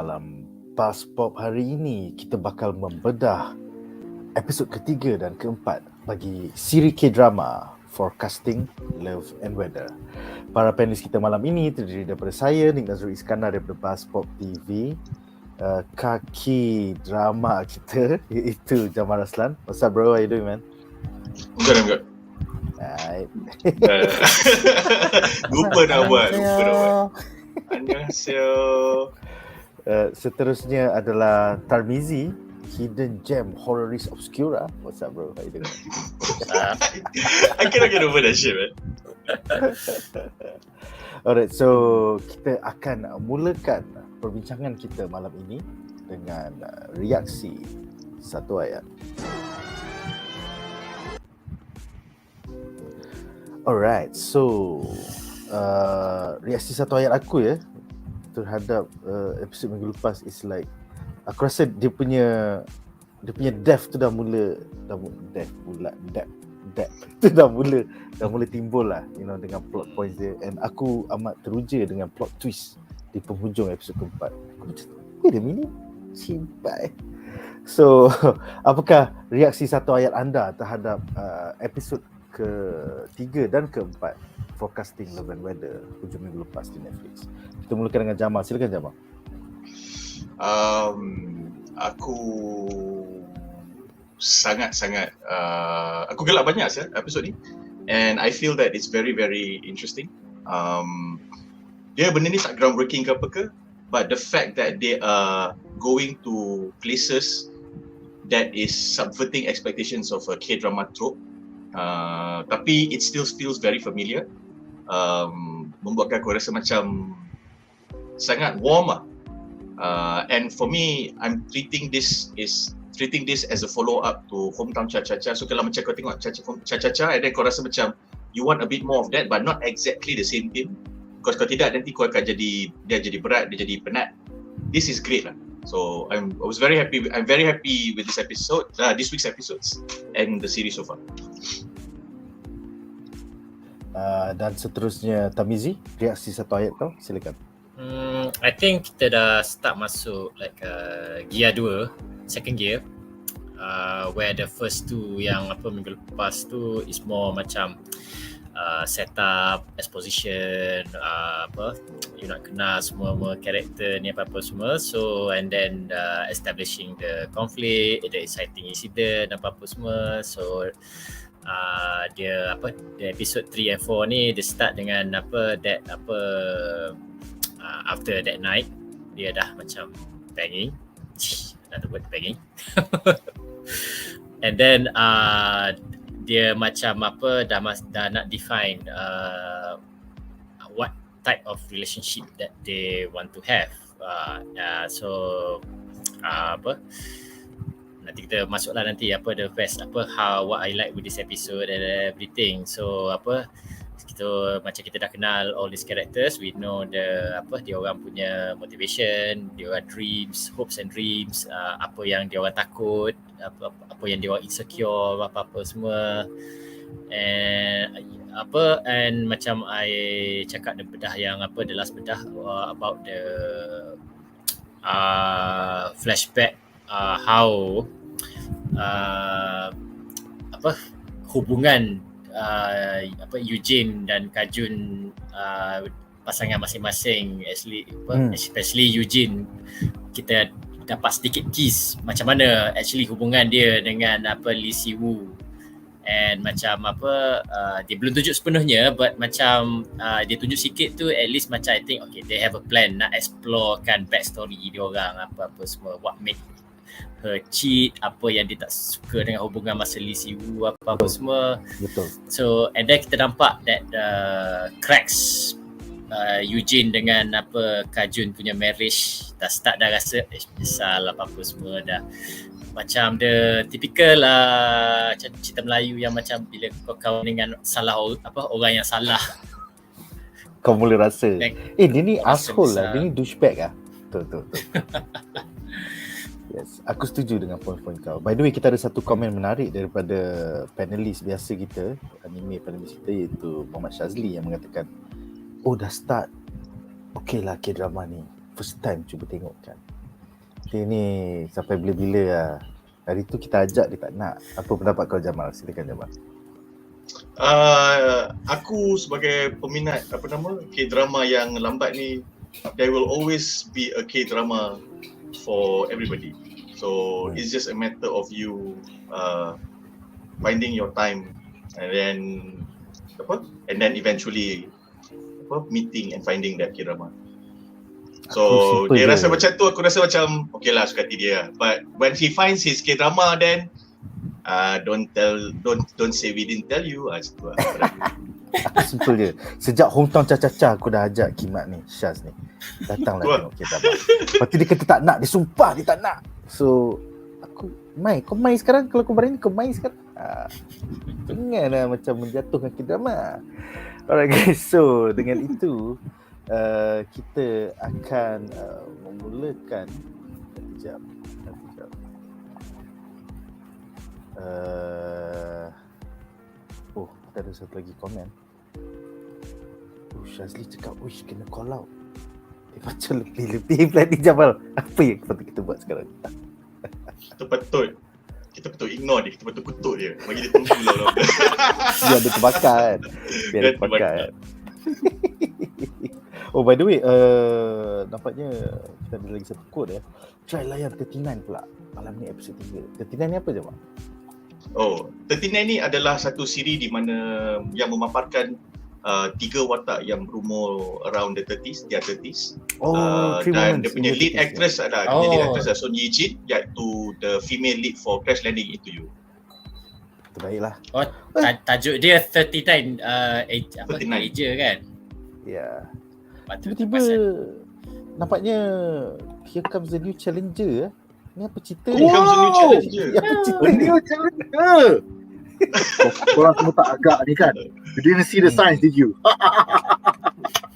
dalam BuzzPOP hari ini kita bakal membedah episod ketiga dan keempat bagi siri K-drama Forecasting Love and Weather. Para panelis kita malam ini terdiri daripada saya, Nadzru Iskandar daripada BuzzPOP TV, kaki drama kita iaitu Jamal Raslan. What's up bro, how you doing man? I'm good. Alright. Lupa nak buat. Annyeonghaseyo. Seterusnya adalah Tarmizi, Hidden Gem Horroris Obscura. What's up bro, how you doing? I cannot get over that shit man. Alright, so kita akan mulakan perbincangan kita malam ini dengan reaksi satu ayat. Alright, so reaksi satu ayat aku ya terhadap episod minggu lepas is like, aku rasa dia punya depth tu dah mula timbul lah, you know, dengan plot points dia, and aku amat teruja dengan plot twist di penghujung episod keempat. Aku macam, wait a minute, simpai. So, apakah reaksi satu ayat anda terhadap episod ketiga dan keempat Forecasting Love and Weather hujung minggu lepas di Netflix? Kita mulakan dengan Jamal. Silakan Jamal. Aku sangat-sangat aku gelak banyak episod ni, and I feel that it's very very interesting. Dia benda ni tak groundbreaking ke apa ke, but the fact that they are going to places that is subverting expectations of a K-drama trope, tapi it still feels very familiar, membuatkan aku rasa macam sangat warm lah. And for me, I'm treating this as a follow up to Hometown Cha-Cha-Cha. So kalau macam kau tengok Cha-Cha-Cha, and then kau rasa macam you want a bit more of that, but not exactly the same thing. Because kalau tidak, nanti kau akan dia jadi berat, dia jadi penat. This is great lah. So I'm very happy with this episode, this week's episodes and the series so far. Dan seterusnya Tamizi, reaksi satu ayat kau, silakan. I think kita dah start masuk like gear 2, second gear, where the first two yang minggu lepas tu is more macam setup, exposition, you nak kenal semua karakter ni apa semua. So and then establishing the conflict, the exciting incident apa semua. So dia episode 3 and 4 ni dia start dengan after that night dia dah macam banging, another word banging. And then dia macam dah nak define what type of relationship that they want to have. So nanti kita masuklah nanti the best what I like with this episode and everything. So kita dah kenal all these characters, we know dia orang punya motivation, dia orang dreams, hopes and dreams, apa yang dia orang takut, apa yang dia orang insecure, apa semua. And macam I cakap the bedah yang the last bedah about the flashback, how hubungan Eugene dan Kajun, pasangan masing-masing, especially Eugene, kita dapat sedikit tease macam mana actually hubungan dia dengan Lee Si-woo, and macam dia belum tunjuk sepenuhnya, but macam dia tunjuk sikit tu, at least macam I think okay, they have a plan nak explore kan backstory dia orang apa semua, what make her cheat, apa yang dia tak suka dengan hubungan masa Lee Si-woo apa semua. Betul. So and then kita nampak that cracks Eugene dengan Kajun punya marriage dah start, dah rasa misal apa semua, dah macam the typical cerita Melayu yang macam bila kau kawan dengan salah orang yang salah, kau mula rasa dia ni asshole lah, dia ni douchebag lah. Betul. Yes, aku setuju dengan poin-poin kau. By the way, kita ada satu komen menarik daripada panelis biasa kita, panelis kita, iaitu Muhammad Shazli, yang mengatakan, oh dah start, okey lah K-drama ni, first time cuba tengok kan. Dia ni sampai bila-bila lah. Hari tu kita ajak dia tak nak. Apa pendapat kau Jamal? Silakan Jamal. Aku sebagai peminat K-drama yang lambat ni, there will always be a K-drama for everybody. So it's just a matter of you finding your time and then eventually meeting and finding that K-drama. So dia rasa macam tu, aku rasa macam okay lah, suka hati dia. But when he finds his K-drama, then don't say we didn't tell you. Situ lah. Simple je. Sejak hometown Caca-Caca aku dah ajak Kimat ni, Shaz ni, datanglah tengok K-drama. Lepas tu dia kata tak nak, dia sumpah dia tak nak. So aku kau main sekarang. Kalau kau berani kau main sekarang. Janganlah macam menjatuhkan K-drama. Alright guys, so dengan itu kita akan memulakan. Sekejap. Kita ada satu lagi komen. Shazli cakap, "Uish, kena call out." Dia macam lebih plan ni Jamal. Apa yang patut kita buat sekarang? Kita patut ignore dia, kita patut kutuk dia. Bagi dia tunggu lah. Biar dia terbakar kan. Oh by the way, nampaknya kita ada lagi satu quote ya. Try layan 39 pula. Malam ni episod 3. 39 ni apa je Mak? 39 ni adalah satu siri di mana yang memaparkan 3 watak yang berumur around the 30s, dia 30s. Dan dia punya lead actress adalah S1E3-4, iaitu the female lead for Crash Landing Into You. Terbaiklah. Tajuk dia 39 Aja kan? Ya. Tiba-tiba nampaknya here comes the new challenger. Ni apa cerita ni? Here comes the new challenger. Apa cerita ni? New challenger. Korang semua tak agak ni kan? You didn't see the signs, did you?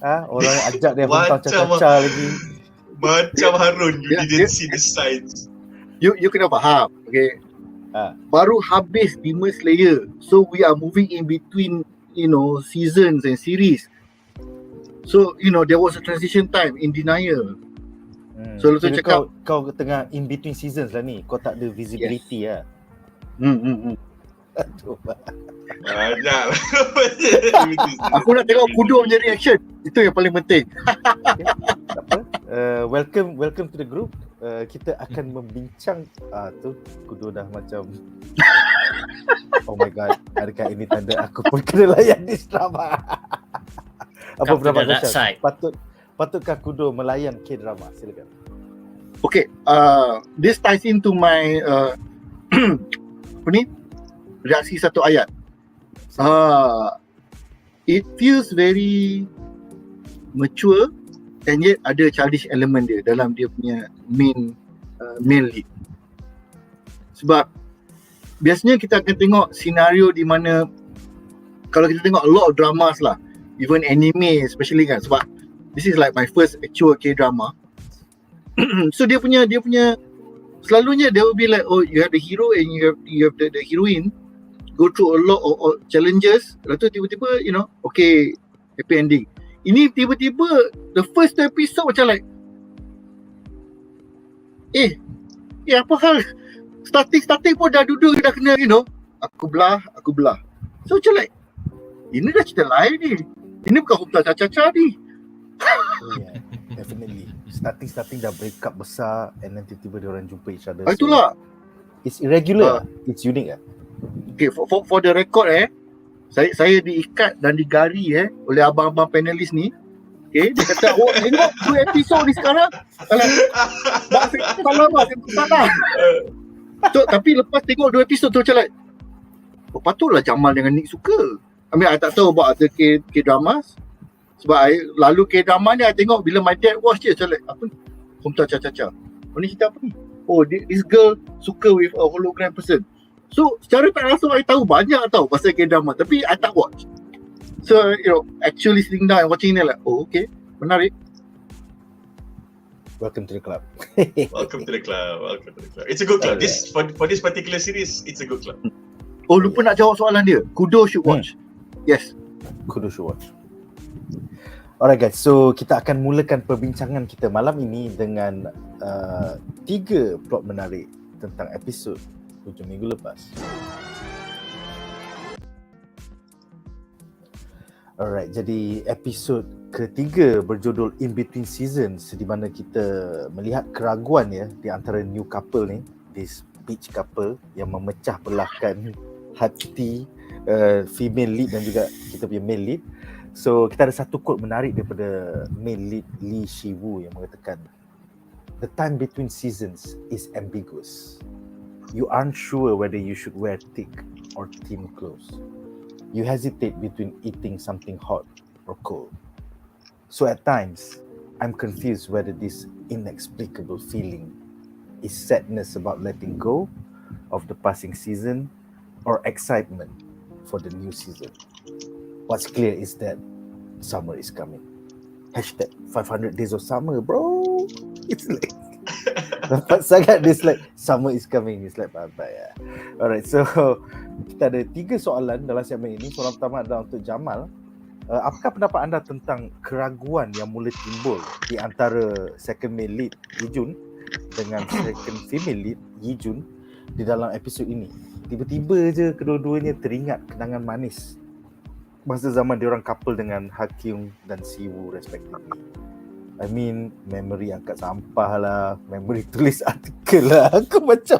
Orang ajak dia hometown Caca-Caca lagi. Macam Harun, you didn't see the signs. You kena faham, okay? Baru habis Demon Slayer. So we are moving in between, seasons and series. So, there was a transition time in denial. So, lu cakap kau tengah in between seasons lah ni. Kau tak ada visibility lah. Aduh. Banyak. Aku nak tengok Kudo punya reaction. Itu yang paling penting. Okay. Tak apa. Welcome to the group. Kita akan membincang tu Kudo dah macam oh my god, adakah ini tanda aku pun kena layan this drama? Apa pendapat kau? Patutkah Kudo melayan K-drama? Silakan. Okay, this ties into my reaksi satu ayat. It feels very mature and yet ada childish element dia dalam dia punya main lead. Sebab biasanya kita akan tengok senario di mana, kalau kita tengok a lot of dramas lah, even anime especially kan, sebab this is like my first actual K-drama. So dia punya selalunya there will be like, you have the hero and you have the heroine go through a lot of challenges. Lepas tu tiba-tiba okay, happy ending. Ini tiba-tiba the first episode macam like apa hal, starting pun dah duduk, dah kena aku belah. So macam like ini dah cerita lain ni. Ini bukan hometown Caca-Caca ni. Yeah, definitely. Starting dah break up besar and then tiba-tiba dia orang jumpa each other. Itulah. It's irregular. It's unique. Okay, for the record saya diikat dan digari oleh abang-abang panelis ni. Okay, dia kata, tengok 2 episod ni sekarang. Salah. So, tapi lepas tengok 2 episod tu macam like, patutlah Jamal dengan Nick suka. I tak tahu about other K-dramas. Sebab lalu K-drama ni I tengok bila my dad watch je macam like, apa ni? Hometown Caca-Caca. Ni cerita apa ni? This girl suka with a hologram person. So, secara tak rasa I tahu banyak pasal K-drama, tapi I tak watch. So, actually sitting down and watching ni like, okay, menarik. Welcome to the club. Welcome to the club. It's a good club. For this particular series, it's a good club. Lupa nak jawab soalan dia. Kudo should watch. Yes. Kudo should watch. Alright guys, so kita akan mulakan perbincangan kita malam ini dengan 3 plot menarik tentang episod hujung minggu lepas. Alright, jadi episod ketiga berjudul In Between Seasons, di mana kita melihat keraguan ya di antara new couple ni, this beach couple yang memecah belahkan hati female lead dan juga kita punya male lead. So kita ada satu quote menarik daripada male lead Lee Shi-woo yang mengatakan, "The time between seasons is ambiguous. You aren't sure whether you should wear thick or thin clothes. You hesitate between eating something hot or cold. So at times, I'm confused whether this inexplicable feeling is sadness about letting go of the passing season or excitement for the new season. What's clear is that summer is coming. Hashtag 500 days of summer, bro." It's like dapat sangat this like summer is coming. It's like bye-bye ya. Alright, so kita ada 3 soalan dalam segmen ini. Soalan pertama adalah untuk Jamal. Apakah pendapat anda tentang keraguan yang mula timbul di antara second male lead Yijun dengan second female lead Yijun di dalam episod ini? Tiba-tiba je kedua-duanya teringat kenangan manis masa zaman diorang couple dengan Hakim dan Siwoo respectively. I mean, memory angkat sampah lah, memory tulis artikel lah. Aku macam,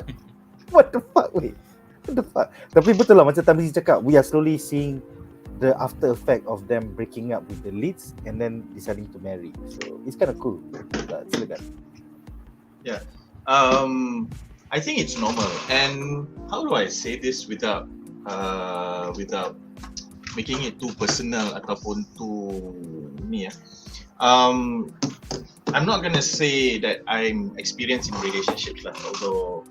what the fuck wait? What the fuck? Tapi betul lah macam Tamizi cakap, we are slowly seeing the after effect of them breaking up with the leads and then deciding to marry. So it's kind of cool. Silakan. Yeah. I think it's normal. And how do I say this without making it too personal ataupun too ni ya? I'm not gonna say that I'm experienced in relationships lah, although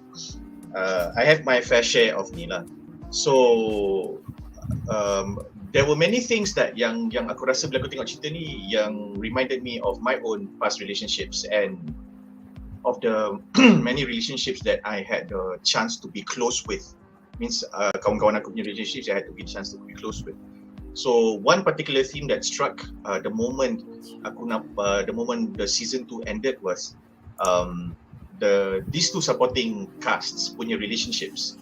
I have my fair share of ni lah. So there were many things that yang aku rasa bila aku tengok cerita ni yang reminded me of my own past relationships and of the many relationships that I had the chance to be close with. Means kawan-kawan aku punya relationships I had to be chance to be close with. So one particular theme that struck the moment the season 2 ended was these two supporting casts punya relationships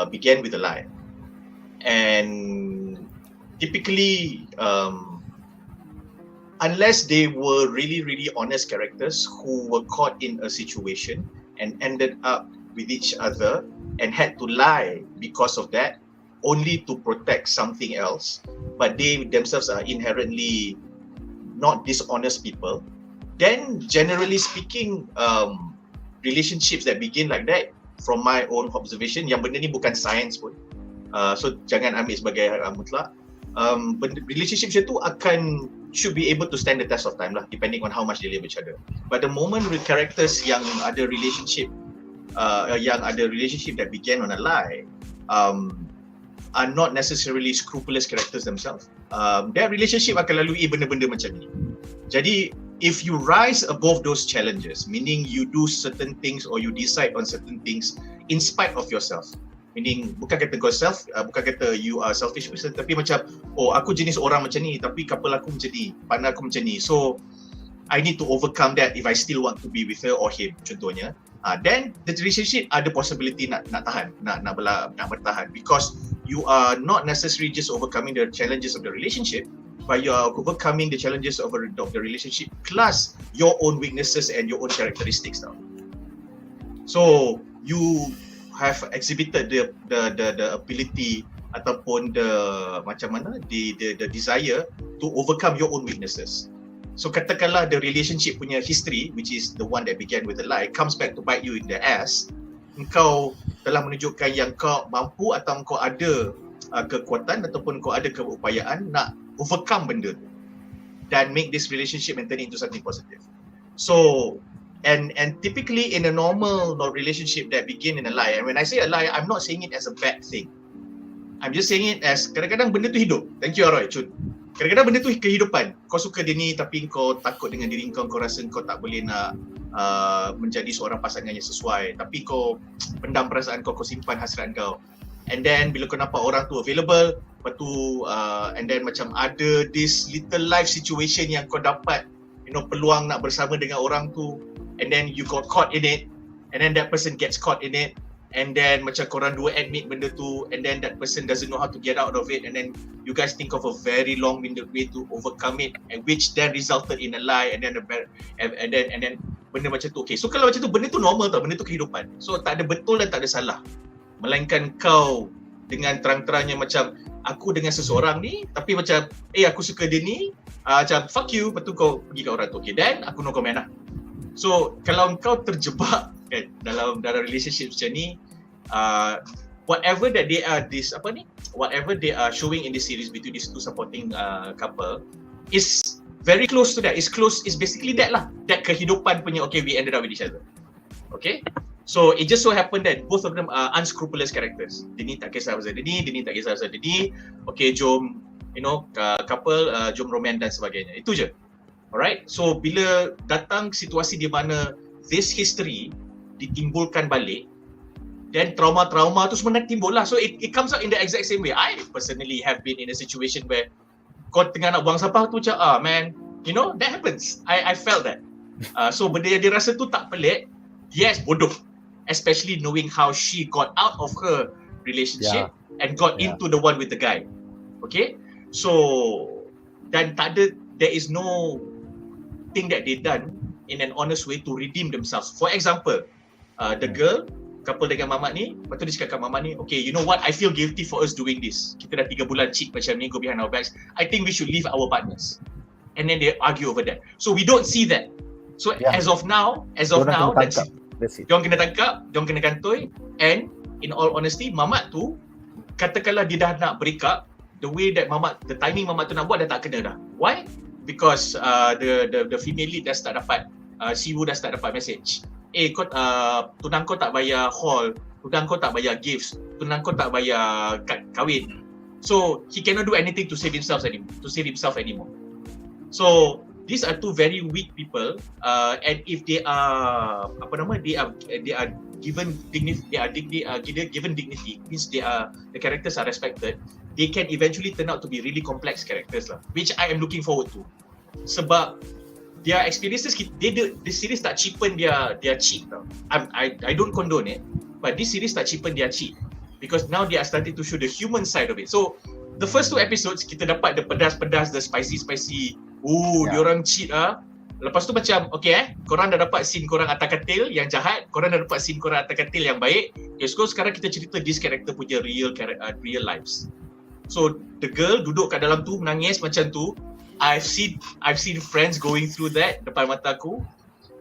began with a lie. And typically unless they were really honest characters who were caught in a situation and ended up with each other and had to lie because of that, only to protect something else, but they themselves are inherently not dishonest people, then generally speaking, relationships that begin like that, from my own observation, yang benda ni bukan science pun, so jangan ambil sebagai mutlak, relationships itu should be able to stand the test of time lah, depending on how much they love each other. But the moment with characters yang ada relationship that began on a lie, are not necessarily scrupulous characters themselves. Their relationship akan lalui benda-benda macam ni. Jadi, if you rise above those challenges, meaning you do certain things or you decide on certain things in spite of yourself, meaning bukan kata bukan kata you are selfish person, tapi macam, oh aku jenis orang macam ni, tapi couple aku macam ni, partner aku macam ni, so I need to overcome that if I still want to be with her or him, contohnya. Then the relationship ada possibility nak bertahan, because you are not necessarily just overcoming the challenges of the relationship, but you are overcoming the challenges of the relationship plus your own weaknesses and your own characteristics now. So you have exhibited the ability ataupun the desire to overcome your own weaknesses. So katakanlah the relationship punya history, which is the one that began with a lie, comes back to bite you in the ass. Engkau telah menunjukkan yang kau mampu atau kau ada kekuatan ataupun kau ada keupayaan nak overcome benda tu dan make this relationship and turn it into something positive. So and typically in a normal relationship that begin in a lie, and when I say a lie, I'm not saying it as a bad thing. I'm just saying it as kadang-kadang benda tu hidup. Thank you Aroy, Chun. Kadang-kadang benda tu kehidupan. Kau suka dia ni tapi kau takut dengan diri kau rasa kau tak boleh nak menjadi seorang pasangan yang sesuai, tapi kau pendam perasaan kau simpan hasrat kau. And then bila kau nampak orang tu available, Lepas tu and then macam ada this little life situation yang kau dapat, peluang nak bersama dengan orang tu, and then you got caught in it, and then that person gets caught in it, and then macam korang dua admit benda tu, and then that person doesn't know how to get out of it, and then you guys think of a very long-winded way to overcome it, and which then resulted in a lie, and then benda macam tu. Okay, so kalau macam tu, benda tu normal tau, benda tu kehidupan. So tak ada betul dan tak ada salah, melainkan kau dengan terang-terangnya macam aku dengan seseorang ni, tapi macam aku suka dia ni, macam fuck you, lepas tu kau pergi kat orang tu. Okay, then aku no comment lah. So kalau kau terjebak kan dalam relationship macam ni, whatever that they are whatever they are showing in this series between these two supporting couple is very close to that. It's basically that lah, that kehidupan punya, okay, we ended up with each other. Okay, so it just so happened that both of them are unscrupulous characters. Dia ni tak kisah pasal dia ni tak kisah pasal dia ni. Okay, jom couple, jom roman dan sebagainya. Itu je. Alright, so bila datang situasi di mana this history ditimbulkan balik, then trauma-trauma tu semua nak timbul lah. So it comes out in the exact same way. I personally have been in a situation where kau tengah nak buang sampah tu macam, man, that happens. I felt that. So benda yang dia rasa tu tak pelik. Yes, bodoh. Especially knowing how she got out of her relationship and got into the one with the guy. Okay? So, dan there is no thing that they done in an honest way to redeem themselves. For example, the girl, couple dengan mamat ni, lepas tu dia cakap kat mamat ni, okay, you know what, I feel guilty for us doing this. Kita dah 3 bulan cheat macam ni, go behind our backs. I think we should leave our partners. And then they argue over that. So we don't see that. So as of now, diorang kena tangkap, diorang kena kantoi, and in all honesty, mamat tu, katakanlah dia dah nak break up, the timing mamat tu nak buat dah tak kena dah. Why? Because the female lead dah start dapat, Siwu dah start dapat message. Kau tunang kau tak bayar hall, tunang kau tak bayar gifts, tunang kau tak bayar kahwin. So he cannot do anything to save himself anymore. So these are two very weak people, and if they are given dignity, means the characters are respected, they can eventually turn out to be really complex characters lah, which I am looking forward to. Sebab their experiences, this series tak cheapen their cheat tau. I don't condone it, but this series tak cheapen their cheat, because now they are starting to show the human side of it. So the first 2 episodes kita dapat the pedas-pedas, the spicy, diorang cheat Lepas tu macam, okay korang dah dapat scene korang atas katil yang jahat, korang dah dapat scene korang atas katil yang baik. Okay, so sekarang kita cerita this character punya real lives. So the girl duduk kat dalam tu menangis macam tu. I've seen friends going through that depan mata aku.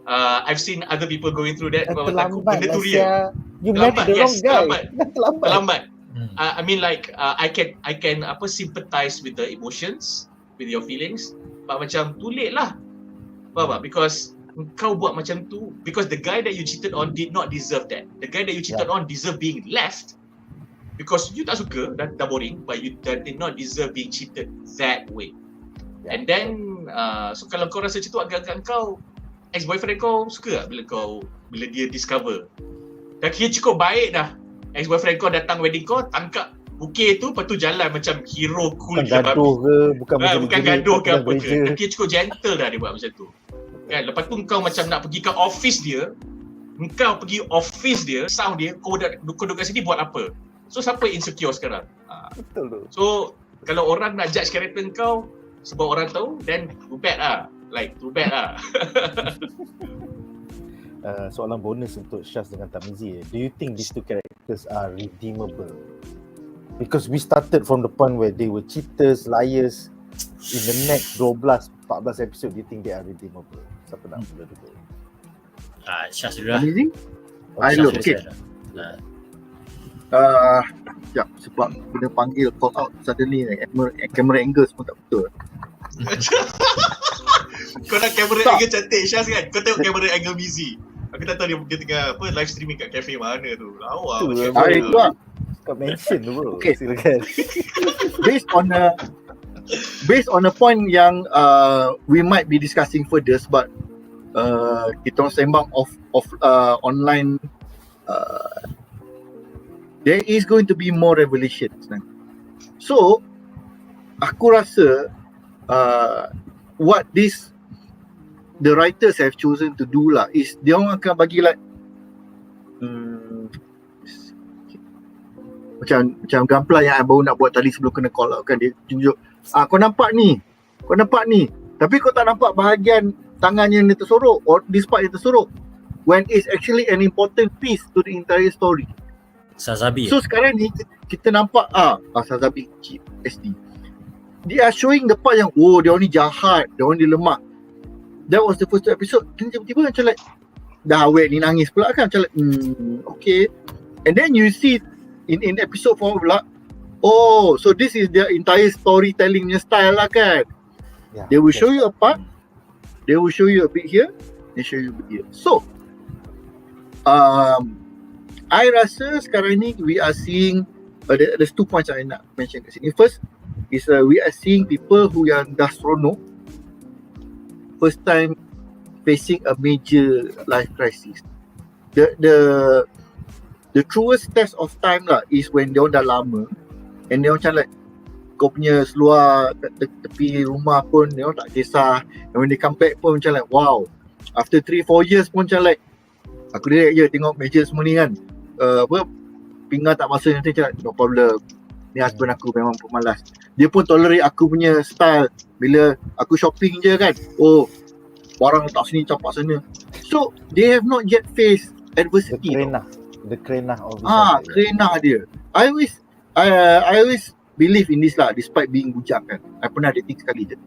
I've seen other people going through that depan mata aku. Benda tu real. Terlambat. I mean, like I can sympathize with the emotions, with your feelings, but macam too late lah. Faham tak? Because kau buat macam tu, because the guy that you cheated on did not deserve that. The guy that you cheated on deserve being left, because you tak suka, dah boring, but you did not deserve being cheated that way. And then so kalau kau rasa macam tu, agak-agak kau ex-boyfriend kau suka tak bila dia discover dah kira cukup baik dah, ex-boyfriend kau datang wedding kau, tangkap bukit tu, lepas tu jalan macam hero cool bukan gaduh ke, bukan gaduh ke apa ke, dah kira cukup gentle dah dia buat macam tu kan. Lepas tu kau macam nak pergi ke office dia, sound dia, kau duduk kat sini buat apa? So siapa insecure sekarang? Betul tu. So kalau orang nak judge karakter kau sebab orang tahu, then too bad lah. Soalan bonus untuk Shaz dengan Tamizi. Do you think these two characters are redeemable? Because we started from the point where they were cheaters, liars. In the next 12-14 episode, do you think they are redeemable? Siapa nak mula dulu? Shaz dulu lah. Tamizi? Okay. Sekejap, sebab kena panggil call out suddenly, camera angle semua tak betul. Kau nak kamera angle cantik Syaz kan? Kau tengok kamera angle Mizi. Aku tak tahu dia tengah live streaming kat cafe mana tu. Lawa macam kau mention tu bro. Okay. Silakan. Based on a point yang we might be discussing further, sebab kita orang sembang off online, there is going to be more revelations. So aku rasa what the writers have chosen to do lah is dia orang akan bagi like macam gampla yang I baru nak buat tadi sebelum kena call out kan, dia tunjuk kau nampak ni tapi kau tak nampak bahagian tangannya yang tersorok or this part yang tersorok, when it's actually an important piece to the entire story. Sazabi. So sekarang ni kita nampak Sazabi SD, they are showing the part yang dia orang ni jahat, dia orang ni lemah. That was the first episode. Tiba-tiba macam like dah awet ni nangis pula kan, macam like okay. And then you see in episode 4 pula, so this is their entire storytelling style lah kan. Yeah, they will show you a part, they will show you a bit here, they show you a bit here. So I rasa sekarang ni we are seeing there's 2 points I nak mention kat sini. First is we are seeing people who yang dah seronok, first time facing a major life crisis. The truest test of time lah is when dia orang dah lama and dia orang macam like kau punya seluar tepi rumah pun dia orang tak kisah, and when they come back pun macam like wow, after 3-4 years pun macam like aku direct je tengok meja semua ni kan, pinggan tak basah nanti macam no problem, ni husband aku memang pemalas, dia pun tolerate aku punya style bila aku shopping je kan, barang letak sini campak sana. So they have not yet faced adversity. The kerenah of kerenah dia. I always believe in this lah, despite being bujang kan. I pernah dating sekali je.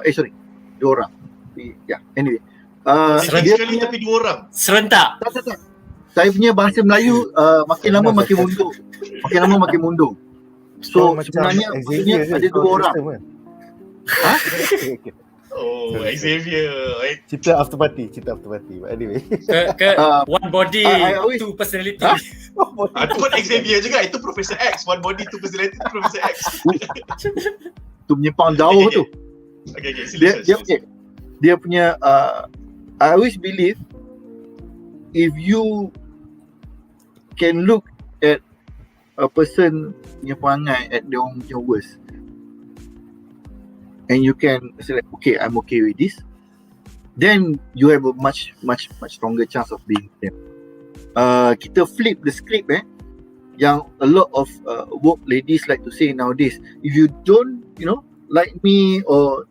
Sorry, 2 orang. Anyway. Sekali tapi 2 orang. Serentak. Tak. Saya punya bahasa Melayu makin lama makin mundur. Makin lama makin mundur. So sebenarnya ada 2 orang. Xavier. Cerita after party. But anyway. One body, two personality. Itu pun Xavier juga. Itu Professor X. One body, two personality, Professor X. Tu menyimpang jauh tu. Okay. Dia punya I always believe if you can look at a person punya perangai at their own worst, and you can say like, okay, I'm okay with this, then you have a much stronger chance of being them. Kita flip the script yang a lot of woke ladies like to say nowadays, if you don't like me or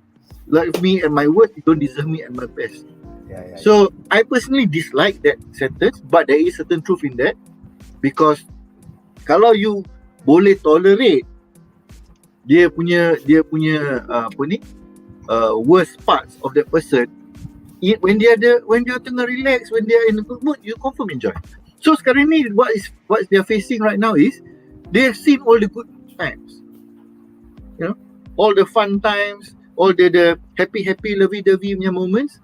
like me and my words, you don't deserve me at my best. So I personally dislike that sentence, but there is certain truth in that, because kalau you boleh tolerate dia punya worst parts of that person, when dia tengah relax, when dia in a good mood, you confirm enjoy. So sekarang ni what they are facing right now is they have seen all the good times, all the fun times, all the happy lovey-dovey punya moments,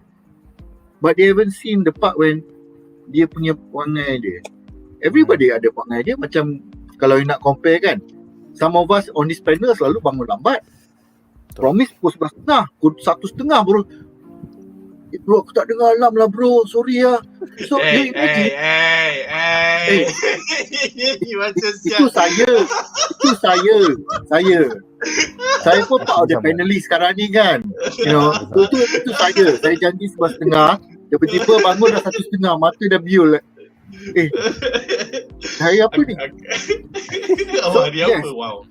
but they haven't seen the part when dia punya perangai dia. Everybody ada perangai dia. Macam kalau you nak compare kan, some of us on this panel selalu bangun lambat. Promise pukul 11.30, pukul 1.30 bro. Bro, aku tak dengar alarm lah bro, sorry lah. So you imagine. Itu saya pun part of the panelist sekarang ni kan. Itu saya janji 11.30, tiba-tiba bangun dah 1.30, mata dah biul. Saya apa ni? Wow.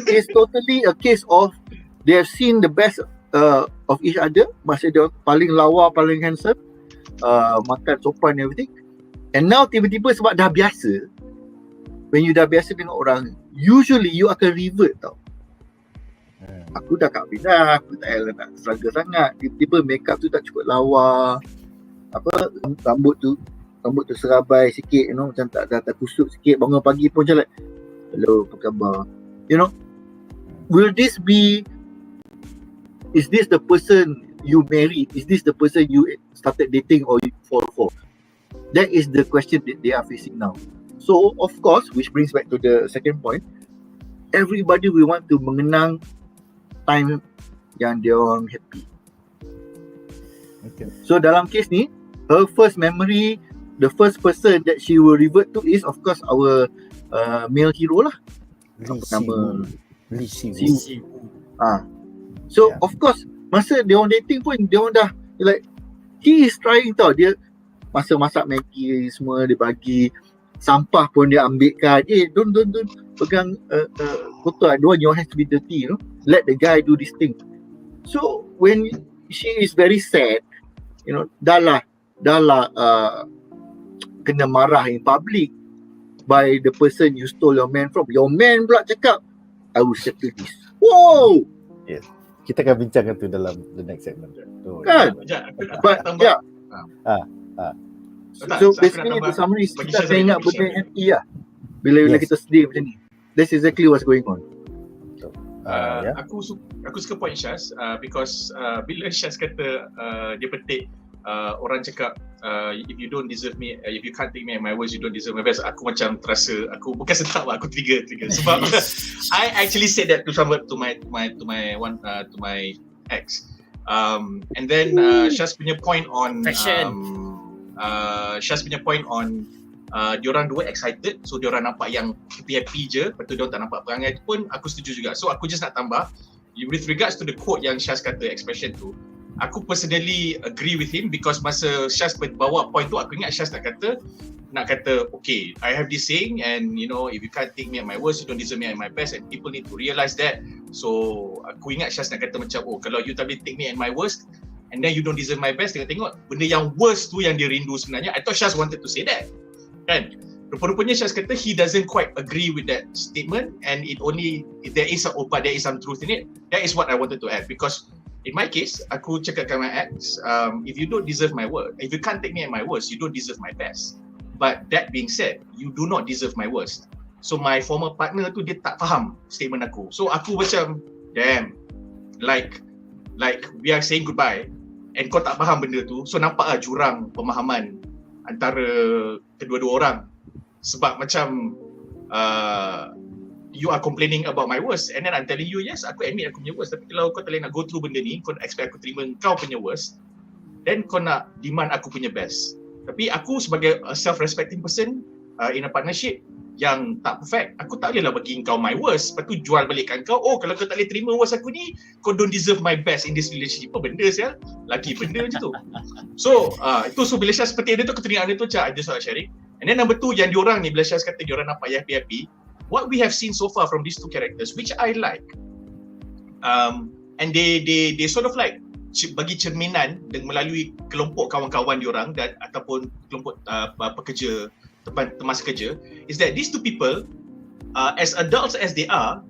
It's totally a case of they have seen the best of each other. Masa dia paling lawa, paling handsome, makan sopan everything. And now tiba-tiba sebab dah biasa, when you dah biasa dengan orang, usually you akan revert tau. Aku dah kahwin dah, aku tak payah nak serangga sangat. Tiba-tiba makeup tu tak cukup lawa, rambut tu serabai sikit, macam tak kusut sikit. Bangun pagi pun macam like, hello, apa khabar? Will this be, is this the person you married? Is this the person you started dating or you fall for? That is the question that they are facing now. So of course, which brings back to the second point, everybody will want to mengenang time yang dia orang happy. Okay. So dalam case ni, her first memory, the first person that she will revert to is of course our male hero lah. Apa nama? Lisi. So Yeah. of course masa dia orang dating pun dia orang dah like he is trying tau, dia masa masak Maggi semua dia bagi, sampah pun dia ambilkan, don't pegang kotor, I don't want your hands to be dirty, let the guy do this thing. So when she is very sad, dah lah kena marah in public by the person you stole your man from. Your man pula cakap, I will settle this. Whoa! Yes. Kita akan bincangkan tu dalam the next segment. Kan? Aku nak But tambah. yeah. Tak, So aku nak basically tambah. the summary is Bagi kita Shazli, akan ingat bagi benda Shazli. happy lah. Bila Yes. kita sedih macam ni. That's exactly what's going on. Yeah. Aku suka point Shaz because bila Shaz kata dia petik orang cakap if you don't deserve me, if you can't take me at my worst, you don't deserve my best. Aku macam terasa, aku bukan sedap, aku trigger sebab I actually said that to my ex. And then Shaz punya point on Shaz punya point on diorang dua excited, so diorang nampak yang happy je, lepas tu diorang tak nampak perangai pun, aku setuju juga. So aku just nak tambah with regards to the quote yang Shaz kata, expression tu, aku personally agree with him because masa Shaz bawa point tu, aku ingat Shaz nak kata okay, I have this saying and if you can't take me at my worst, you don't deserve me at my best, and people need to realize that. So aku ingat Shaz nak kata macam, kalau you tak boleh take me at my worst and then you don't deserve my best, tengok benda yang worst tu yang dia rindu sebenarnya. I thought Shaz wanted to say that, kan? Rupa-rupanya Shaz kata he doesn't quite agree with that statement, and there is some truth in it. That is what I wanted to add, because in my case, aku cakap kat my ex, if you don't deserve my worst, if you can't take me at my worst, you don't deserve my best. But that being said, you do not deserve my worst. So my former partner tu dia tak faham statement aku. So aku macam, damn, like we are saying goodbye and kau tak faham benda tu. So nampak lah jurang pemahaman antara kedua-dua orang. Sebab macam you are complaining about my worst and then I'm telling you, yes, aku admit aku punya worst, tapi kalau kau tak boleh nak go through benda ni, kau expect aku terima kau punya worst, then kau nak demand aku punya best. Tapi aku sebagai a self-respecting person in a partnership yang tak perfect, aku tak boleh lah bagi kau my worst, lepas tu jual balikkan kau, kalau kau tak boleh terima worst aku ni, kau don't deserve my best in this relationship. Apa benda sial? Lagi benda macam tu. So so bila Syaz seperti dia tu, aku teringat dia tu macam, I just want to sharing. And then number 2, yang diorang ni, bila Syaz kata diorang nampak happy-happy, what we have seen so far from these two characters, which I like, and they sort of like bagi cerminan melalui kelompok kawan-kawan diorang dan ataupun kelompok pekerja, teman sekerja, is that these two people, as adults as they are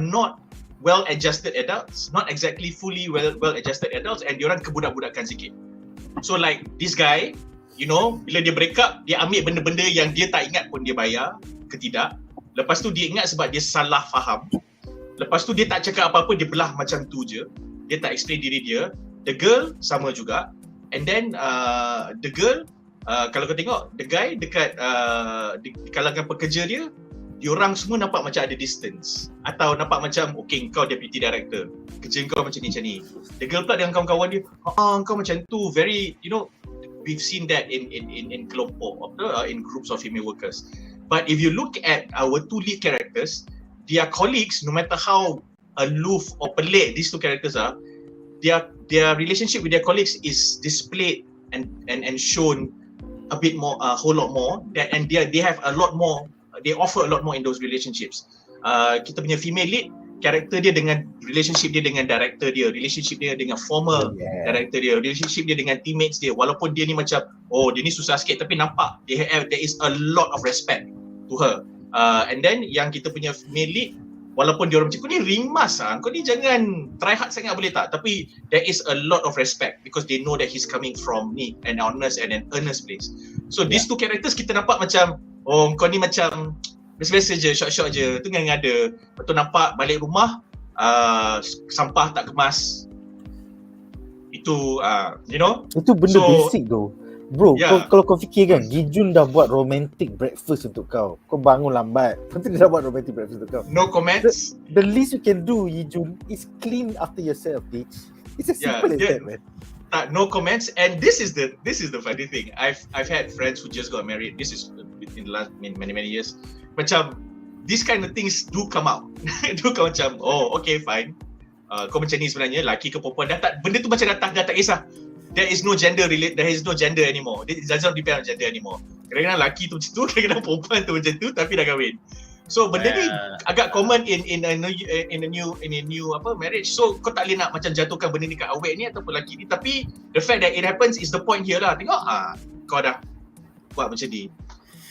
not well-adjusted adults, not exactly fully well-adjusted adults, and diorang kebudak-budakan sikit. So like this guy, bila dia break up, dia ambil benda-benda yang dia tak ingat pun dia bayar ke tidak. Lepas tu dia ingat sebab dia salah faham. Lepas tu dia tak cakap apa-apa, dia belah macam tu je. Dia tak explain diri dia. The girl sama juga. And then the girl, kalau kau tengok, the guy dekat di kalangan pekerja dia, diorang semua nampak macam ada distance. Atau nampak macam, okay, kau deputy director, kerja kau macam ni. The girl pula dengan kawan-kawan dia, kau macam tu, very, we've seen that in kelompok, in groups of female workers. But if you look at our two lead characters, their colleagues, no matter how aloof or pelik these two characters are, their relationship with their colleagues is displayed and shown a bit more, a whole lot more. And they have a lot more. They offer a lot more in those relationships. Kita punya female lead, karakter dia dengan relationship dia dengan director dia, relationship dia dengan former director dia, relationship dia dengan teammates dia, walaupun dia ni macam dia ni susah sikit, tapi nampak there is a lot of respect to her. And then yang kita punya female lead, walaupun dia orang macam, kau ni rimas kau ni jangan try hard sangat boleh tak, tapi there is a lot of respect because they know that he's coming from an honest and an earnest place. So these two characters kita nampak macam, kau ni macam biasa-biasa je, short-short je, tu ngada. Lepas tu nampak balik rumah, sampah tak kemas. Itu, Itu benda basic tu. Bro, kalau kau fikir kan, Gijun dah buat romantic breakfast untuk kau. Kau bangun lambat, lepas tu dia dah buat romantic breakfast untuk kau. No comments. The least you can do, Gijun, is clean after yourself, bitch. It's as simple as that, man. No comments. And this is the funny thing. I've had friends who just got married. This is in the last many years. Macam these kind of things do come out. Do kau macam, oh okay fine. Kau macam ni sebenarnya, lelaki ke perempuan, benda tu macam dah tak kisah. There is no gender anymore. It doesn't depend on gender anymore. Kadang-kadang lelaki tu macam tu, kadang-kadang perempuan tu macam tu, tapi dah kahwin. So benda ni agak common in a new marriage. So kau tak boleh nak macam jatuhkan benda ni kat awet ni ataupun lelaki ni, tapi the fact that it happens is the point here lah. Tengok kau dah buat macam ni.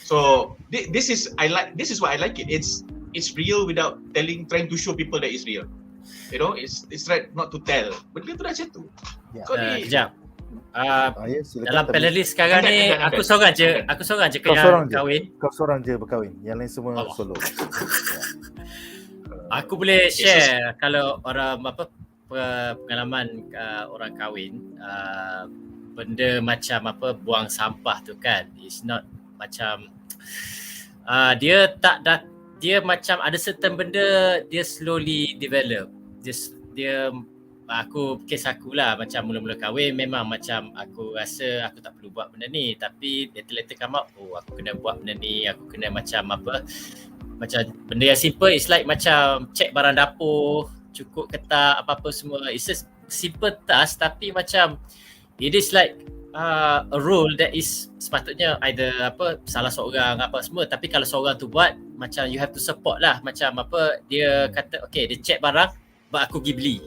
So this is why I like it. It's real without trying to show people that it's real. You know, it's right not to tell. Benda tu dah macam tu. Kau ni Kejap. Dalam panelis sekarang ni aku seorang je yang kahwin. Kau seorang je berkahwin. Yang lain semua solo. Aku boleh share kalau orang pengalaman orang kahwin, benda macam buang sampah tu kan, it's not macam dia macam ada certain benda dia slowly develop. Dia kes aku lah, macam mula-mula kahwin memang macam aku rasa aku tak perlu buat benda ni, tapi later come out, aku kena buat benda ni, aku kena macam macam benda yang simple, it's like macam cek barang dapur, cukup ke tak, apa-apa semua. It's a simple task, tapi macam it is like a role that is sepatutnya either salah seorang apa semua, tapi kalau seorang tu buat, macam you have to support lah. Macam dia kata okay, dia check barang but aku pergi beli.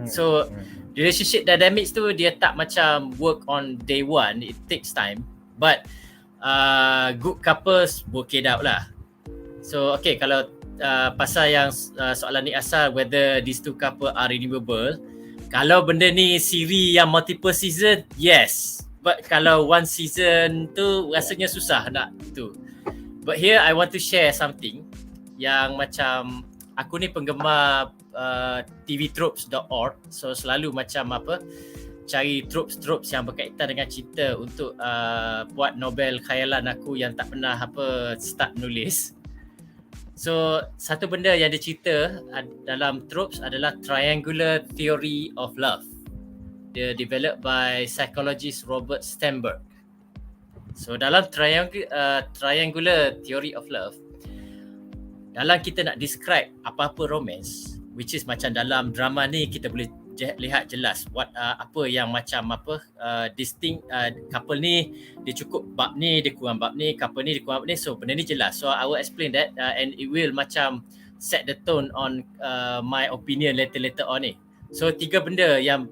So relationship dynamics tu dia tak macam work on day one, it takes time, but good couples work it out lah. So okay, kalau pasal yang soalan ni asal whether these two couple are renewable, kalau benda ni siri yang multiple season, yes. But kalau one season tu rasanya susah nak tu. But here I want to share something yang macam aku ni penggemar tvtropes.org. So selalu macam cari tropes yang berkaitan dengan cerita untuk buat novel khayalan aku yang tak pernah start menulis. So satu benda yang dia cerita dalam tropes adalah triangular theory of love. Dia developed by psychologist Robert Sternberg. So dalam triangular theory of love, dalam kita nak describe apa-apa romance, which is macam dalam drama ni kita boleh lihat jelas apa yang macam distinct couple ni, dia cukup bab ni, dia kurang bab ni, couple ni dia kurang bab ni. So benda ni jelas. So I will explain that and it will macam set the tone on my opinion later on ni. So 3 benda yang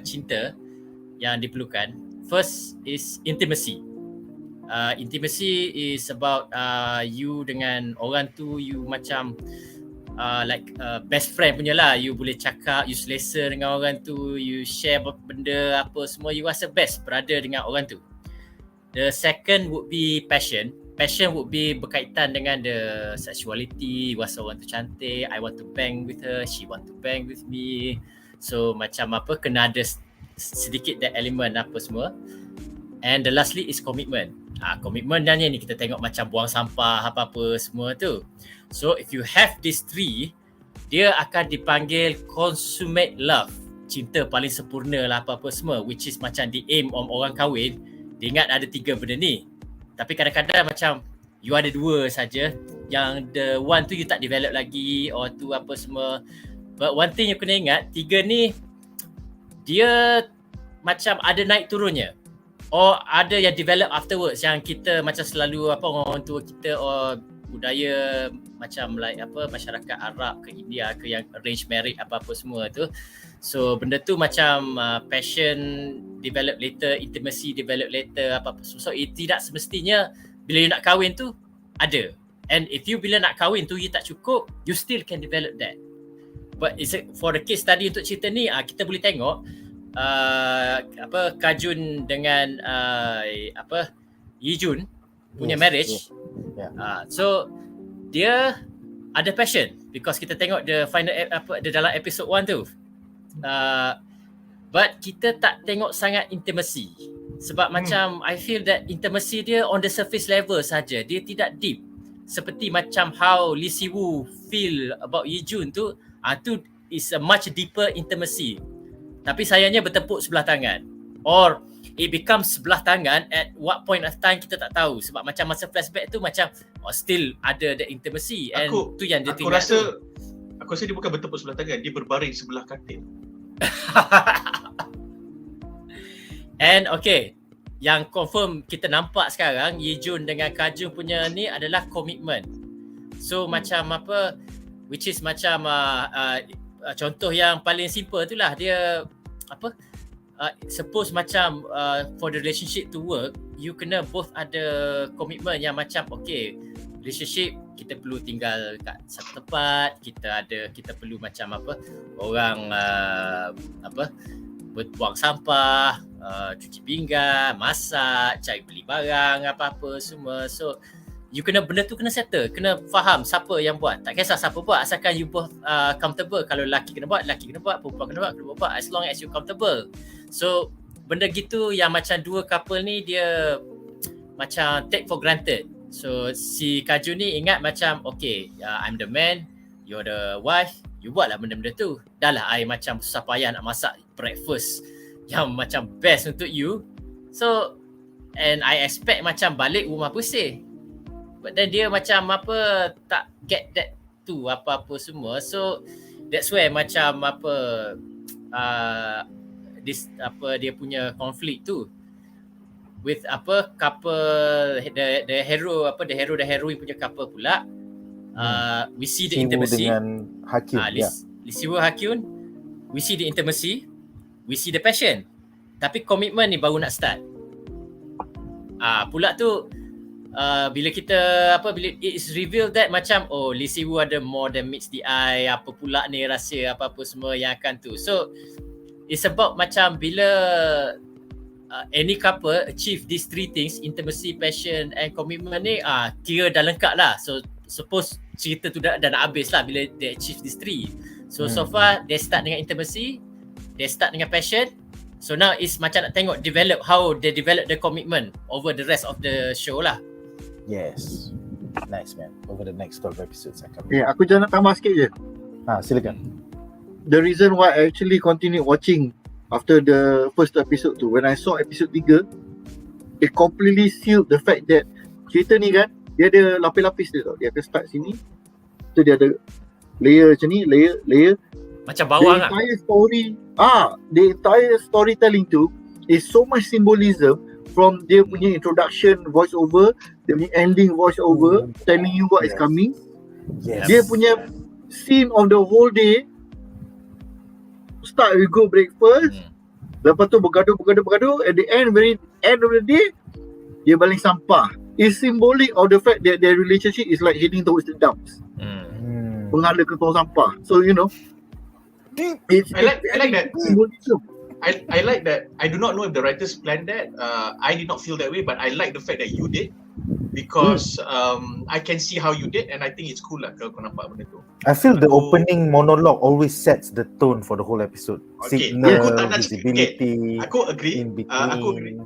cinta yang diperlukan. First is intimacy. Intimacy is about you dengan orang tu, you macam like best friend punya lah. You boleh cakap, you selesa dengan orang tu, you share benda apa semua, you rasa best berada dengan orang tu. The second would be passion. Passion would be berkaitan dengan the sexuality. Rasa orang tu cantik, I want to bang with her, she want to bang with me. So macam kena ada sedikit that element apa semua. And the lastly is commitment. Commitment dan ni kita tengok macam buang sampah apa-apa semua tu. So if you have these 3, dia akan dipanggil consummate love. Cinta paling sempurna lah apa-apa semua, which is macam the aim of orang kahwin. Dia ingat ada 3 benda ni. Tapi kadang-kadang macam you ada 2 saja, yang the one tu you tak develop lagi or tu apa semua. But one thing you kena ingat, 3 ni dia macam ada naik turunnya. Or ada yang develop afterwards, yang kita macam selalu orang tua kita or budaya macam like masyarakat Arab ke India ke yang arranged marriage apa-apa semua tu. So benda tu macam passion develop later, intimacy develop later apa-apa. So tidak semestinya bila you nak kahwin tu ada. And if you bila nak kahwin tu you tak cukup, you still can develop that. But for the case study untuk cerita ni, kita boleh tengok Kajun dengan Yijun punya marriage. So dia ada passion because kita tengok the final dia dalam episode 1 tu. But kita tak tengok sangat intimacy. Sebab macam I feel that intimacy dia on the surface level saja. Dia tidak deep. Seperti macam how Lee Si-woo feel about Yijun tu, tu is a much deeper intimacy. Tapi sayangnya bertepuk sebelah tangan. Or it becomes sebelah tangan at what point of time kita tak tahu. Sebab macam masa flashback tu macam still ada that intimacy, and tu yang dia tinggal tu. Aku rasa dia bukan bertepuk sebelah tangan, dia berbaring sebelah katil. And okay, yang confirm kita nampak sekarang Yejun dengan Kajun punya ni adalah komitmen. So macam apa, which is macam contoh yang paling simple tu lah, dia apa, suppose macam for the relationship to work, you kena both ada komitmen yang macam okay, relationship kita perlu tinggal kat satu tempat, kita perlu macam apa, orang apa, buang sampah, cuci pinggan, masak, cari beli barang, apa-apa semua. So you kena, benda tu kena settle, kena faham siapa yang buat. Tak kisah siapa buat, asalkan you both comfortable. Kalau lelaki kena buat, perempuan kena buat, as long as you comfortable. So benda gitu yang macam dua couple ni dia macam take for granted. So si Kaju ni ingat macam okay, I'm the man, you're the wife, you buatlah benda-benda tu. Dah lah I macam susah payah nak masak breakfast yang macam best untuk you. So and I expect macam balik rumah bersih. But then dia macam apa, tak get that tu apa-apa semua. So that's where macam apa this apa dia punya konflik tu with apa couple, the hero apa, the hero dan heroine punya couple pula. We see the intimacy dengan Hakim. Lisiwa Hakim, we see the intimacy, we see the passion. Tapi komitmen ni baru nak start. Pula tu bila kita apa, bila it's revealed that macam oh Lisiwu ada more than meets the eye, apa pula ni rahsia apa-apa semua yang akan tu. So it's about macam bila any couple achieve these three things, intimacy, passion and commitment ni, kira dah lengkap lah. So suppose cerita tu dah nak habis lah bila they achieve these three. So so far they start dengan intimacy, they start dengan passion. So now it's macam nak tengok develop, how they develop the commitment over the rest of the show lah. Yes. Nice man. Over the next 12 episodes akan. Aku jangan nak tambah sikit je. Silakan. The reason why I actually continue watching after the first episode tu, when I saw episode 3, it completely sealed the fact that cerita ni kan, dia ada lapis-lapis dia tau. Dia akan start sini, tu dia ada layer macam ni, layer macam bawang lah. The entire storytelling tu is so much symbolism, from dia punya introduction voice over, dia punya ending voice over, telling you what is coming. Yes. Dia punya scene of the whole day, start we go breakfast, lepas tu bergaduh, at the end, very end of the day, dia baling sampah. It's symbolic of the fact that their relationship is like heading towards the dumps. Penghala ke tong sampah. So you know, I like that. I like that. I do not know if the writers planned that. I did not feel that way, but I like the fact that you did, because I can see how you did, and I think it's cool lah kalau kau nampak benda tu. I feel the opening monologue always sets the tone for the whole episode. Okay. Signal, Aku tak nak visibility. Aku agree. In between.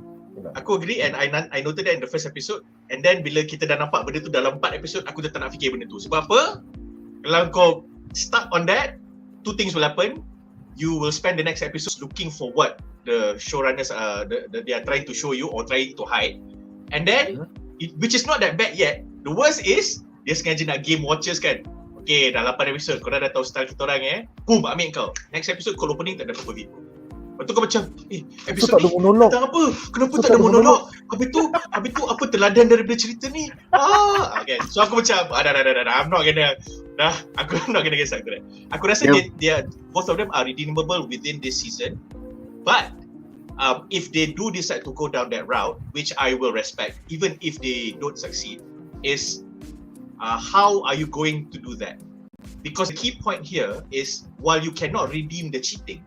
Aku agree, and I noted that in the first episode. And then bila kita dah nampak benda tu dalam 4 episode, aku dah tak nak fikir benda tu. Sebab apa? Kalau kau stuck on that, two things will happen. You will spend the next episode looking for what the showrunners they are trying to show you or trying to hide. And then, which is not that bad yet. The worst is, dia sengaja nak game watchers kan. Okay, dah 8 episode, kau dah tahu style kita orang boom, ambil kau. Next episode, call opening tak ada apa-apa video. Lepas tu kau macam, episode ni tentang apa? Kenapa tak ada monolog? Habis tu apa teladan daripada cerita ni? Okay. So aku macam, I'm not gonna get stuck to that. Aku rasa dia both of them are redeemable within this season. But if they do decide to go down that route, which I will respect, even if they don't succeed, is how are you going to do that? Because the key point here is, while you cannot redeem the cheating,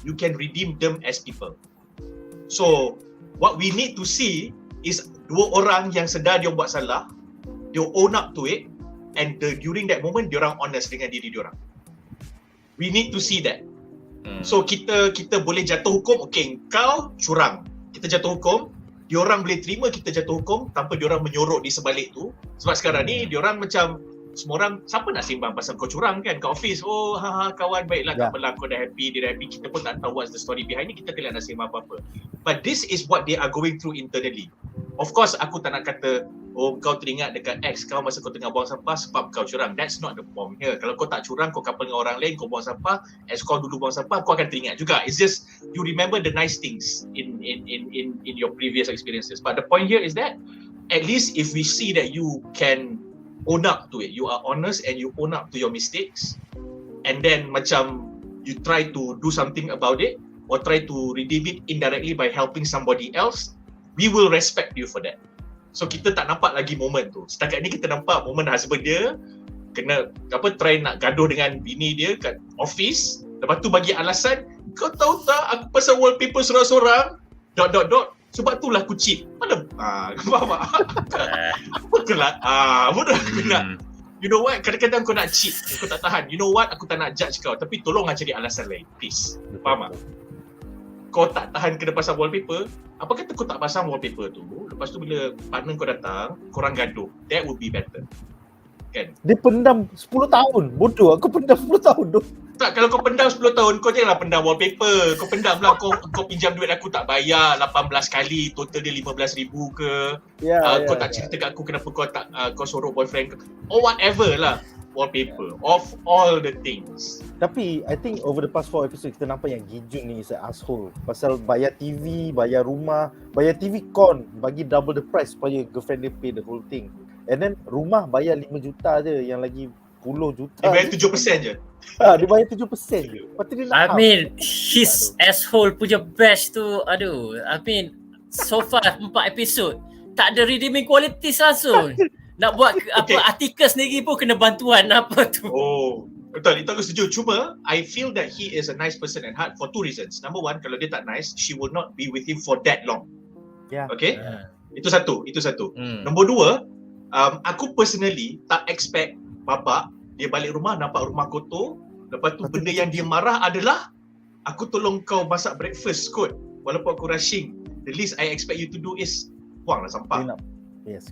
you can redeem them as people. So what we need to see is dua orang yang sedar dia buat salah, dia own up to it, and during that moment dia orang honest dengan diri dia orang. We need to see that. So kita boleh jatuh hukum, okay, kau curang, kita jatuh hukum. Dia orang boleh terima kita jatuh hukum tanpa dia orang menyorok di sebalik tu. Sebab sekarang ni dia orang macam semua orang, siapa nak sembang pasal kau curang kan kat office. Oh, kawan, baiklah, tak apalah, kau dah happy, dia dah happy, kita pun tak tahu what's the story behind ni, kita tidak nak sembang apa-apa. But this is what they are going through internally. Of course, aku tak nak kata, oh kau teringat dekat ex kau masa kau tengah buang sampah sebab kau curang. That's not the point here. Kalau kau tak curang, kau couple dengan orang lain, kau buang sampah, ex kau dulu buang sampah, kau akan teringat juga. It's just you remember the nice things in your previous experiences. But the point here is that at least if we see that you can own up to it, you are honest and you own up to your mistakes, and then macam you try to do something about it or try to redeem it indirectly by helping somebody else, we will respect you for that. So kita tak nampak lagi momen tu. Setakat ni kita nampak momen husband dia kena try nak gaduh dengan bini dia kat office, lepas tu bagi alasan, kau tahu tak aku pasal wallpaper sorang-sorang ... sebab itulah aku cheat. Mana kau faham tak? Apa kelak? Mudah kena. You know what? Kadang-kadang kau nak cheat, kau tak tahan. You know what? Aku tak nak judge kau, tapi tolonglah cari alasan lain, please. Faham tak? Kau tak tahan kena pasang wallpaper, apa kata kau tak pasang wallpaper tu, lepas tu bila partner kau datang, korang gaduh. That would be better. Kan? Dia pendam 10 tahun. Bodoh, aku pendam 10 tahun tu. Tak, kalau kau pendam 10 tahun, kau janganlah pendam wallpaper. Kau pendam lah, kau pinjam duit aku tak bayar 18 kali, total dia 15,000 ke. Kau tak cerita kat aku kenapa kau tak kau sorok boyfriend ke. Or whatever lah. Wallpaper, of all the things. Tapi I think over the past 4 episode kita nampak yang Gijun ni is an asshole. Pasal bayar TV, bayar rumah, bayar TV bagi double the price supaya girlfriend dia pay the whole thing. And then rumah bayar 5 juta je, yang lagi 10 juta. Dia bayar 7% je. Dia bayar 7% je. Lepas tu dia nak his asshole punya bash tu, I mean, so far 4 episod tak ada redeeming qualities langsung. Nak buat artikel sendiri pun kena bantuan apa tu. Oh, betul, itu aku setuju. Cuma I feel that he is a nice person at heart for 2 reasons. Number 1, kalau dia tak nice, she would not be with him for that long. Okay? Itu satu. Nombor 2, aku personally tak expect bapak dia balik rumah nampak rumah kotor, lepas tu benda yang dia marah adalah aku tolong kau masak breakfast kot, walaupun aku rushing. The least I expect you to do is buanglah sampah.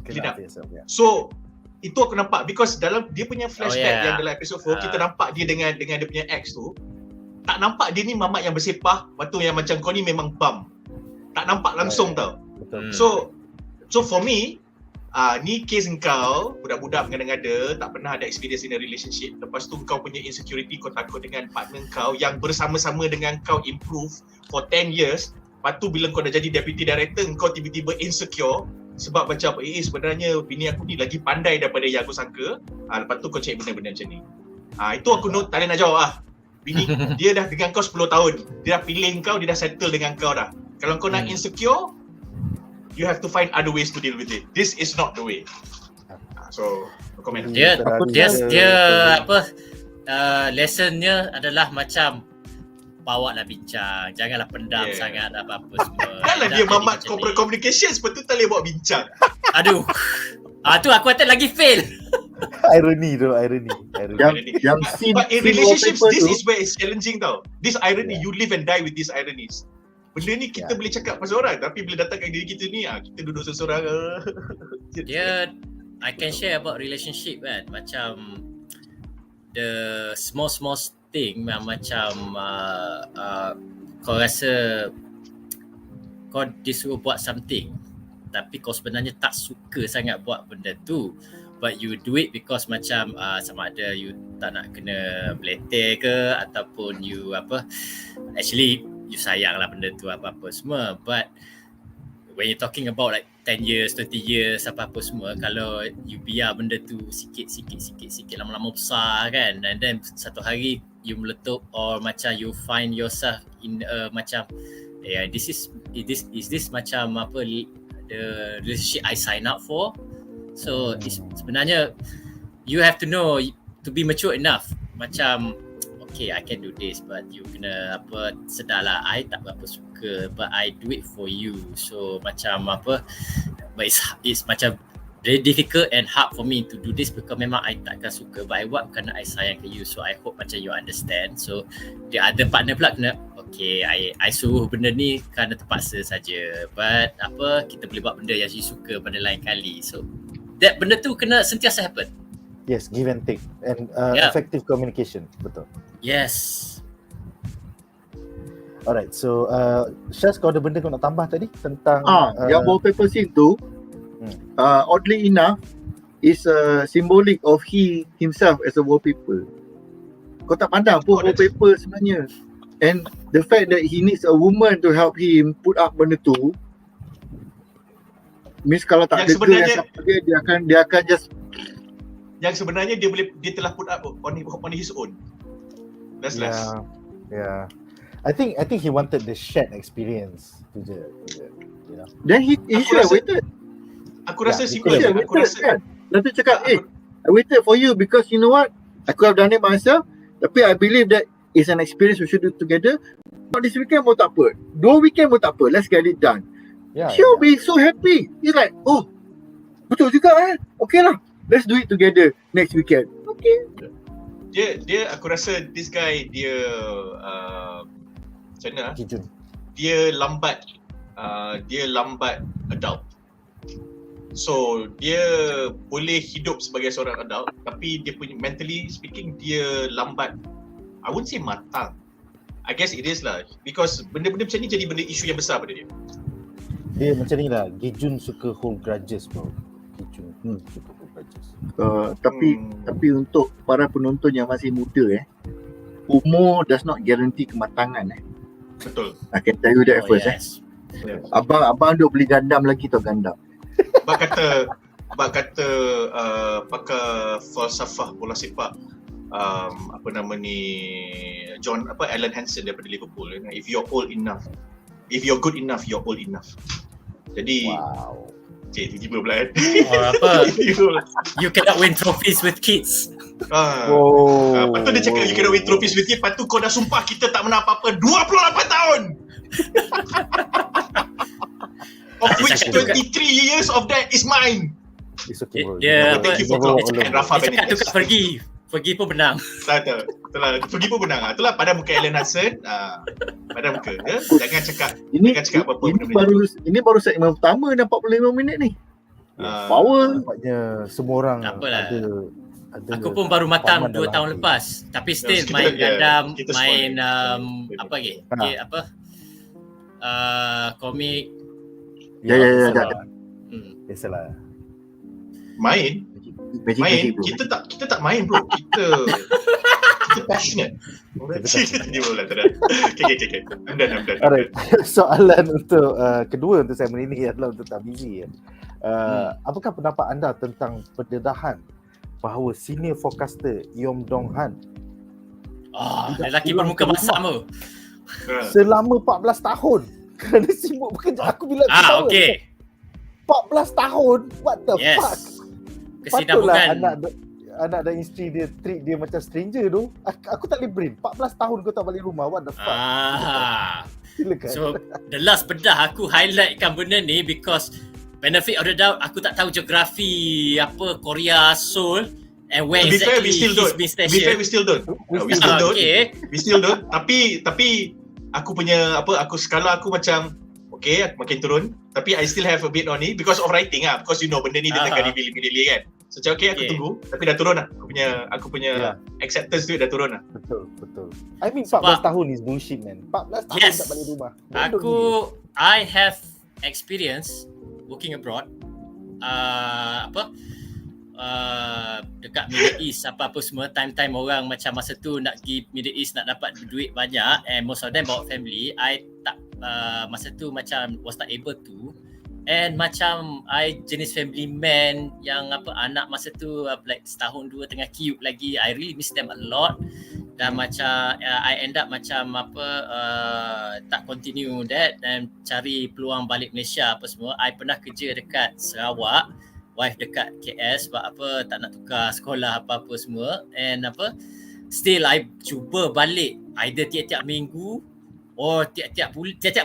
Clean up. So itu aku nampak, because dalam dia punya flashback yang dalam episod 4 kita nampak dia dengan dia punya ex tu, tak nampak dia ni mamat yang bersepah, lepas tu yang macam kau ni memang bum. Tak nampak langsung tau. Betul. So for me, ni case engkau budak-budak mengada-ngada, tak pernah ada experience in a relationship, lepas tu kau punya insecurity, kau takut dengan partner kau yang bersama-sama dengan kau improve for 10 years, lepas tu bila kau dah jadi deputy director, kau tiba-tiba insecure sebab macam sebenarnya bini aku ni lagi pandai daripada yang aku sangka. Lepas tu kau cari benda-benda macam ni. Itu aku tak boleh nak jawab Bini dia dah dengan kau 10 tahun, dia dah pilih kau, dia dah settle dengan kau dah. Kalau kau nak insecure, you have to find other ways to deal with it. This is not the way. So comment. Dia lessonnya adalah macam bawalah bincang, janganlah pendam sangat apa-apa semua. Janganlah dia mamat corporate communication, seperti tu tak boleh buat bincang. Aduh. Tu aku kata lagi fail. Irony. Yang But in relationships, this is where it's challenging tau. This irony, you live and die with these ironies. Benda ni kita boleh cakap pasal orang, tapi bila datang kat diri kita ni, kita duduk seorang. I can share about relationship kan, macam the small thing macam kau rasa kau disuruh buat something tapi kau sebenarnya tak suka sangat buat benda tu, but you do it because macam sama ada you tak nak kena belete ke ataupun you actually you sayang lah benda tu apa-apa semua. But when you're talking about like 10 years, 20 years apa-apa semua, kalau you biar benda tu sikit lama-lama besar kan, and then satu hari you meletup or macam you find yourself in macam is this macam the relationship I sign up for. So sebenarnya you have to know to be mature enough, macam okay, I can do this, but you kena sedarlah I tak berapa suka, but I do it for you. So macam but it's macam very difficult and hard for me to do this because memang I takkan suka, but I buat kerana I sayang ke you. So I hope macam you understand. So the other partner pula kena okay, I suruh benda ni kerana terpaksa saja, but kita boleh buat benda yang you suka pada lain kali. So that benda tu kena sentiasa happen. Yes, give and take and Yeah. effective communication. Betul. Yes. Alright, so Shaz, kau ada benda kau nak tambah tadi tentang Yang wallpaper scene tu oddly enough is symbolic of he himself as a wallpaper. Kau tak pandang pun wallpaper sebenarnya. And the fact that he needs a woman to help him put up benda tu means kalau tak Yang ada girl yang sebenarnya- support dia akan just Yang sebenarnya dia telah put up on his own. That's life. Yeah. I think he wanted the shared experience tu je, you know. then he Aku should have rasa- waited. Aku rasa Ya, simple je. Aku rasa kan. Lalu cakap, I waited for you because you know what? I could have done it myself. Tapi I believe that it's an experience we should do together. Not this weekend pun tak apa. 2 weekend pun tak apa. Let's get it done. Yeah. She'll be so happy. He's like, oh, betul juga Okay lah. Let's do it together next weekend. Okay. dia aku rasa this guy dia macam mana? Kijun. Dia lambat adult. So dia boleh hidup sebagai seorang adult tapi dia punya mentally speaking dia lambat. I wouldn't say matang. I guess it is lah because benda-benda macam ni jadi benda isu yang besar pada dia. Dia macam ni lah, Kijun suka hold grudges bro. Kijun suka hold grudges. Tapi untuk para penonton yang masih muda umur does not guarantee kematangan Betul. I can tell you that first Yes. Abang duk beli gandam lagi tau gandam. Bak kata pakar falsafah bola sepak apa nama ni Alan Hansen daripada Liverpool, if you're old enough, if you're good enough, you're old enough. Jadi Wow. tiba-tiba pula You cannot win trophies with kids. Lepas tu dia cakap you cannot win trophies with you. Lepas tu kau dah sumpah kita tak menang apa-apa 28 tahun. Of which 23 years of that is mine. It's okay bro. Dia Thank you for cakap Rafa Dia cakap tu Benitez. kat pergi pun menang. Tak. Itulah pergi pun menang. Itulah pada muka Alan Hansen. Pada muka dia. Jangan cakap apa-apa Ini baru segmen pertama dah 45 minit ni. Power. Nampaknya semua orang Tak apalah. ada Aku pun baru matam paman 2 dalam tahun hati. lepas. Tapi still Kita- main gandam, kita main spoil. apa lagi? Okay, apa? Komik. Ya. Biasalah. main. Magic bro. Kita tak main bro. Kita passionate. Dia pula tak ada. Okay. I'm done. Alright. Soalan untuk kedua untuk segmen ini adalah untuk Tabizi. Apakah pendapat anda tentang pendedahan bahawa senior forecaster Yom Dong Han Lelaki bermuka masam tu. selama 14 tahun kerana sibuk bekerja. Aku bilang tahu. Okay. 14 tahun. What the Yes. fuck? Kesinambungan. Patutlah anak dan isteri dia treat dia macam stranger tu. Aku tak boleh brain. 14 tahun kau tak balik rumah. What the fuck? Silakan. So the last bedah aku highlightkan benda ni because benefit of the doubt aku tak tahu geografi apa Korea, Seoul and where To be fair, exactly we still he's don't. been To be fair, stationed. we still don't. Okay. We still don't. Tapi aku punya skala aku macam okay, aku makin turun. Tapi I still have a bit on it because of writing because you know benda ni dia tengah reveal kan. So macam okay, aku tunggu. Tapi dah turun lah. Aku punya acceptance tu dah turun lah. Betul. I mean 14 tahun is bullshit man. 14 tahun tak balik rumah. I have experience working abroad. Dekat Middle East apa-apa semua, time orang macam masa tu nak pergi Middle East nak dapat duit banyak and most of them bawa family. I tak masa tu macam was not able to, and macam I jenis family man yang anak masa tu like setahun 2 tengah cute lagi. I really miss them a lot dan macam I end up macam tak continue that dan cari peluang balik Malaysia apa semua. I pernah kerja dekat Sarawak, wife dekat KS sebab tak nak tukar sekolah apa-apa semua, and still I cuba balik either tiap-tiap minggu or tiap-tiap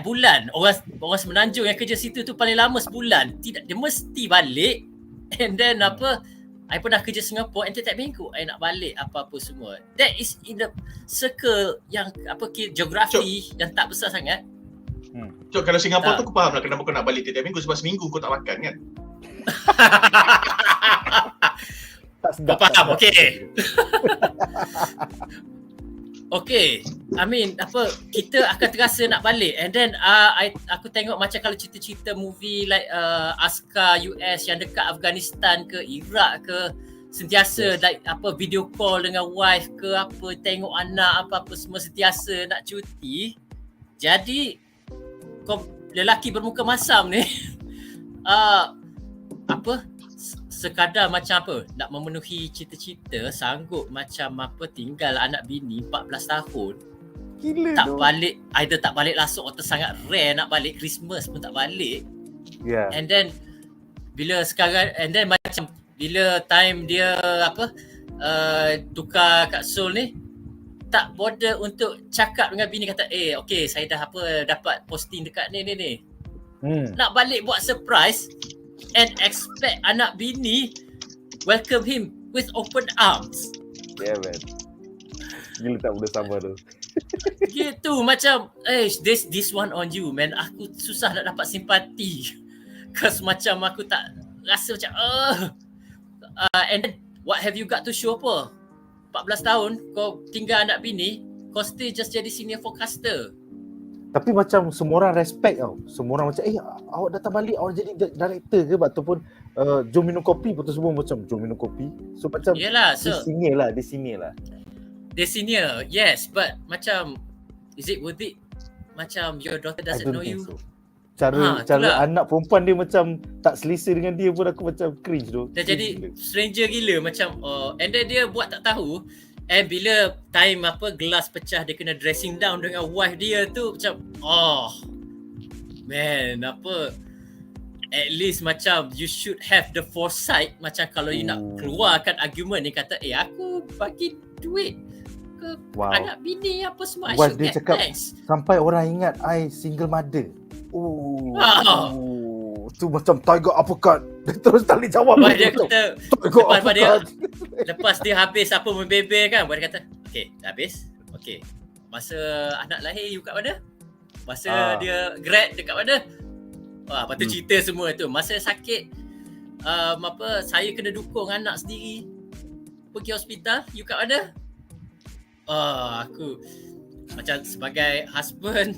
bulan. Orang Semenanjung yang kerja situ tu paling lama sebulan. Tidak, dia mesti balik. And then I pernah kerja Singapura and tiap-tiap minggu I nak balik apa-apa semua. That is in the circle yang geografi yang tak besar sangat. Cok, kalau Singapura tu aku faham lah kenapa kau nak balik tiap minggu sebab seminggu kau tak makan kan. Tak sedap. Faham, okey. Okay, I mean kita akan terasa nak balik, and then aku tengok macam kalau cerita-cerita movie like askar US yang dekat Afghanistan ke Iraq ke, sentiasa like video call dengan wife ke apa, tengok anak apa semua, sentiasa nak cuti. Jadi lelaki bermuka masam ni sekadar macam nak memenuhi cita-cita, sanggup macam tinggal anak bini 14 tahun. Gila tak tu. balik, either tak balik langsung atau sangat rare nak balik, Christmas pun tak balik. Yeah. And then bila sekarang, and then macam bila time dia tukar kat Seoul ni, tak bother untuk cakap dengan bini, kata okay saya dah dapat posting dekat ni. Nak balik buat surprise and expect anak bini welcome him with open arms. Yeah man. Gila tak boleh sabar tu. Gitu macam this one on you man. Aku susah nak dapat simpati. Cause macam aku tak rasa macam and then what have you got to show apa? 14 tahun kau tinggal anak bini, kau still just jadi senior forecaster. Tapi macam semua orang respect tau. Semua orang macam awak datang balik, awak jadi director ke? Ataupun jom minum kopi, betul semua macam jom minum kopi. So macam Yelah, so di sini lah. Dia senior, yes, but macam is it worth it? Macam your daughter I doesn't don't know think you. so. Cara anak perempuan dia macam tak selesa dengan dia pun aku macam cringe tu. Dia jadi stranger gila macam and then dia buat tak tahu. And bila time gelas pecah, dia kena dressing down dengan wife dia tu, macam man, at least macam you should have the foresight, macam kalau you nak keluarkan argument ni, kata aku bagi duit ke anak bini apa semua, I wife should dia get cakap, thanks. sampai orang ingat I single mother. Tu macam tiger uppercut. Dia terus tak boleh jawab. Dia kata lepas dia habis membebel kan, dia kata okay dah habis. Okay, masa anak lahir you kat mana? Masa dia grad dekat mana? Lepas tu cerita semua tu. Masa sakit saya kena dukung anak sendiri pergi hospital, you kat mana? Aku macam sebagai husband,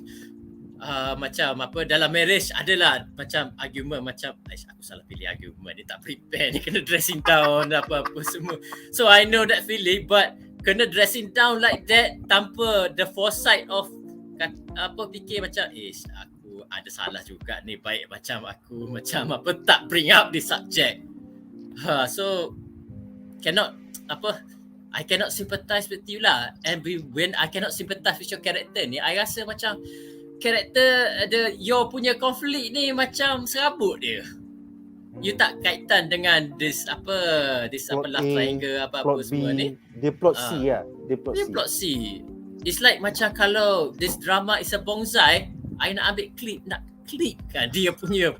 macam dalam marriage adalah macam argument, macam aku salah pilih argument, dia tak prepare, dia kena dressing down apa semua. So I know that feeling, but kena dressing down like that tanpa the foresight of fikir macam aku ada salah juga ni, baik macam aku macam tak bring up this subject. So cannot I cannot sympathize with you lah. And when I cannot sympathize with your character ni, I rasa macam karakter your punya konflik ni macam serabut dia. You tak kaitan dengan this love triangle apa semua ni. Dia plot C lah. Dia plot C. It's like macam kalau this drama is a bonsai, I nak ambil clip kan dia punya.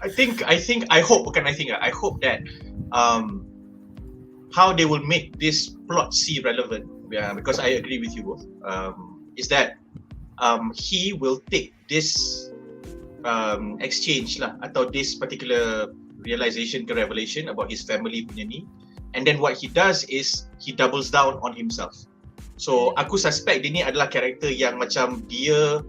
I hope that how they will make this plot C relevant, because I agree with you both, is that he will take this exchange lah, atau this particular realization ke revelation about his family punya ni, and then what he does is he doubles down on himself. So aku suspect dia ni adalah karakter yang macam dia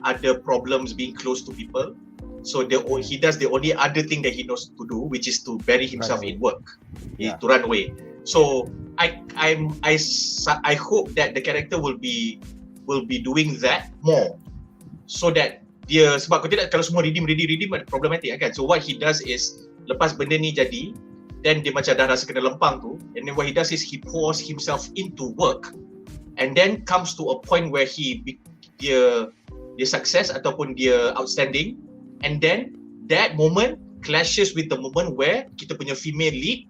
ada problems being close to people, so he does the only other thing that he knows to do, which is to bury himself in work, to run away. So I hope that the character will be doing that more, so that dia, sebab kalau tidak, kalau semua redeem problematic kan. So what he does is, lepas benda ni jadi, then dia macam dah rasa kena lempang tu, and then what he does is he pours himself into work, and then comes to a point where dia success ataupun dia outstanding, and then that moment clashes with the moment where kita punya female lead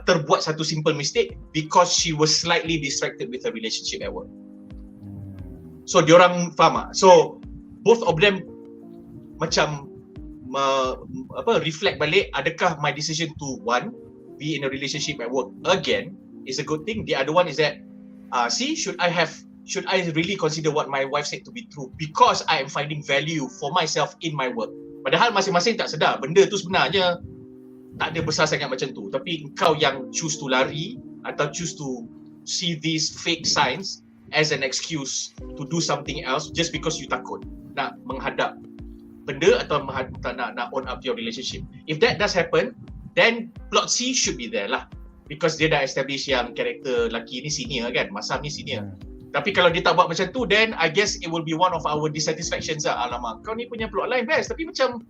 terbuat satu simple mistake because she was slightly distracted with her relationship at work. So diorang faham tak? So both of them macam reflect balik, adakah my decision to be in a relationship at work again is a good thing. The other one is that should I really consider what my wife said to be true because I am finding value for myself in my work. Padahal masing-masing tak sedar benda tu sebenarnya tak ada besar sangat macam tu, tapi kau yang choose to lari atau choose to see these fake signs as an excuse to do something else just because you takut nak menghadap benda atau nak own up your relationship. If that does happen, then plot C should be there lah, because dia dah establish yang karakter lelaki ni senior kan, Masam ni senior. Tapi kalau dia tak buat macam tu, then I guess it will be one of our dissatisfactions lah. Alamak, kau ni punya plotline best tapi macam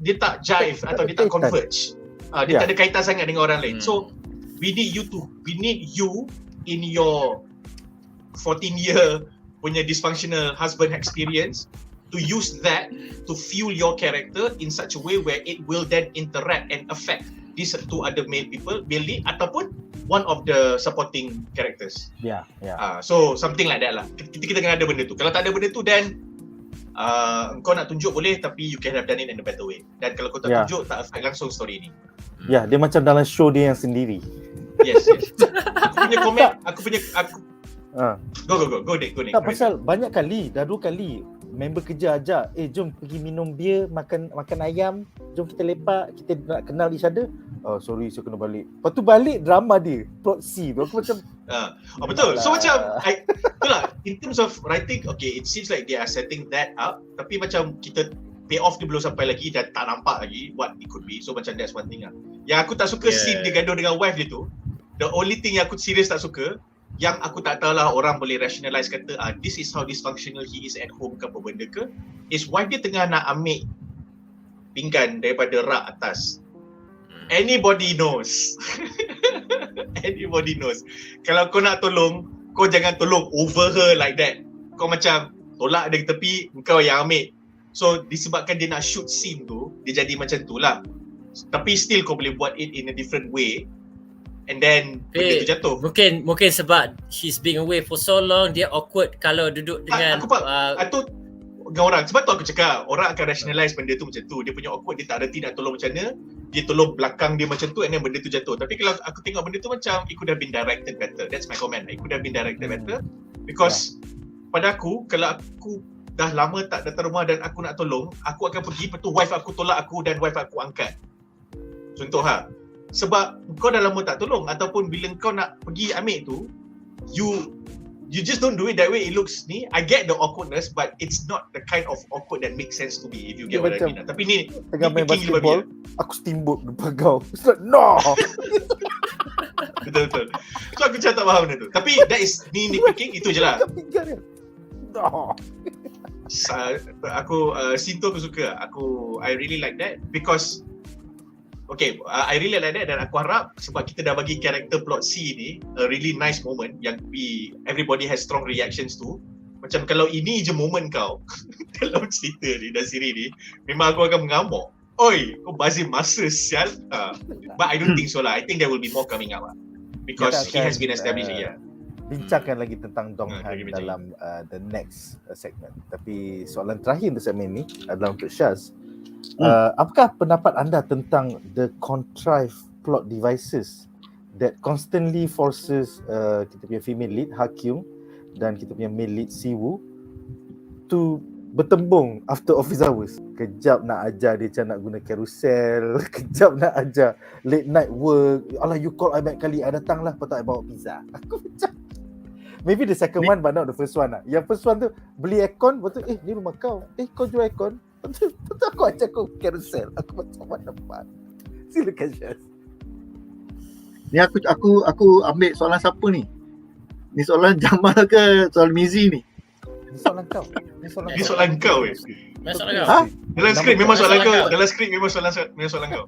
dia tak jive atau dia tak converge. Dia tak ada kaitan sangat dengan orang lain. So we need you in your 14-year punya dysfunctional husband experience to use that to fuel your character in such a way where it will then interact and affect these two other male people, male lead ataupun one of the supporting characters. So something like that lah. Kita kena ada benda tu. Kalau tak ada benda tu, then kau nak tunjuk boleh, tapi you can have done it in a better way. Dan kalau kau tak tunjuk, tak affect langsung story ni. Dia macam dalam show dia yang sendiri. Yes. Aku punya komen, Go Nick. Tak, pasal banyak kali, dah 2 kali member kerja ajak, jom pergi minum bir, makan ayam, jom kita lepak, kita nak kenal each other. Sorry, saya kena balik. Lepas tu balik drama dia, plot C. Aku macam betul. So macam itulah, in terms of writing, okay, it seems like they are setting that up, tapi macam kita pay off dia belum sampai lagi dan tak nampak lagi what it could be. So macam that's one thing lah. Yang aku tak suka scene dia gaduh dengan wife dia tu. The only thing yang aku serius tak suka, yang aku tak tahu lah orang boleh rationalize kata this is how dysfunctional he is at home ke apa benda ke, is wife dia tengah nak ambil pinggan daripada rak atas. Anybody knows. Anybody knows. Kalau kau nak tolong, kau jangan tolong over her like that. Kau macam tolak dia ke tepi, kau yang ambil. So disebabkan dia nak shoot scene tu, dia jadi macam tu lah. Tapi still kau boleh buat it in a different way. And then benda tu jatuh. Mungkin sebab she's been away for so long, dia awkward kalau duduk dengan dengan orang. Sebab tu aku cakap, orang akan rationalize benda tu macam tu. Dia punya awkward, dia tak reti nak tolong macam mana, dia tolong belakang dia macam tu, and then benda tu jatuh. Tapi kalau aku tengok benda tu macam it could have been directed better. That's my comment. It could have been directed better. Because pada aku, kalau aku dah lama tak datang rumah dan aku nak tolong, aku akan pergi, lepas tu wife aku tolak aku dan wife aku angkat. Contoh sebab kau dah lama tak tolong, ataupun bila kau nak pergi ambil tu, you just don't do it that way. It looks ni, I get the awkwardness, but it's not the kind of awkward that makes sense to me, if you get what I mean. Tapi ni tengah main basketball, aku steamboat depan kau. No. Betul. So aku macam tak faham benda tu. Tapi that is ni picking, itu je lah. No. Aku Sinto aku suka. I really like that because I really like that, dan aku harap sebab kita dah bagi karakter plot C ni a really nice moment yang everybody has strong reactions to. Macam kalau ini je moment kau dalam cerita ni dan siri ni, memang aku akan mengamuk. Oi, kau bazir masa sial. But I don't think so lah. I think there will be more coming out lah. Because he has been established bincangkan lagi tentang Dong Han dalam the next segment. Tapi soalan terakhir untuk segmen ni adalah untuk Shaz. Apakah pendapat anda tentang the contrived plot devices that constantly forces kita punya female lead Hakyung dan kita punya male lead Siwoo to bertembung after office hours? Kejap nak ajar dia macam nak guna carousel, kejap nak ajar late night work. Alah, you call I banyak kali, I datang lah, patut I bawa pizza. Aku macam maybe the second one but not the first one lah. Yang first one tu beli aircon, betul ni rumah kau. Kau jual aircon. Betul aku ajak kau carousel. Aku macam mana pak. Silakan Shaz. Ni aku ambil soalan siapa ni? Ni soalan Jamal ke soalan Mizi ni? Ni soalan kau. Ni soalan kau. Dalam skrip memang soalan kau. Dalam skrip memang soalan kau.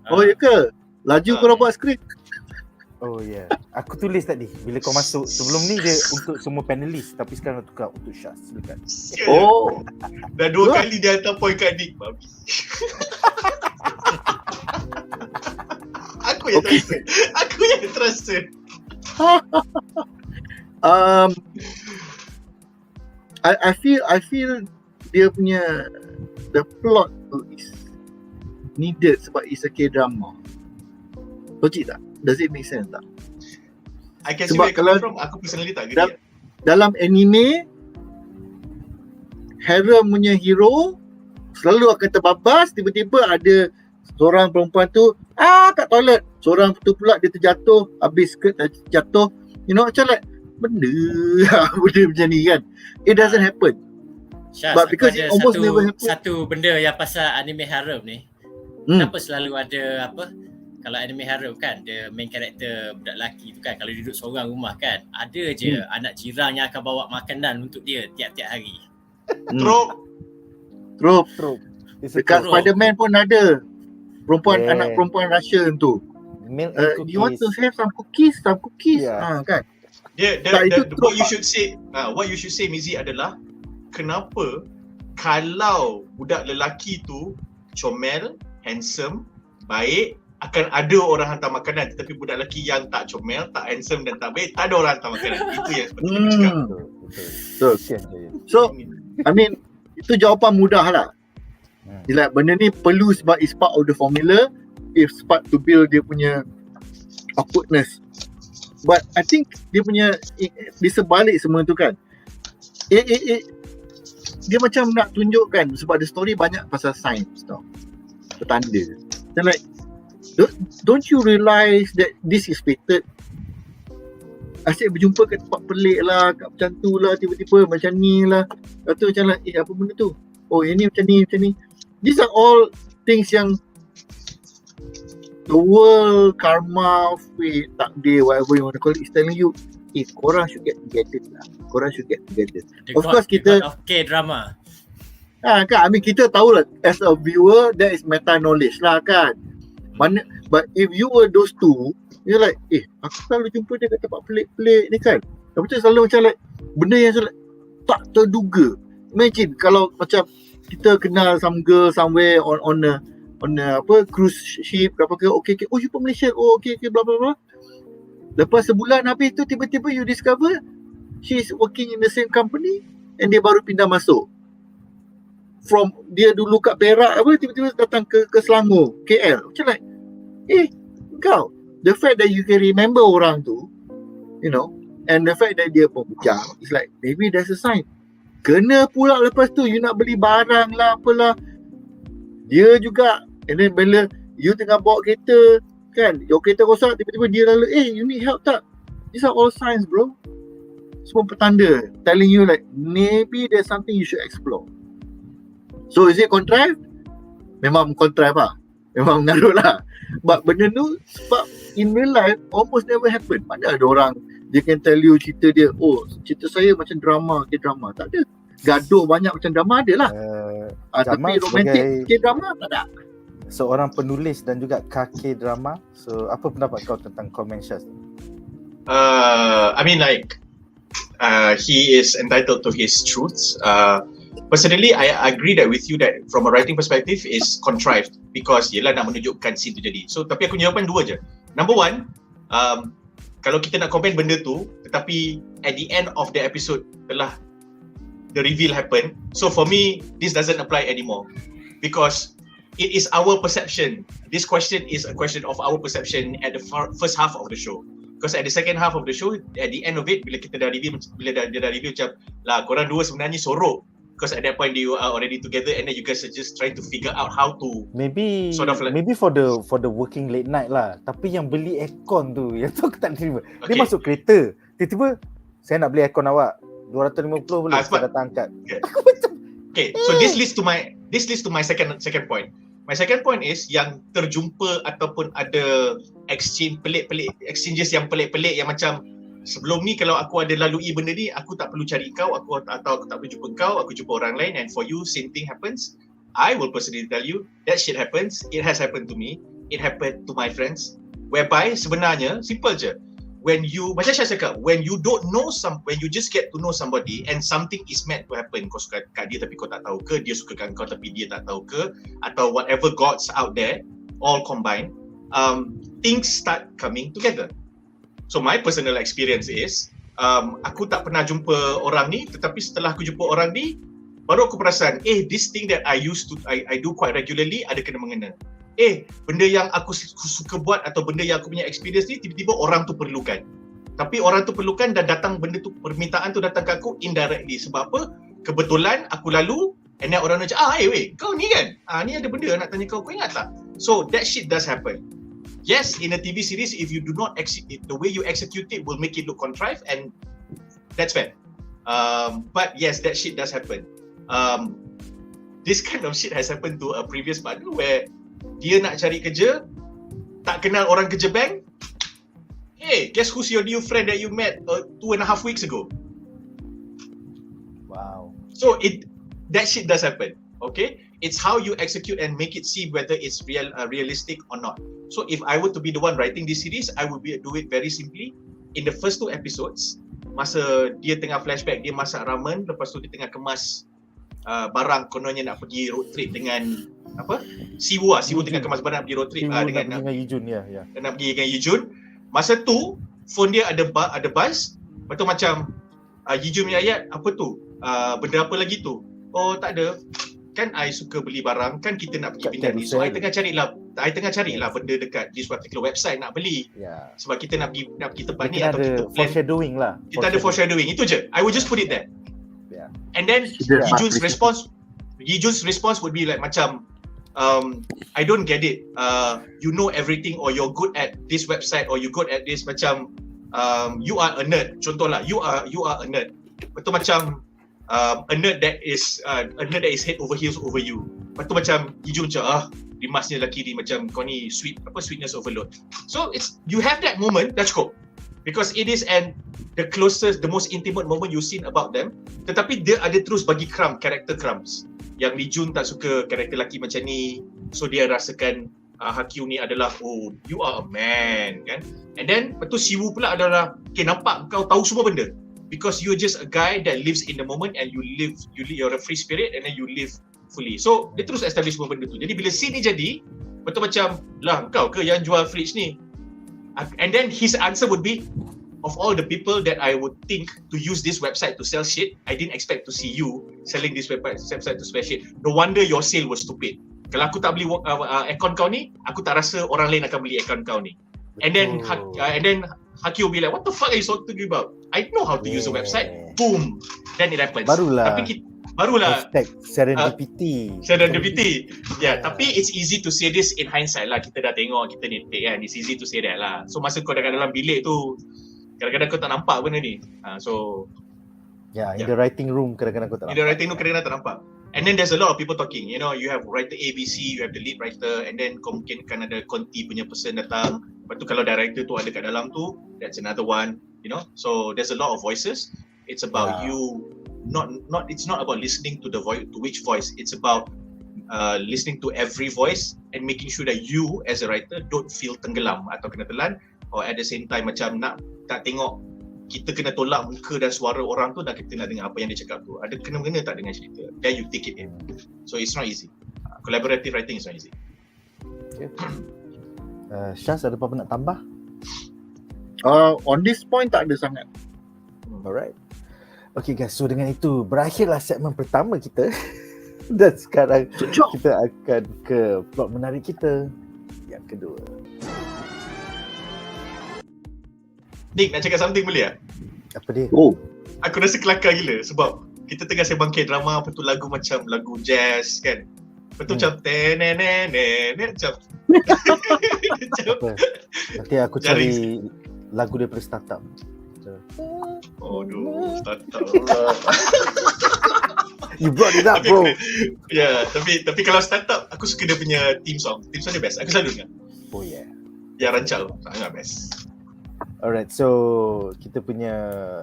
Oh ya ke? Laju kau buat skrip. Oh ya. Yeah. Aku tulis tadi bila kau masuk. Sebelum ni dia untuk semua panelis, tapi sekarang aku tukar untuk Shaz. Silakan. Oh. Dah 2 kali dia hantar point kat Nick, babi. Aku yang trusted. I feel dia punya the plot tu is needed sebab it's a K-drama. Logik tak? Does it make sense tak? I can see where you're coming from. Aku personally tak agree. Dalam anime, harem punya hero selalu akan terbabas, tiba-tiba ada seorang perempuan tu kat toilet, seorang tu pula dia terjatuh, habis skirt terjatuh, macam like benda macam ni kan. It doesn't happen. Syaz, But aku because ada it almost never happen. satu benda yang pasal anime harem ni. Kenapa selalu ada kalau anime harem kan, the main character budak lelaki tu kan, kalau dia duduk seorang rumah kan, ada je anak jiran yang akan bawa makanan untuk dia tiap-tiap hari. Trop. Dekat trope. Spider-Man pun ada perempuan, Yeah. anak perempuan Russia tu. Milk and You want to cookies. have some cookies? Yeah. Kan? What you should say Mizi adalah kenapa kalau budak lelaki tu comel, handsome, baik, akan ada orang hantar makanan, tetapi budak lelaki yang tak comel, tak handsome dan tak baik, tak ada orang hantar makanan. Itu yang seperti kita cakap. Betul. So, I mean, itu jawapan mudah lah. Like, benda ni perlu sebab it's part of the formula, it's part to build dia punya awkwardness. But I think dia punya di sebalik semua tu kan, dia macam nak tunjukkan sebab the story banyak pasal science tau, petanda. Then like, don't you realise that this is fated? Asyik berjumpa kat tempat pelik lah, kat macam tu lah, tiba-tiba macam ni lah. Lepas tu macam like, apa benda tu? Oh, ini macam ni. These are all things yang the world, karma, fate, takdir, whatever you want to call it, is telling you, korang should get together lah. Of course kita of K-drama. kan, I mean kita tahu lah as a viewer, that is meta knowledge lah kan. But if you were those two, you're like, aku selalu jumpa dia kat tempat pelik-pelik ni kan. Lepas tu selalu macam like, benda yang like, tak terduga. Imagine kalau macam kita kenal some girl somewhere on a cruise ship ke apa ke, okay, oh you from Malaysia, oh okay, blah blah blah. Lepas sebulan habis tu tiba-tiba you discover she's working in the same company and dia baru pindah masuk. From dia dulu kat Perak tiba-tiba datang ke Selangor, KL. Macam like, kau, the fact that you can remember orang tu, and the fact that dia pembujang, it's like maybe there's a sign. Kena pula lepas tu you nak beli barang lah apalah, dia juga. And then bila you tengah bawa kereta kan, your kereta rosak, tiba-tiba dia lalu, you need help tak? These are all signs bro. Semua petanda telling you like maybe there's something you should explore. So is it contrived? Memang contrived lah, memang mengarut lah. But benda tu sebab in real life almost never happen. Mana ada orang dia can tell you cerita dia, cerita saya macam drama, K-drama. Tak ada. Gaduh banyak macam drama ada lah. Tapi romantik K-drama tak ada. Seorang penulis dan juga K-drama. So apa pendapat kau tentang komen Shaz? I mean like he is entitled to his truths. Personally, I agree that with you that from a writing perspective is contrived because yelah nak menunjukkan scene tu jadi. So tapi aku jawapan dua je. Number one, kalau kita nak komen benda tu, tetapi at the end of the episode telah the reveal happen. So for me, this doesn't apply anymore because it is our perception. This question is a question of our perception at the first half of the show. Because at the second half of the show, at the end of it, bila kita dah review, dia dah review macam lah korang dua sebenarnya sorok. Because at that point you are already together and then you guys are just trying to figure out how to maybe sort of like, maybe for the working late night lah. Tapi yang beli aircon tu, yang tu aku tak terima. Dia masuk kereta, tiba-tiba saya nak beli aircon awak 250 boleh saya datang angkat. Okay, so this leads to my second point. My second point is yang terjumpa ataupun ada exchanges yang pelik-pelik yang macam sebelum ni kalau aku ada lalui benda ni, aku tak perlu cari kau, atau aku tak perlu jumpa kau, aku jumpa orang lain, and for you same thing happens. I will personally tell you that shit happens. It has happened to me. It happened to my friends. Whereby sebenarnya simple je. When you, macam saya cakap, when you just get to know somebody and something is meant to happen, kau suka kat dia tapi kau tak tahu ke, dia suka kat kau tapi dia tak tahu ke, atau whatever gods out there all combined, things start coming together. So my personal experience is aku tak pernah jumpa orang ni, tetapi setelah aku jumpa orang ni baru aku perasan this thing that I do quite regularly ada kena mengena. Benda yang aku suka buat atau benda yang aku punya experience ni tiba-tiba orang tu perlukan. Tapi orang tu perlukan dan datang benda tu, permintaan tu datang ke aku indirectly. Sebab apa? Kebetulan aku lalu and then orang macam kau ni kan? Ni ada benda nak tanya kau ingat tak? So that shit does happen. Yes, in a TV series, if you do not execute, the way you execute it will make it look contrived, and that's fair. But yes, that shit does happen. This kind of shit has happened to a previous partner where dia nak cari kerja, tak kenal orang kerja bank. Hey, guess who's your new friend that you met 2.5 weeks ago? Wow. So that shit does happen. Okay, it's how you execute and make it seem whether it's realistic or not. So if I were to be the one writing this series, I would do it very simply. In the first 2 episodes, masa dia tengah flashback, dia masak ramen, lepas tu dia tengah kemas barang, kononnya nak pergi road trip dengan Siwu tengah kemas barang pergi road trip dengan Yijun, ya. nak pergi dengan Yijun. Masa tu phone dia ada buzz. Lepas tu macam Yijun punya ayat, apa tu? Benda apa lagi tu? Oh tak ada. Kan I suka beli barang, kan kita nak pergi pindah ni. So I tengah carilah benda dekat this particular website nak beli. Yeah. Sebab kita nak pergi tempat ni kita atau ada kita plan. foreshadowing lah. Kita ada foreshadowing. Itu je. I would just put it there. Yeah. And then Yijun's response would be like macam I don't get it. You know everything, or you're good at this website, or you good at this, macam you are a nerd. Contohlah, you are a nerd. Betul macam a nerd that is head over heels over you. Lepas tu macam Yijun macam Dimasnya lelaki ni macam kau ni sweetness overload. So you have that moment, that's cool. Because it is the most intimate moment you've seen about them. Tetapi dia ada terus bagi character crumbs. Yang Lee Jun tak suka karakter lelaki macam ni, so dia rasakan Hakyu ni adalah you are a man, kan. And then lepas tu Siwu pula adalah nampak kau tahu semua benda. Because you're just a guy that lives in the moment, and you're a free spirit, and then you live fully. So dia terus establish semua benda tu. Jadi bila scene ni jadi, betul macam lah kau ke yang jual fridge ni? And then his answer would be, of all the people that I would think to use this website to sell shit, I didn't expect to see you selling this website to sell shit. No wonder your sale was stupid. Kalau aku tak beli account kau ni, aku tak rasa orang lain akan beli account kau ni. And then Haki will be like, what the fuck are you talking about? I know how to use a website. Boom. Then it happens. Barulah serendipity. Yeah, tapi it's easy to say this in hindsight lah. Kita dah tengok, kita nitpick kan. It's easy to say that lah. So masa kau dekat dalam bilik tu, kadang-kadang kau tak nampak benda ni. In the writing room kadang-kadang kau tak nampak. In the writing room kadang-kadang tak nampak. And then there's a lot of people talking. You know, you have writer ABC, you have the lead writer, and then kau mungkin kan ada konti punya person datang. Lepas tu kalau director tu ada kat dalam tu, that's another one. You know, so there's a lot of voices. It's about you. It's not about listening to the voice, to which voice. It's about listening to every voice and making sure that you as a writer don't feel tenggelam atau kena telan, or at the same time macam tak tengok kita kena tolak muka dan suara orang tu dan kita nak dengar apa yang dia cakap tu. Ada kena-mengena tak dengan cerita? Then you take it in. So it's not easy. Collaborative writing is not easy. Okay. Shaz, ada apa-apa nak tambah? On this point tak ada sangat. Alright. Okay guys, so dengan itu berakhirlah segmen pertama kita. Dan sekarang kita akan ke plot menarik kita yang kedua. Nick, nak cakap something boleh tak? Apa dia? Aku rasa kelakar gila sebab kita tengah sembang K-drama, apa tu lagu macam lagu jazz kan. Betul macam macam apa? Nanti aku cari lagu daripada startup. Startup. You brought it up, bro. Yeah, tapi kalau startup aku suka dia punya theme song. Theme song dia best. Aku selalu dengar. Oh yeah. Yang rancak tu, sangat best. Alright, so kita punya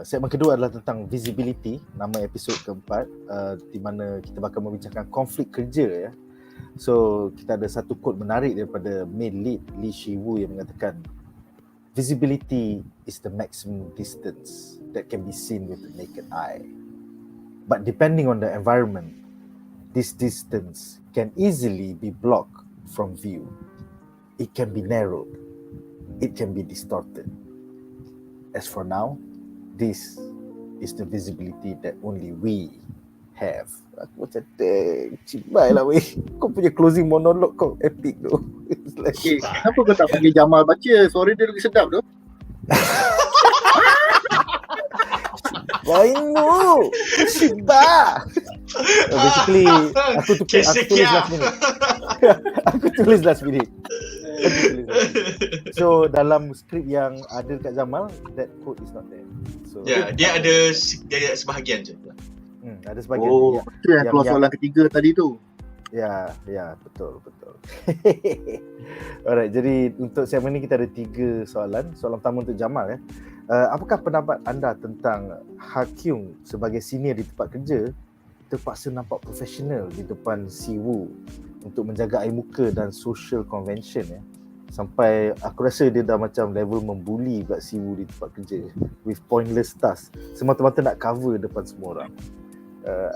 segmen kedua adalah tentang visibility, nama episod keempat, di mana kita bakal membincangkan konflik kerja ya. So kita ada satu quote menarik daripada main lead Lee Shi-woo yang mengatakan, visibility is the maximum distance that can be seen with the naked eye. But depending on the environment, this distance can easily be blocked from view. It can be narrowed. It can be distorted. As for now, this is the visibility that only we have. Aku macam cibai lah weh. Kau punya closing monologue kau epic tu. It's like, kenapa kau tak panggil Jamal baca? Suara dia lagi sedap tu. I know. Cibai. Basically, aku tulis last minute. Aku tulis last minute. So dalam skrip yang ada dekat Jamal, that quote is not there. So dia ada sebahagian je. Ada sebahagian. Itu yang keluar soalan ketiga tadi tu. Ya, betul. Alright, jadi untuk segmen ni kita ada 3 soalan. Soalan pertama untuk Jamal. Apakah pendapat anda tentang Hakyung sebagai senior di tempat kerja terpaksa nampak profesional di depan Siwoo untuk menjaga air muka dan social convention sampai aku rasa dia dah macam level membuli pula Siwoo di tempat kerja with pointless task, semata-mata nak cover depan semua orang.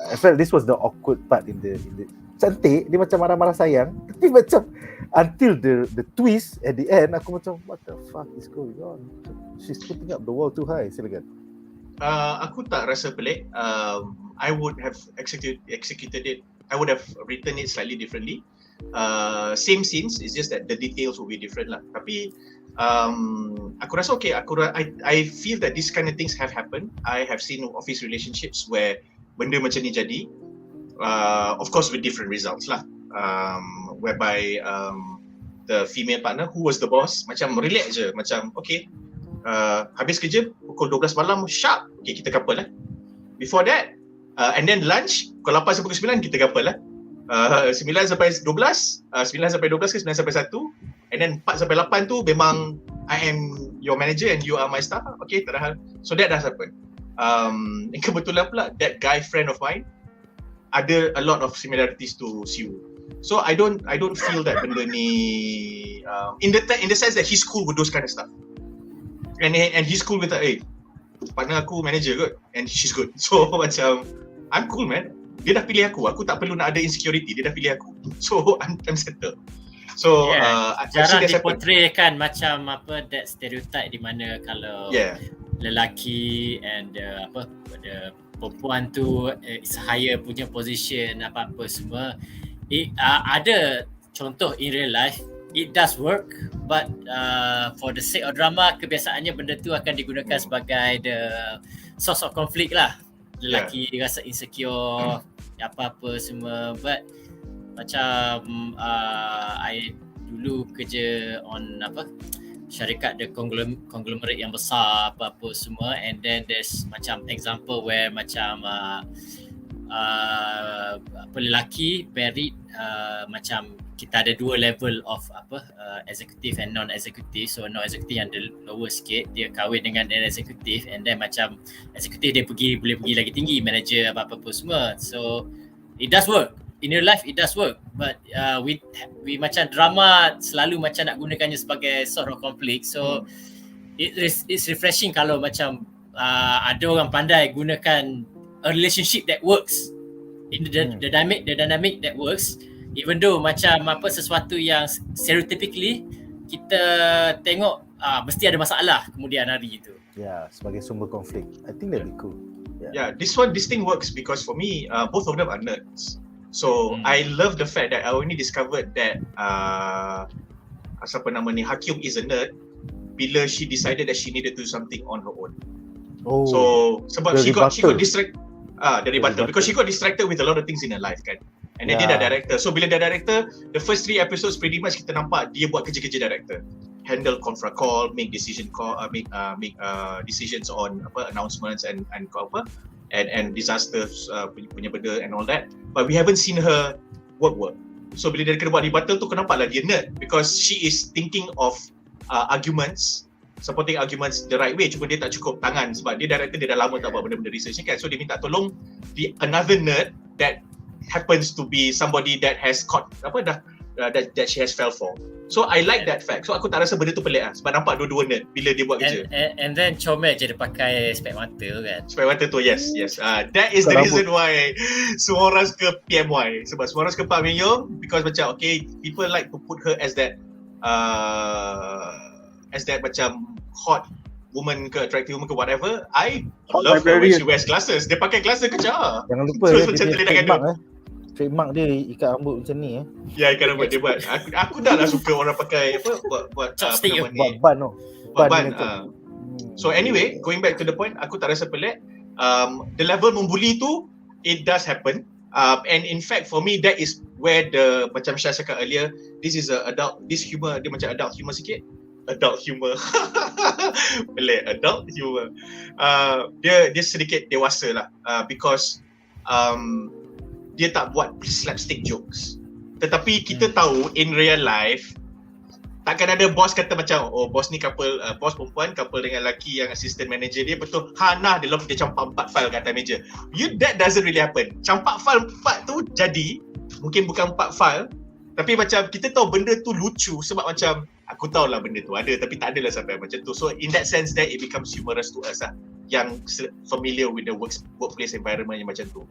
I felt this was the awkward part in the cantik, dia macam marah-marah sayang, tapi macam until the twist at the end, aku macam what the fuck is going on? She's putting up the wall too high. Silakan. Aku tak rasa pelik. I would have executed it. I would have written it slightly differently. Same scenes, it's just that the details will be different lah. Tapi aku rasa okay. I feel that these kind of things have happened. I have seen office relationships where benda macam ni jadi, of course with different results lah, whereby the female partner who was the boss macam relax je, macam okay, habis kerja pukul 12 malam sharp, okay kita couple lah. Before that and then lunch pukul 8 sampai pukul 9 kita couple lah. 9 sampai 12, 9 sampai 12 ke 9 sampai 1, and then 4 sampai 8 tu memang I am your manager and you are my staff, okay tak ada hal. So that dah happen. Kebetulan pula that guy friend of mine ada a lot of similarities to Siwoo. So I don't feel that benda ni in the sense that he's cool with those kind of stuff. And he's cool with partner aku manager kot and she's good. So macam I'm cool man. Dia dah pilih aku tak perlu nak ada insecurity, dia dah pilih aku. So I'm settled. So jarang diportraykan macam that stereotype di mana kalau lelaki and the perempuan tu is higher punya position apa-apa semua. Ada contoh in real life, it does work, but for the sake of drama, kebiasaannya benda tu akan digunakan sebagai the source of conflict lah. Lelaki rasa insecure apa-apa semua. But macam I dulu kerja on syarikat the conglomerate yang besar apa-apa semua, and then there's macam example where macam lelaki married, macam kita ada 2 level of executive and non-executive. So non-executive yang the lower sikit, dia kahwin dengan executive, and then macam executive dia boleh pergi lagi tinggi, manager apa-apa semua. So it does work. In real life it does work, but we macam drama selalu macam nak gunakannya sebagai sort of conflict. So it's refreshing kalau macam ada orang pandai gunakan a relationship that works in the dynamic that works, even though macam sesuatu yang stereotypically kita tengok mesti ada masalah kemudian hari itu. Sebagai sumber konflik. I think that'd be cool. This thing works because for me both of them are nerds. So I love the fact that I only discovered that Hakyung is a nerd bila she decided that she needed to do something on her own. So sebab she got distracted dari battle because she got distracted with a lot of things in her life kan. And then dia dah director. So bila dia director, the first 3 episodes pretty much kita nampak dia buat kerja-kerja director. Handle conference call, make decisions on announcements and disasters punya benda and all that. But we haven't seen her work. So bila dia kena buat rebuttal tu, kenampaklah dia nerd because she is thinking of supporting arguments the right way. Cuma dia tak cukup tangan sebab dia director, dia dah lama tak buat benda-benda research ni kan. So dia minta tolong another nerd that happens to be somebody that has caught that she has fell for. So I like that fact. So aku tak rasa benda tu pelik lah sebab nampak dua-dua nerd bila dia buat kerja. And then comel je dia pakai spek mata kan. Spek mata tu yes. That is the reason why semua orang suka PMY. Sebab semua orang suka Pak Min Yong because macam okay, people like to put her as that macam hot woman ke attractive woman ke whatever. I love her when she wears glasses. Dia pakai glasses kecil. Jangan lupa dia trademark dia ikat rambut macam ni Ya, ikat rambut dia buat. Aku dah lah suka orang pakai buat chopstick ban. So anyway, going back to the point, aku tak rasa pelik. The level membuli tu, it does happen. And in fact for me that is where the macam Syah cakap earlier, this humor dia macam adult humor sikit. Adult humor. Boleh adult humor. Dia sedikit dewasa lah, because dia tak buat slapstick jokes. Tetapi kita tahu in real life takkan ada bos kata macam, oh bos ni couple, bos perempuan couple dengan lelaki yang assistant manager dia, betul nah dia campak 4 file kat atas meja. That doesn't really happen. Campak file 4 tu jadi mungkin bukan 4 file, tapi macam kita tahu benda tu lucu sebab macam aku tahulah benda tu ada tapi tak adalah sampai macam tu. So in that sense that it becomes humorous to us lah, yang familiar with the workplace environment yang macam tu.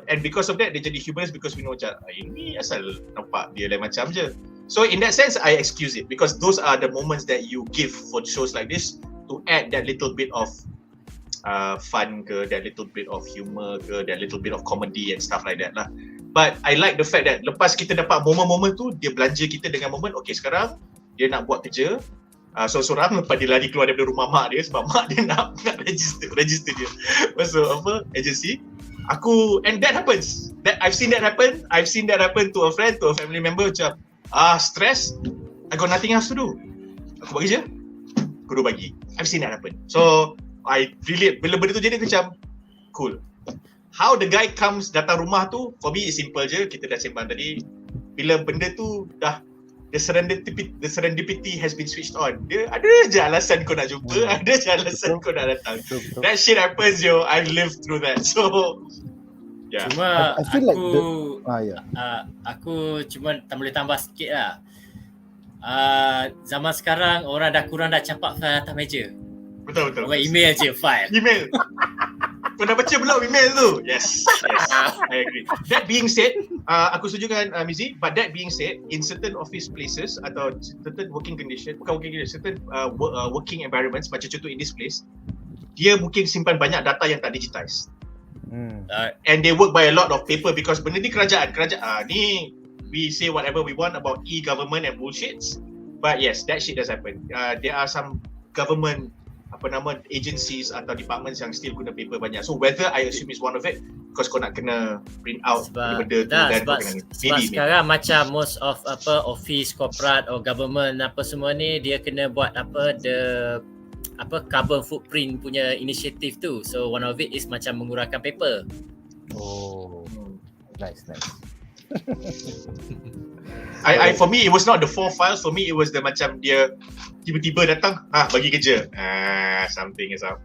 And because of that dia jadi humorous, because we know macam ini asal nampak dia lain macam je. So in that sense I excuse it, because those are the moments that you give for shows like this to add that little bit of fun ke, that little bit of humor ke, that little bit of comedy and stuff like that lah. But I like the fact that lepas kita dapat momen-momen tu, dia belanja kita dengan momen, okay sekarang dia nak buat kerja seorang-seorang, lepas dia lari keluar daripada rumah mak dia sebab mak dia nak register dia masuk agency. And that happens. I've seen that happen to a friend, to a family member, macam stress, I got nothing else to do, aku bagi je, aku bagi. I've seen that happen. So I really, bila benda tu jadi macam cool. How the guy comes datang rumah tu, for me is simple je, kita dah sembang tadi. Bila benda tu dah the serendipity has been switched on, dia ada je alasan kau nak jumpa, ada je alasan kau nak datang. That shit happens yo, I've lived through that. So yeah. Cuma I feel aku cuma boleh tambah sikit lah. Zaman sekarang orang dah kurang dah campak file atas meja. Betul. Orang email je file. Email. Kau dah baca belum email tu? Yes. I agree. That being said, aku setuju dengan Mizi, but that being said, in certain office places atau certain working certain working environments, macam contoh in this place, dia mungkin simpan banyak data yang tak digitize. And they work by a lot of paper, because benda ni kerajaan ni, we say whatever we want about e-government and bullshits, but yes, that shit does happen. There are some government agencies atau departments yang still guna paper banyak. So whether I assume is one of it, because kau nak kena print out benda tu dan sebab sekarang macam most of office, corporate or government semua ni, dia kena buat carbon footprint punya inisiatif tu. So one of it is macam mengurangkan paper. Nice. For me it was not the 4 files, for me it was the macam dia tiba-tiba datang, bagi kerja. Something is up.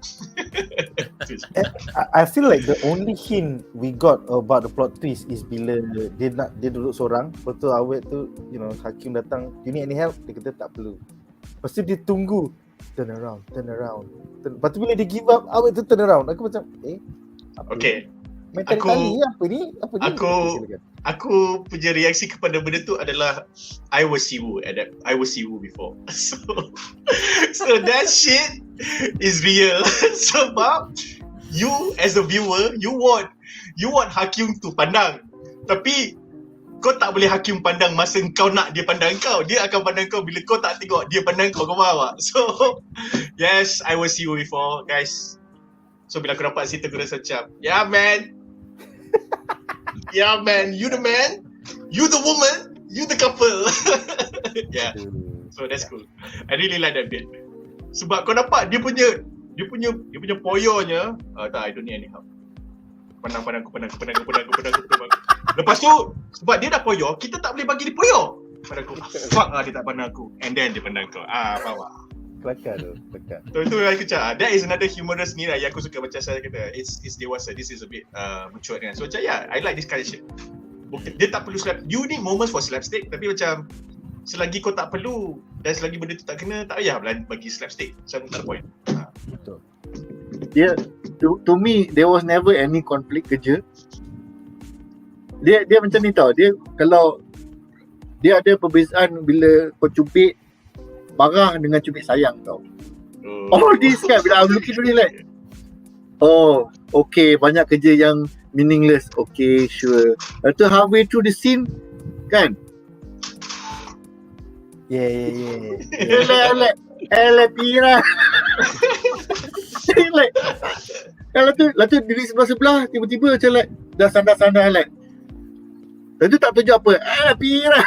I feel like the only hint we got about the plot twist is bila dia duduk seorang, lepas tu awet tu, hakim datang, you need any help? Dia kata tak perlu. Lepas tu dia tunggu, turn around. Lepas tu bila dia give up, awet tu turn around. Aku macam, okay. Mental kali apa ni? Aku punya reaksi kepada benda tu adalah I was Siwu before. So that shit is real. Sebab you as a viewer, you want hakim tu pandang. Tapi kau tak boleh hakim pandang masa kau nak dia pandang kau. Dia akan pandang kau bila kau tak tengok dia pandang kau faham tak? So yes, I was Siwu before guys. So bila aku dapat situ aku rasa macam, yeah man, you the man, you the woman, you the couple. Yeah, so that's cool. I really like that bit. Sebab kau dapat dia punya poyonya, tak, I don't need any help. Pandang aku. Lepas tu, sebab dia dah poyo, kita tak boleh bagi dia poyo. Pandang aku, fuck dia tak pandang aku. And then dia pandang kau. Faham tak? kelakar. So itu aku cakap, that is another humorous ni lah yang aku suka macam saya kata, it's dewasa, this is a bit mature kan. So macam I like this kind of shit. Dia tak perlu you need moments for slapstick, tapi macam selagi kau tak perlu dan selagi benda tu tak kena, tak payah bagi slapstick. Macam tak ada point. Betul. Dia to me there was never any conflict kerja. Dia macam ni tau. Dia kalau dia ada perbezaan bila kau cubit marah dengan cubit sayang tau. All this kan bila I'm looking really like, oh okay, banyak kerja yang meaningless. Okay, sure. Lepas tu halfway through the scene kan, Yeah. Like pira. Like Lalu tu diri sebelah-sebelah tiba-tiba macam like dah sandar-sandar like Itu tak tunjuk apa. Pirah.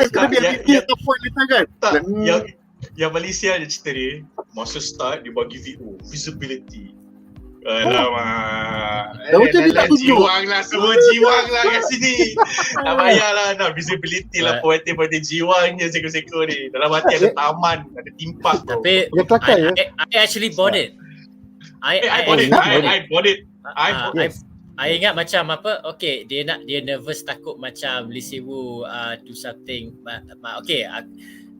Kena biar dia ke point kita kan. Tak, yang Malaysia dia cerita ni, masa start dia bagi VO, visibility. Alamak. Macam dia tak tunjuk. Semua jiwang lah kat sini. Tak payahlah nak visibility lah pointer-pointer jiwang je seko-seko ni. Dalam hati ada taman, ada timpak. Tapi Dia kelakar ya. I actually bought it. I bought it. I ingat macam apa, okay, dia nervous takut macam Lee Siwoo do something. Okay,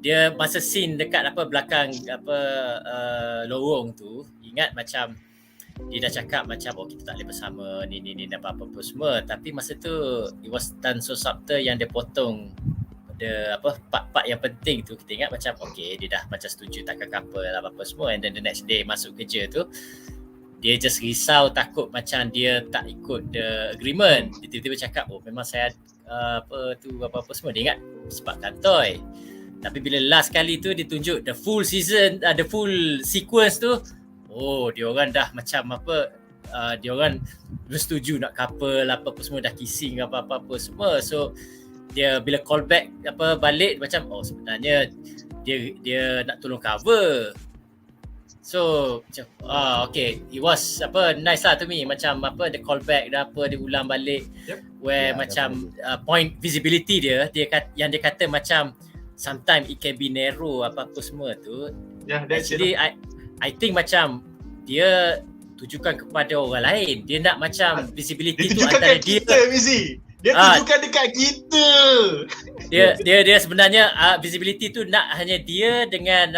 dia masa scene dekat belakang lorong tu, ingat macam dia dah cakap macam kita tak boleh bersama ni apa semua, tapi masa tu it was done so subtle yang dia potong ada part-part yang penting tu. Kita ingat macam okay, dia dah macam setuju takkan couple apa semua, and then the next day masuk kerja tu dia just risau takut macam dia tak ikut the agreement. Dia tiba-tiba cakap memang saya apa semua. Dia ingat sebab kantoi. Tapi bila last kali tu dia tunjuk the full season, the full sequence tu, dia orang dah macam dia orang setuju nak couple apa semua, dah kissing apa semua. So dia bila call back balik macam sebenarnya dia nak tolong cover. So macam okay, it was nice lah to me, macam the call back dah dia ulang balik where macam point visibility dia kata macam sometimes it can be narrow apa semua tu. Actually I think macam dia tujukan kepada orang lain. Dia nak macam visibility tu antara dia. Dia tunjukkan dekat kita. Dia sebenarnya visibility tu nak hanya dia dengan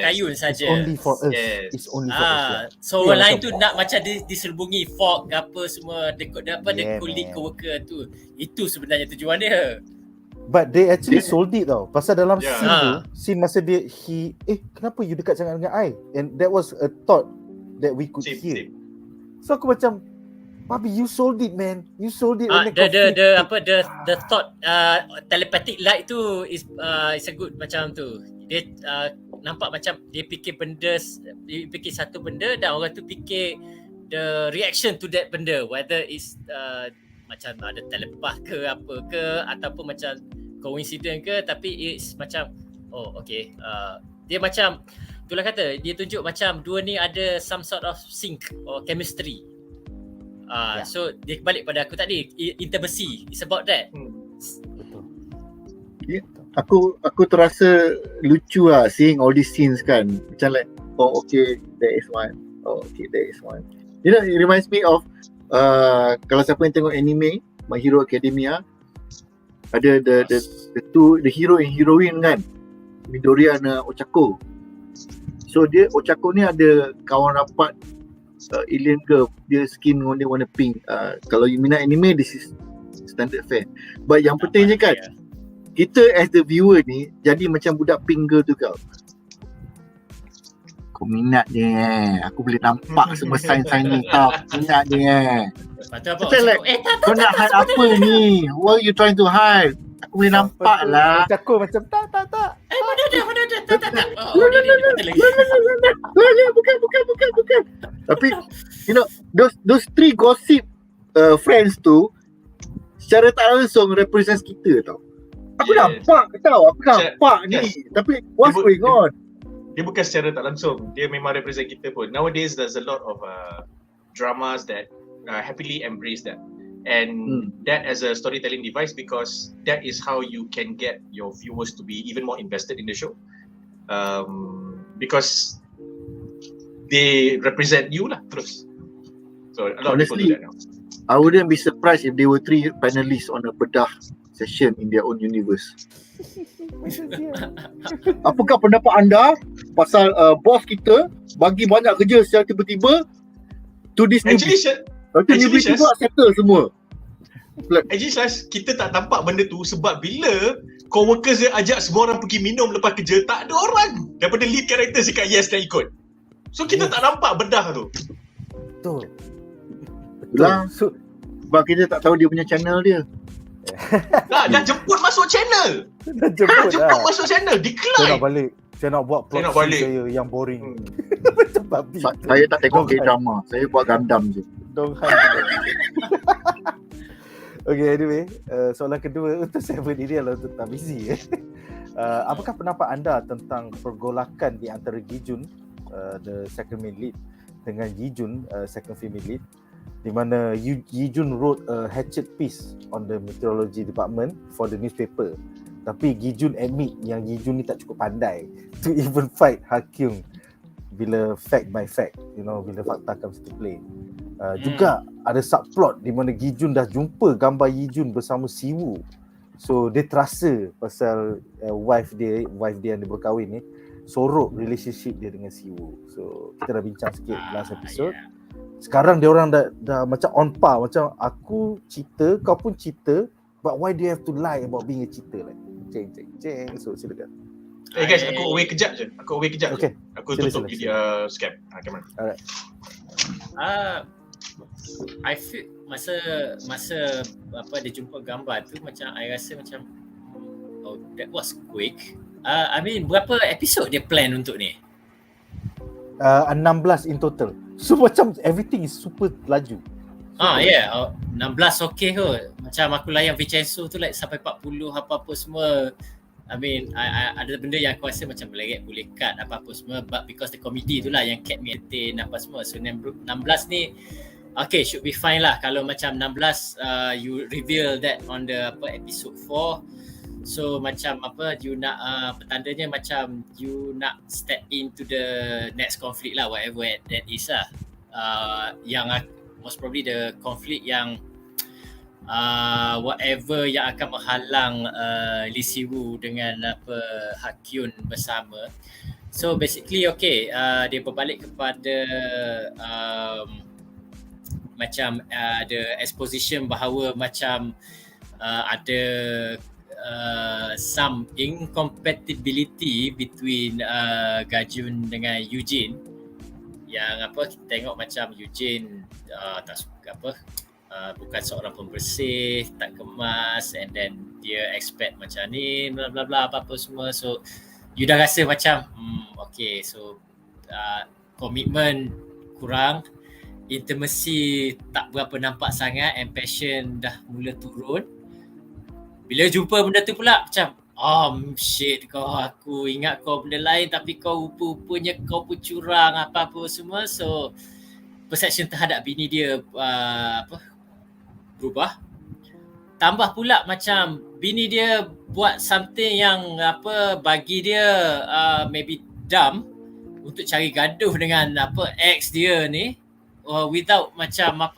Kayun saja. It's only for us. It's only for us. So orang lain tu nak macam diselubungi Fog apa semua the colleague co-worker tu. Itu sebenarnya tujuan dia. But they actually sold it tau. Pasal dalam scene tu, scene masa dia kenapa you dekat sangat dengan I? And that was a thought that we could hear. So aku macam, Bobby, you sold it, man. You sold it. The thought telepathic light tu is a good macam tu. Dia nampak macam dia fikir satu benda dan orang tu fikir the reaction to that benda, whether it's macam ada telepath ke apa ke ataupun macam coincidence ke, tapi it's macam okay, dia macam itulah kata dia tunjuk macam dua ni ada some sort of sync or chemistry. So dia balik pada aku tadi, intimacy, it's about that. Betul. Aku terasa lucu lah seeing all these scenes kan, macam like okay, there is one. Okay, there is one. You know, it reminds me of kalau siapa yang tengok anime My Hero Academia, ada the hero and heroine kan, Midoriya dan Ochako. So Ochako ni ada kawan rapat alien girl, dia skin warna pink. Kalau you minat anime, this is standard fare. But yang pentingnya kan, kita as the viewer ni jadi macam budak pink girl tu kau. Kau minat dia aku boleh nampak semua sign-sign ni kau. Minat dia kau nak hide apa ni? What are you trying to hide? Aku boleh nampak lah. Cakap macam tak. Mana ada. Tak. Bukan. Tapi you know, those three gossip friends tu secara tak langsung represent kita tau. Aku nampak ni. Tapi what's going on? Dia bukan secara tak langsung, dia memang represent kita pun. Nowadays there's a lot of dramas that happily embrace that, and that as a storytelling device, because that is how you can get your viewers to be even more invested in the show, because they represent you lah terus. So a lot honestly, of people do that now. I wouldn't be surprised if they were 3 panelists on a bedah session in their own universe. Apakah pendapat anda pasal bos kita bagi banyak kerja secara tiba-tiba to this newbie? Actually juga settle semua. Actually kita tak nampak benda tu sebab bila co-workers dia ajak semua orang pergi minum lepas kerja, tak ada orang daripada lead character cakap yes dan ikut. So kita tak nampak bedah tu. Betul. Sebab kita tak tahu dia punya channel dia. Dah jemput masuk channel. Masuk channel, decline. Saya nak balik. Saya nak buat plot saya yang boring. Macam babi. Saya tak tengok K-drama. Saya buat Gundam je. Okay, anyway, soalan kedua untuk 7 ini adalah untuk Tamizi. Apakah pendapat anda tentang pergolakan di antara Gijun, the second main lead, dengan Yijun, second female lead, di mana Yijun wrote a hatchet piece on the meteorology department for the newspaper. Tapi Gijun admit yang Yijun ni tak cukup pandai to even fight Hakyung bila fact by fact, bila fakta comes to play. Juga ada subplot di mana Gijun dah jumpa gambar Yijun bersama Siwu. So dia terasa pasal wife dia yang dia berkahwin ni sorok relationship dia dengan Siwu. So kita dah bincang sikit last episode. Sekarang dia orang dah macam on par, macam aku cerita, kau pun cerita, but why do you have to lie about being a cheater? Like ceng. So silakan. Guys, aku away kejap je. Okay. Aku Sila. tutup scam. Come on. Alright. I feel masa dia jumpa gambar tu, macam I rasa macam that was quick. I mean, berapa episod dia plan untuk ni? 16 in total. So macam everything is super laju. 16 okay kot. Macam aku layan Vincenzo tu like sampai 40 apa-apa semua. I mean, ada benda yang aku rasa macam boleh cut apa-apa semua, but because the comedy tu lah yang kept me entertain apa semua. So 16 ni okay, should be fine lah. Kalau macam 16 you reveal that on the episode 4, so macam you nak petandanya macam you nak step into the next conflict lah, whatever that is lah. Yang most probably the conflict yang whatever yang akan menghalang Lee Siwu dengan Hakyun bersama. So basically okay, dia berbalik kepada macam the exposition bahawa macam ada some incompatibility between Gajun dengan Eugene, yang kita tengok macam Eugene tak suka bukan seorang pembersih, tak kemas, and then dia expect macam ni bla bla bla apa semua. So you dah rasa macam okay, so komitmen kurang, intimacy tak berapa nampak sangat, and passion dah mula turun. Bila jumpa benda tu pula macam shit, aku ingat kau benda lain tapi kau rupanya kau pun curang apa-apa semua. So perception terhadap bini dia berubah. Tambah pula macam bini dia buat something yang bagi dia maybe dumb untuk cari gaduh dengan ex dia ni, without macam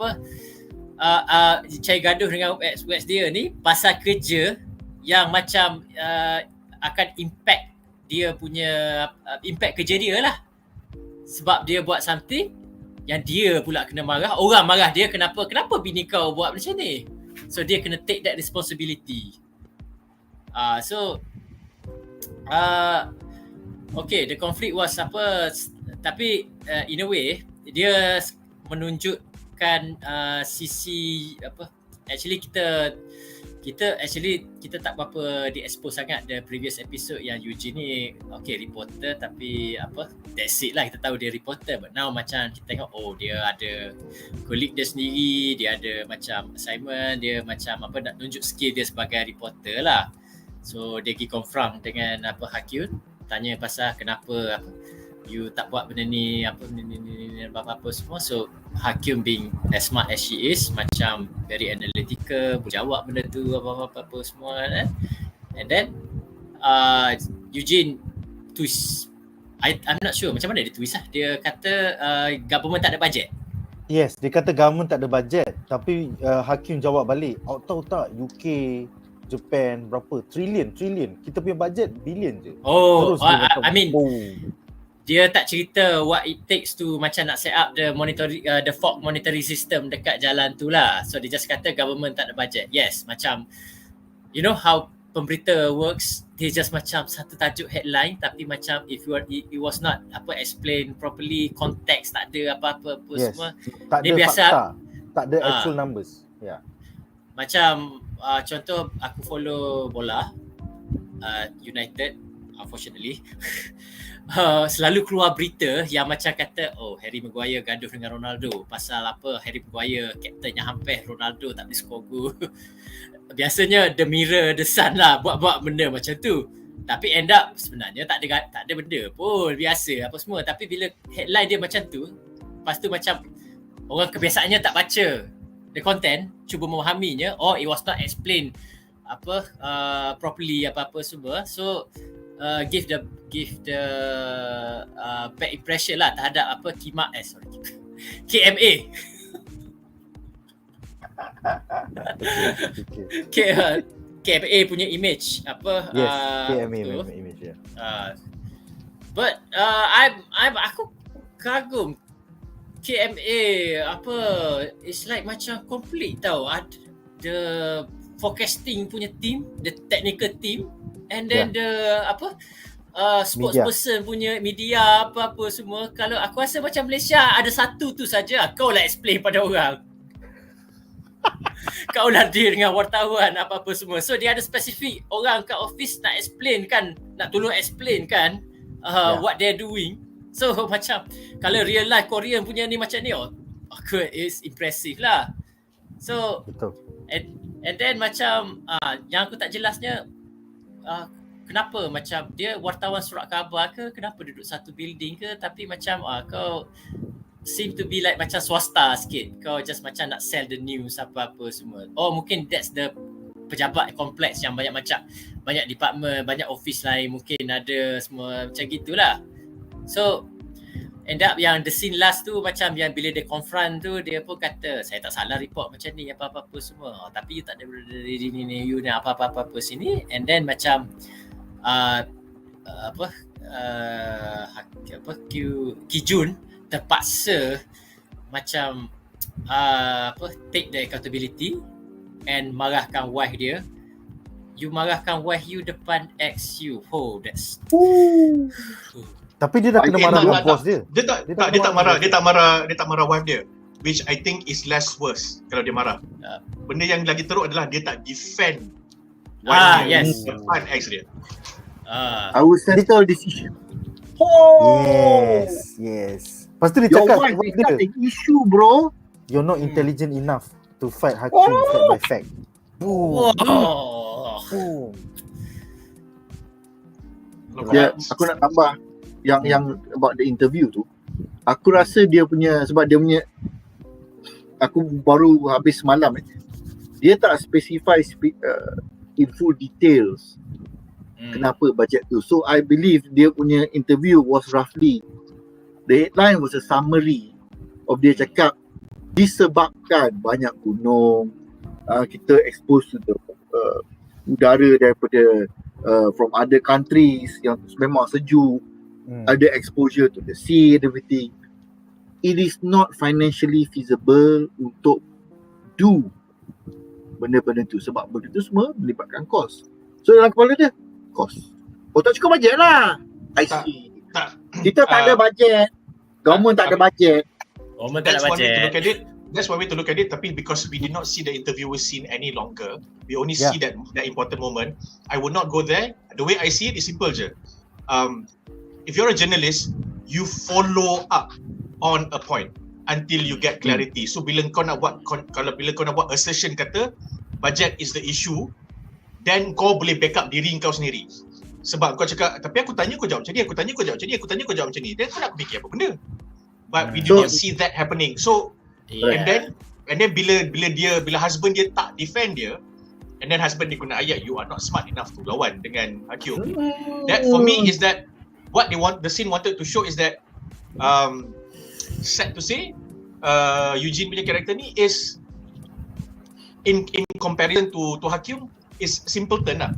cari gaduh dengan ex dia ni pasal kerja yang macam akan impact dia punya impact kerja dia lah. Sebab dia buat something yang dia pula kena marah. Orang marah dia, kenapa bini kau buat macam ni? So dia kena take that responsibility. Okay, the conflict was tapi in a way dia menunjukkan sisi actually kita tak berapa di-expose sangat the previous episode yang Eugene ni okay reporter, tapi that's it lah, kita tahu dia reporter. But now macam kita tengok dia ada colleague dia sendiri, dia ada macam assignment, dia macam nak tunjuk skill dia sebagai reporter lah. So dia pergi confront dengan Hakyun, tanya pasal kenapa you tak buat benda ni, apa semua. So Hakyun being as smart as she is, macam very analytical, berjawab benda tu apa semua kan. And then Eugene twist. I'm not sure macam mana dia twist lah. Dia kata government tak ada budget. Yes, dia kata government tak ada budget, tapi Hakyun jawab balik, tahu tak UK, Japan berapa trilion, kita punya budget bilion je. I mean dia tak cerita what it takes to macam nak set up the fog monitoring system dekat jalan tu lah. So dia just kata government tak ada budget. Yes, macam you know how pemberita works, dia just macam satu tajuk headline, tapi macam it was not explain properly, context tak ada apa-apa semua. Tak dia ada biasa fakta, tak ada actual numbers. Macam contoh aku follow bola United, unfortunately. Selalu keluar berita yang macam kata Harry Maguire gaduh dengan Ronaldo pasal apa, Harry Maguire captain yang hampir Ronaldo tak boleh score gol. Biasanya the mirror the sun lah buat benda macam tu, tapi end up sebenarnya tak ada benda pun, biasa apa semua. Tapi bila headline dia macam tu, lepas tu macam orang kebiasaannya tak baca the content, cuba memahaminya, it was not explained properly apa-apa semua, so give the bad impression lah terhadap KMA. KMA punya image KMA image ya. But aku kagum KMA it's like macam Konflik tau. The forecasting punya team, the technical team, and then the spokesperson punya media apa-apa semua. Kalau aku rasa macam Malaysia ada satu tu saja, kau lah explain pada orang. Kau lah deal dengan wartawan apa-apa semua. So dia ada spesifik orang kat office nak explain kan, nak tolong explain kan what they're doing. So macam kalau real life Korean punya ni macam ni, aku is impressive lah. So betul. And then macam yang aku tak jelasnya, kenapa macam dia wartawan surat khabar ke, kenapa duduk satu building ke, tapi macam kau seem to be like macam swasta sikit. Kau just macam nak sell the news apa-apa semua. Mungkin that's the pejabat kompleks yang banyak department, banyak office lain mungkin ada semua macam gitulah. So end up yang the scene last tu macam yang bila dia confront tu, dia pun kata saya tak salah report macam ni apa-apa semua, tapi you tak ada dari ni you ni apa-apa sini. And then macam Kijun terpaksa macam take the accountability and marahkan wife dia. You marahkan wife you depan ex you. That's Tapi dia dah kena marah dengan bos dia. Dia tak marah wife dia, which I think is less worse kalau dia marah. Benda yang lagi teruk adalah dia tak defend wife dia depan ex dia. I will settle this issue. Yes. Lepas tu dia cakap, your wife is not an issue, bro. You're not intelligent enough to fight hakim fact by fact. Boom. Aku nak tambah yang about the interview tu. Aku rasa dia punya, sebab dia punya, aku baru habis semalam dia tak specify in full details kenapa bajet tu. So I believe dia punya interview was roughly, the headline was a summary of dia cakap disebabkan banyak gunung, kita expose to the udara daripada from other countries yang memang sejuk, ada exposure to the sea and everything. It is not financially feasible untuk do benda-benda tu, sebab benda tu semua melibatkan kos. So dalam kepala dia, kos. Tak cukup bajet lah. I see. Kita tak ada bajet. Government tak ada bajet. That's one way to look at it. Tapi because we did not see the interviewer scene any longer, we only see that important moment. I would not go there. The way I see it is simple je. If you're a journalist, you follow up on a point until you get clarity. So bila kau nak buat assertion kata budget is the issue, then kau boleh backup diri kau sendiri. Sebab kau cakap, tapi aku tanya kau jawab macam ni, aku tanya kau jawab macam ni, aku tanya kau jawab macam ni. Then kau nak fikir apa benda? But we do not see that happening. So and then bila husband dia tak defend dia, and then husband dia guna ayat, you are not smart enough to lawan dengan hakim. That for me is that what the scene wanted to show is that sad to say, Eugene punya karakter ni is in comparison to hakim is simpleton lah.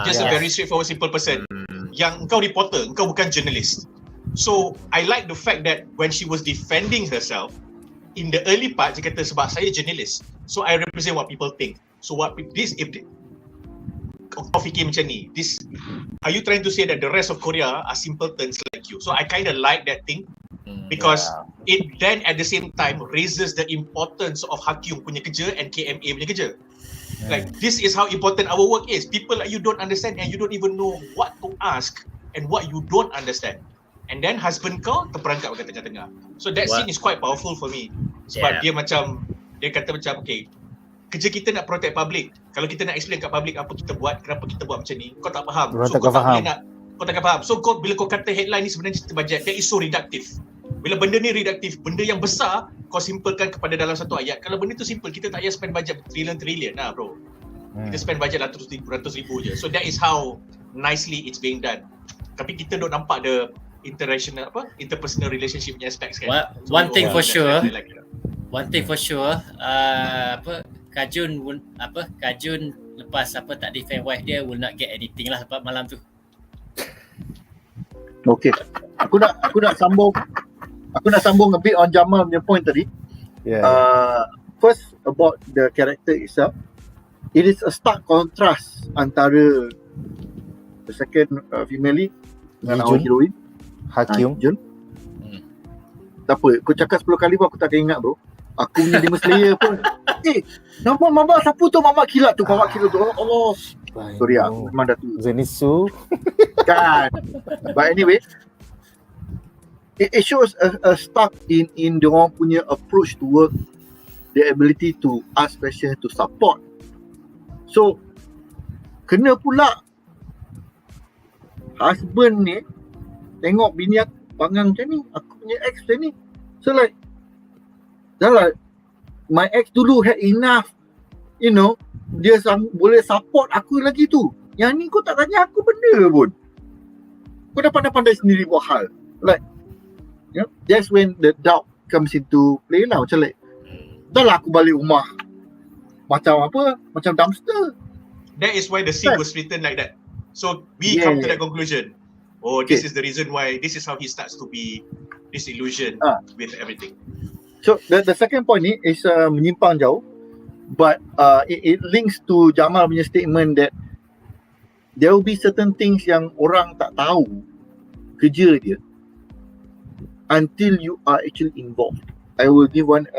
Just a very straightforward simple person. Yang engkau reporter, engkau bukan journalist. So I like the fact that when she was defending herself in the early part, dia kata sebab saya journalist, so I represent what people think. So if kau fikir macam ni, are you trying to say that the rest of Korea are simpletons like you? So I kind of like that thing because it then at the same time raises the importance of Hakyung punya kerja and KMA punya kerja. Like, this is how important our work is. People like you don't understand and you don't even know what to ask and what you don't understand. And then husband kau terperangkap kat tengah-tengah. So that scene is quite powerful for me. Sebab dia kata macam, okay, kerja kita nak protect public. Kalau kita nak explain kat public apa kita buat, kenapa kita buat macam ni, kau tak faham. So kau tak boleh nak, kau takkan faham. So bila kau kata headline ni sebenarnya cerita bajet, that is so reductive. Bila benda ni reductive, benda yang besar kau simpelkan kepada dalam satu ayat. Kalau benda tu simple, kita tak payah spend budget trilion lah bro. Kita spend budget ratus ribu je. So that is how nicely it's being done. Tapi kita dok nampak the interpersonal relationship punya aspects kan. One thing for sure, Kajun lepas tak defend wife dia will not get anything lah lepas malam tu. Okay, aku nak sambung a bit on Jamal punya point tadi. First about the character itself, it is a stark contrast antara the second female lead dengan our heroine Hakim Jun. Tak apa, kau cakap 10 kali pun aku tak akan ingat bro. Aku punya Demon Slayer pun nampak mama siapa tu, mama kilat tu Allah. Sorry aku memang dah tu Zenitsu kan. But anyway, it shows a stark in diorang punya approach to work, the ability to ask questions, to support. So kena pula husband ni tengok bini aku bangang macam ni, aku punya ex macam ni. So like dah lah, my ex dulu had enough, you know, dia boleh support aku lagi tu. Yang ni kau tak tanya aku benda pun, kau dah pandai-pandai sendiri buat hal. Like, you know, that's when the doubt comes into play lah. Macam like, dah lah aku balik rumah macam dumpster. That is why the scene was written like that. So we come to that conclusion. Oh, this is the reason why, this is how he starts to be disillusioned with everything. So the second point ni is menyimpang jauh, but it links to Jamal punya statement that there will be certain things yang orang tak tahu kerja dia until you are actually involved. I will give one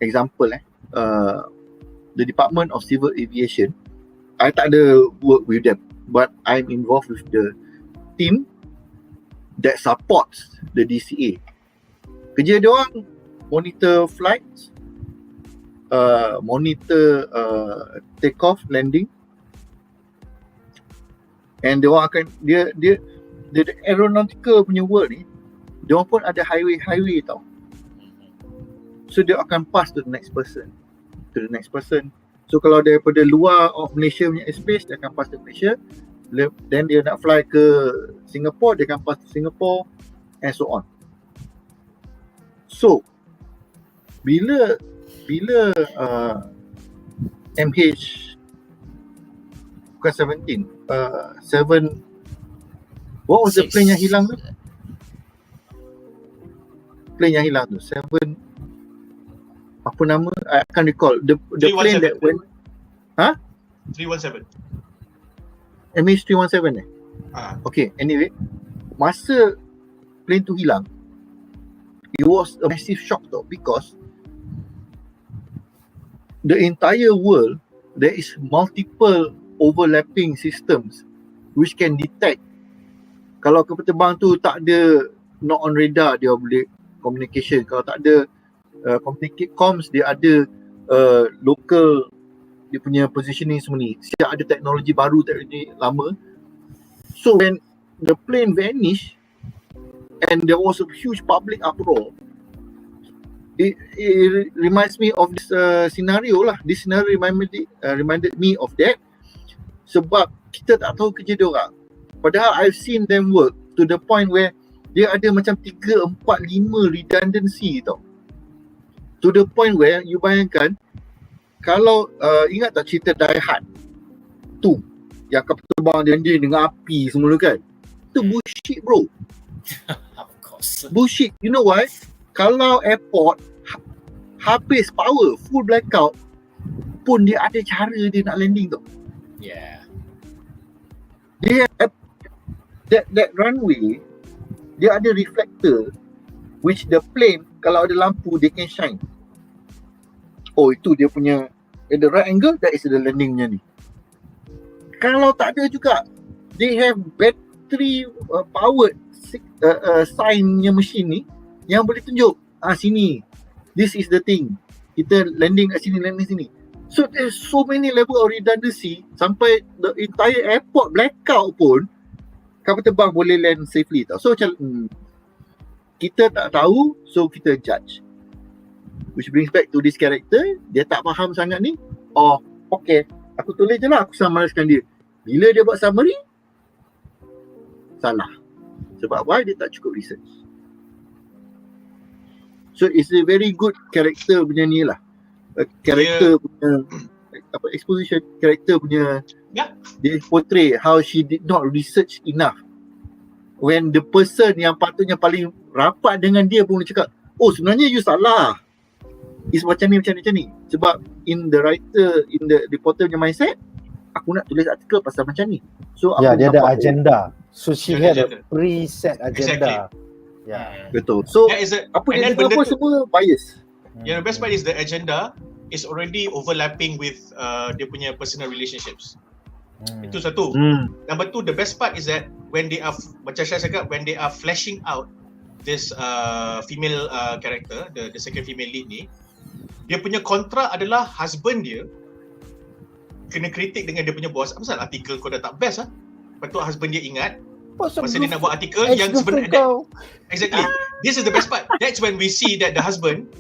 example. The Department of Civil Aviation, I tak ada work with them, but I'm involved with the team that supports the DCA. Kerja dia orang monitor flights, monitor take off, landing, and dia orang akan dia aeronautical punya world ni, dia orang pun ada highway tau. So dia akan pass to the next person. So kalau daripada luar of Malaysia punya airspace, dia akan pass to Malaysia. Then dia nak fly ke Singapore, dia akan pass to Singapore, and so on. So bila MH bukan 17 7, what was the plane yang hilang tu? Plane yang hilang tu 7, apa nama, I can't recall the plane that went 317. MH317 Okay, anyway, masa plane tu hilang, it was a massive shock though, because the entire world, there is multiple overlapping systems which can detect. Kalau kapal terbang tu tak ada, not on radar, dia boleh communication. Kalau tak ada communicate comms, dia ada local, dia punya positioning semua ni. Siap ada teknologi baru, teknologi lama. So when the plane vanished and there was a huge public uproar, it reminds me of this scenario lah. This scenario reminded me of that. Sebab kita tak tahu kerja dia orang. Padahal I've seen them work to the point where dia ada macam 3, 4, 5 redundancy tau. To the point where you bayangkan, kalau ingat tak cerita Die Hard tu, yang kapal terbang dia dengan api semua kan? Itu bullshit bro. Of course. Bullshit. You know why? Kalau airport habis power, full blackout pun dia ada cara dia nak landing tau. Yeah. Dia that runway, dia ada reflector which the plane kalau ada lampu they can shine. Oh, itu dia punya at the right angle, that is the landingnya ni. Kalau tak ada juga, they have battery powered signnya machine ni yang boleh tunjuk sini, this is the thing, kita landing kat sini, landing sini. So there's so many level of redundancy sampai the entire airport blackout pun kapal terbang boleh land safely tau. So macam kita tak tahu, so kita judge, which brings back to this character. Dia tak faham sangat ni, okay, aku tulis je lah, aku summariskan dia. Bila dia buat summary, salah. Sebab why? Dia tak cukup research. So it's a very good character punya ni lah. Character punya exposition, character punya dia portray how she did not research enough. When the person yang patutnya paling rapat dengan dia pun cakap, sebenarnya you salah. It's macam ni. Sebab in the writer, in the reporter punya mindset, aku nak tulis artikel pasal macam ni. So dia ada agenda. So she had a preset agenda. Exactly. Betul. So apa and dia cakap pun semua bias. The best part is the agenda is already overlapping with dia punya personal relationships. Itu satu. Number two, the best part is that when they are, macam saya cakap, when they are flashing out this female character, the second female lead ni, dia punya kontra adalah husband dia kena kritik dengan dia punya boss. Apa pasal artikel kau dah tak best Betul husband dia ingat masa dia nak buat artikel yang sebenarnya exactly. This is the best part. That's when we see that the husband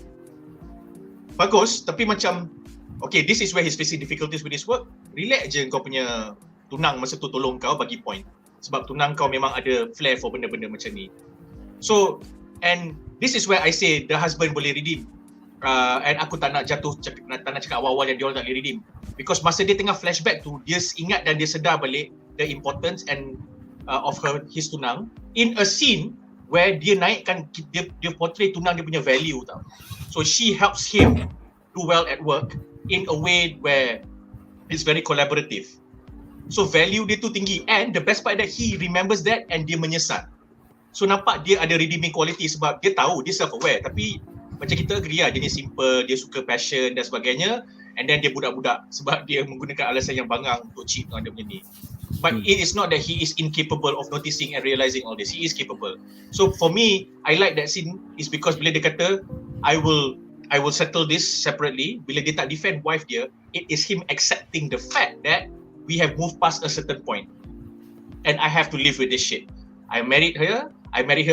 bagus, tapi macam okay, this is where he's facing difficulties with his work. Relax je kau punya tunang masa tu tolong kau bagi point. Sebab tunang kau memang ada flair for benda-benda macam ni. So, and this is where I say the husband boleh redeem. And aku tak nak tak nak cakap awal-awal yang dia orang tak boleh redeem. Because masa dia tengah flashback tu, dia ingat dan dia sedar balik the importance and of his tunang in a scene where dia naikkan, dia portray tunang dia punya value tau. So she helps him do well at work in a way where it's very collaborative. So value dia tu tinggi, and the best part that he remembers that and dia menyesal. So nampak dia ada redeeming quality sebab dia tahu, dia self-aware, tapi macam kita agree lah, dia ni simple, dia suka passion dan sebagainya, and then dia budak-budak sebab dia menggunakan alasan yang bangang untuk cheat dengan dia punya ni. But it is not that he is incapable of noticing and realizing all this. He is capable. So for me, I like that scene is because bila dia kata, I will settle this separately. Bila dia tak defend wife dia, it is him accepting the fact that we have moved past a certain point, and I have to live with this shit. I married her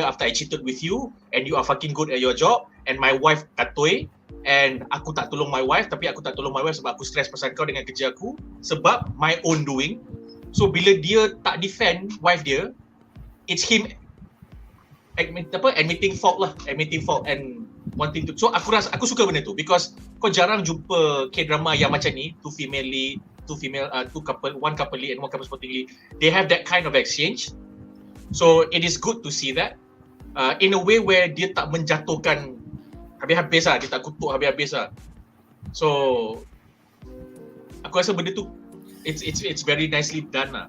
after I cheated with you, and you are fucking good at your job, and my wife katoi, and aku tak tolong my wife, tapi aku tak tolong my wife sebab aku stress pasal kau dengan kerja aku, sebab my own doing. So bila dia tak defend wife dia, it's him admitting fault and wanting to. So aku suka benda tu because kau jarang jumpa K-drama yang macam ni, two couple, one couple lead and one couple supporting lead. They have that kind of exchange. So it is good to see that in a way where dia tak menjatuhkan habis-habis lah, dia tak kutuk habis-habis lah. So aku rasa benda tu it's very nicely done lah.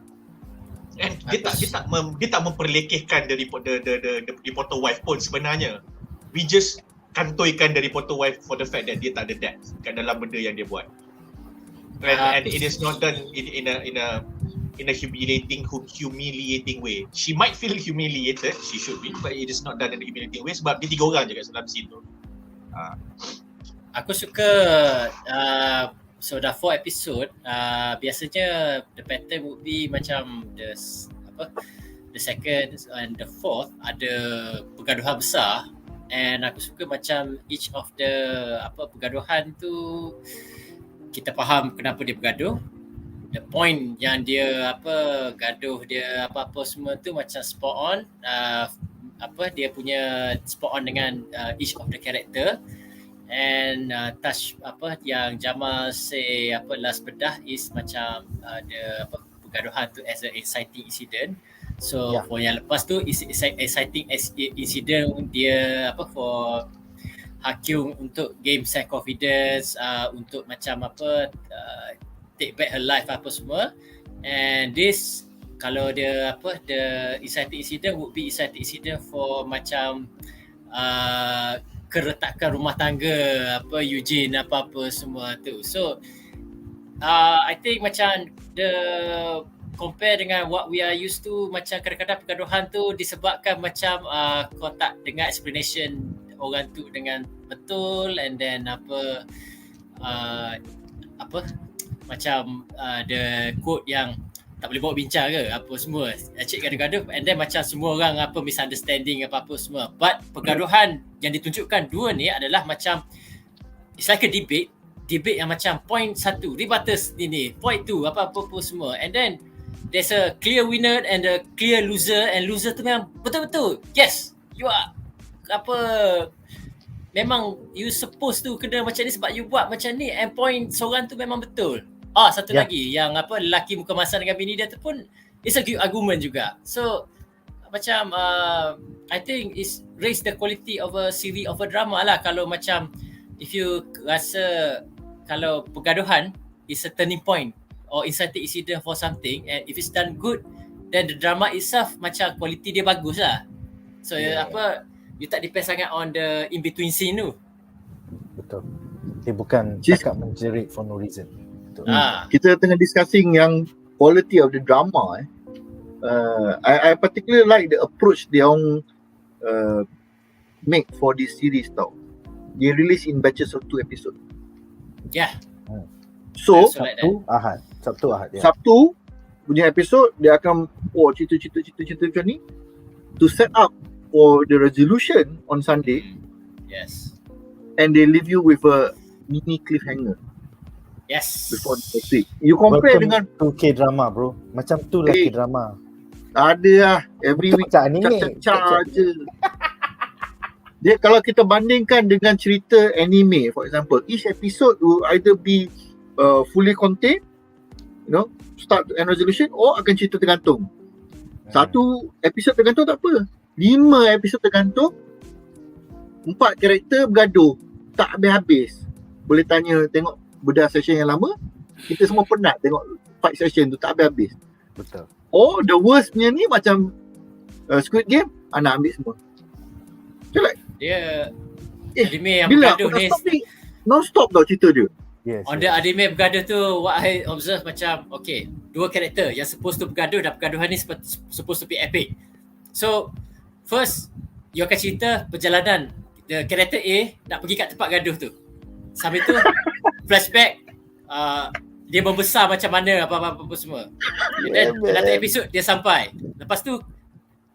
And dia tak memperlekehkan dari the reporter wife pun sebenarnya. We just kantoikan dari reporter wife for the fact that dia tak ada depth kat dalam benda yang dia buat. And it is not done in a humiliating way. She might feel humiliated, she should be, but it is not done in a humiliating way sebab dia 3 orang je kat dalam scene tu. Aku suka so dah 4 episode, biasanya the pattern would be macam the second and the fourth ada pergaduhan besar, and aku suka macam each of the pergaduhan tu kita faham kenapa dia bergaduh, the point yang dia gaduh dia apa semua tu macam spot on, dia punya spot on dengan each of the character. And touch yang Jamal say last bedah is macam the pergaduhan tu as an exciting incident. So for yang lepas tu is exciting incident dia for Hakyung untuk gain self confidence, untuk macam take back her life semua. And this kalau dia the exciting incident would be exciting incident for macam keretakan rumah tangga Eugene apa semua tu. So I think macam the compare dengan what we are used to, macam kadang-kadang pergaduhan tu disebabkan macam kau tak dengar explanation orang tu dengan betul, and then macam the quote yang tak boleh bawa bincang ke apa semua, cik gaduh-gaduh, and then macam semua orang misunderstanding apa-apa semua. But pergaduhan yang ditunjukkan dua ni adalah macam it's like a debate yang macam point satu rebuttals ni, point tu apa-apa semua, and then there's a clear winner and a clear loser, and loser tu memang betul-betul yes you are memang you supposed to kena macam ni sebab you buat macam ni, and point seorang tu memang betul. Satu lagi yang lelaki muka masam dengan bini dia tu pun it's a good argument juga. So macam I think it's raise the quality of a series of a drama lah. Kalau macam if you rasa kalau pergaduhan is a turning point or inciting incident for something, and if it's done good, then the drama itself macam quality dia bagus lah. So you tak depend sangat on the in between scene tu. Betul. Dia bukan cakap menjerit for no reason. Betul. Kita tengah discussing yang quality of the drama. I particularly like the approach dia orang make for this series tau. Dia release in batches of 2 episode. Yeah. So Sabtu Ahad. Ya. Sabtu punya episod dia akan cerita macam ni to set up for the resolution on Sunday. Yes. And they leave you with a mini cliffhanger. Yes. Before next week. You compare dengan tu K-drama bro. Macam tu lah K-drama. Ada lah every week macam anime. Cacah je. Dia kalau kita bandingkan dengan cerita anime, for example, each episode will either be fully contained, start and resolution, or akan cerita tergantung. Satu episod tergantung tak apa. 5 episod tergantung. 4 karakter bergaduh. Tak habis-habis. Boleh tanya, tengok bedah session yang lama. Kita semua penat tengok fight session tu, tak habis-habis. Betul. Oh, the worst punya ni macam Squid Game, nak ambil semua. So like, dia anime yang bila bergaduh ni non-stop tau cerita dia. Yes. On the anime bergaduh tu, what I observe macam okay, 2 karakter yang supposed to bergaduh, dan pergaduhan ni supposed to be epic. So first you akan cerita perjalanan the karakter A nak pergi kat tempat gaduh tu. Sambil tu flashback dia membesar macam mana apa-apa semua. Dan dalam episod dia sampai. Lepas tu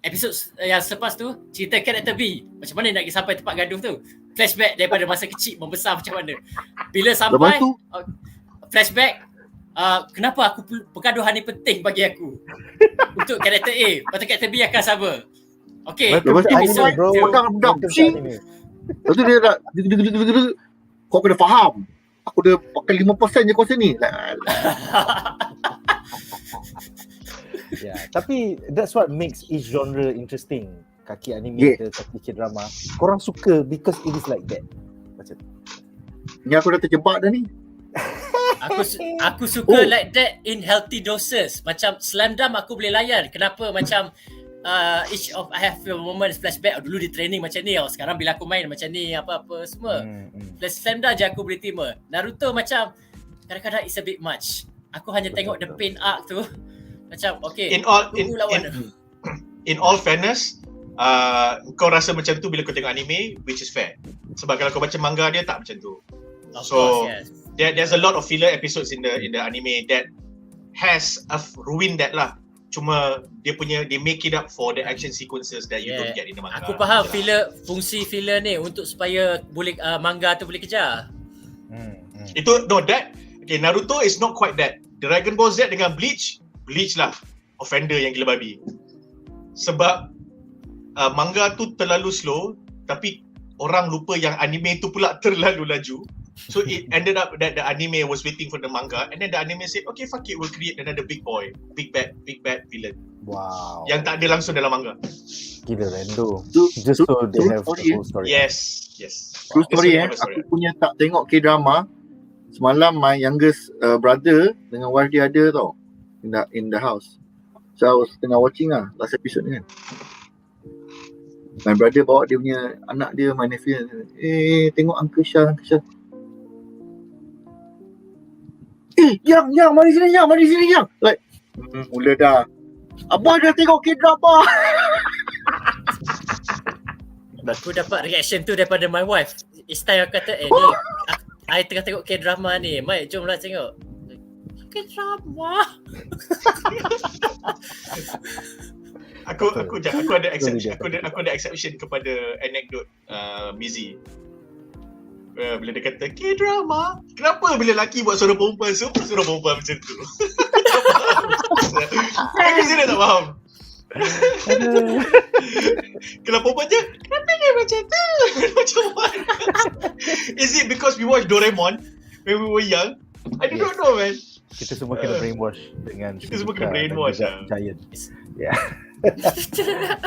episod yang selepas tu cerita karakter B macam mana nak pergi sampai tempat gaduh tu. Flashback daripada masa kecil membesar macam mana. Bila sampai flashback kenapa pergaduhan ni penting bagi aku untuk karakter A, lepas tu karakter B akan sama. Okay, lepas tu pedang pusing. Lepas tu dia nak kau kena faham. Aku dah pakai 5% je kuasa ni. Yeah, tapi that's what makes each genre interesting. Kaki anime ke kaki K-drama, korang suka because it is like that. Macam ni aku dah terjebak dah ni. Aku suka like that in healthy doses. Macam Slam aku boleh layan. Kenapa macam each of I have a moment flashback. Dulu di training macam ni, sekarang bila aku main macam ni, apa-apa semua. Plus Slam je aku boleh terima. Naruto macam kadang-kadang it's a bit much. Aku hanya tengok the pain arc tu. Macam okay, in all fairness, kau rasa macam tu bila kau tengok anime, which is fair. Sebab kalau kau baca manga dia tak macam tu. Of So course, yes. There's a lot of filler episodes in the anime that has ruined that lah. Cuma they make it up for the action sequences that you don't get in the manga. Aku faham fungsi filler ni untuk supaya boleh manga tu boleh kejar. Itu Naruto is not quite that. Dragon Ball Z dengan Bleach lah offender yang gila babi. Sebab manga tu terlalu slow, tapi orang lupa yang anime tu pula terlalu laju. So it ended up that the anime was waiting for the manga, and then the anime said, okay, fuck it, we'll create another big bad villain. wow. Yang tak ada langsung dalam manga. Gila random. Just so they have the whole story. Yes. True story aku punya tak tengok K-drama. Semalam my youngest brother dengan wife dia ada tau in the house. So I was tengah watching lah last episode ni kan. My brother bawa dia punya anak dia, my nephew, tengok Uncle Shah. Yang, mari sini yang. Like, mula dah. Abang dah tengok K-drama. Aku dapat reaction tu daripada my wife. Istai aku kata, ni I tengah tengok K-drama ni. Mai, jomlah tengok. K-drama. Aku ada exception kepada anekdot Mizi. Bila dia kata K-drama, kenapa bila lelaki buat suara perempuan suara perempuan macam tu? Aku sendiri tak faham. Kalau perempuan je, kenapa dia macam tu? Macam mana? Is it because we watch Doraemon when we were young? I don't know, man. Kita semua kena brainwash dengan Kita semua kena brainwash Giant. Yeah.